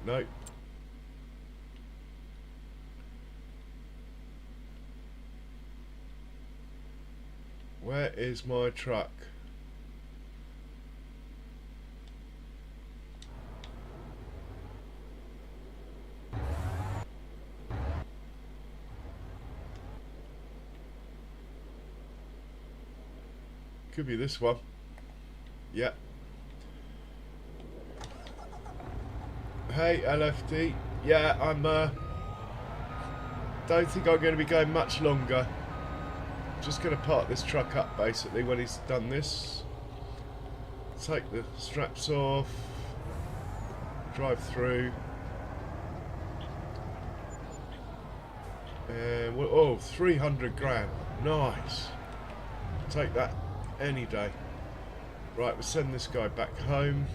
No. Where is my truck? Could be this one. Yeah. Hey, LFD. Yeah, don't think I'm going to be going much longer. Just going to park this truck up basically when he's done this. Take the straps off. Drive through. And oh, 300 grand. Nice. Take that any day. Right, we'll send this guy back home.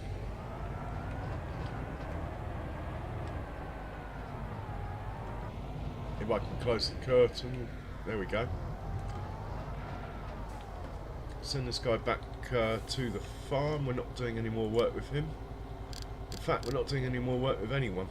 If I can close the curtain. There we go. Send this guy back to the farm. We're not doing any more work with him. In fact, we're not doing any more work with anyone.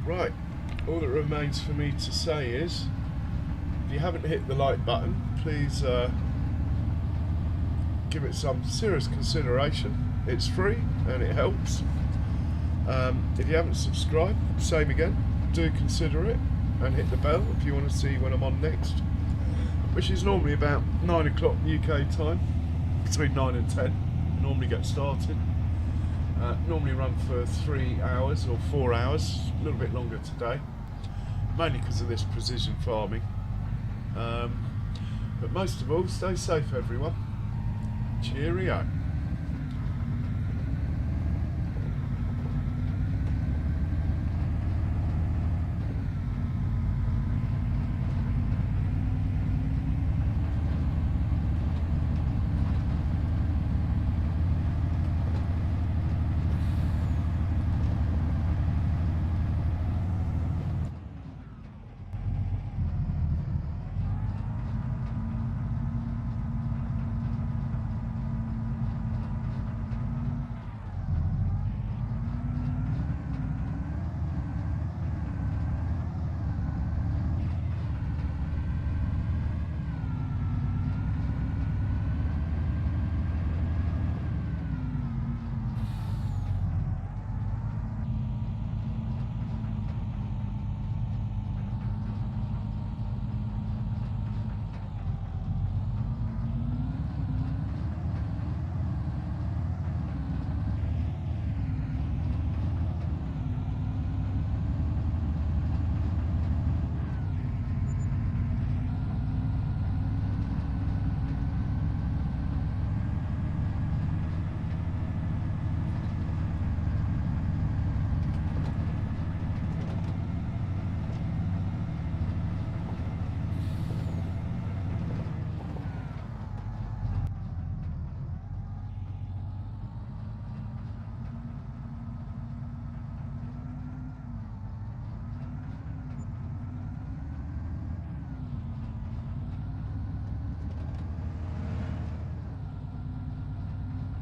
Right, all that remains for me to say is, if you haven't hit the like button, please give it some serious consideration. It's free and it helps. If you haven't subscribed, same again, do consider it and hit the bell if you want to see when I'm on next, which is normally about 9 o'clock UK time, between 9 and 10. Normally get started. Normally run for 3 hours or 4 hours, a little bit longer today, mainly because of this precision farming. But most of all, stay safe everyone. Cheerio.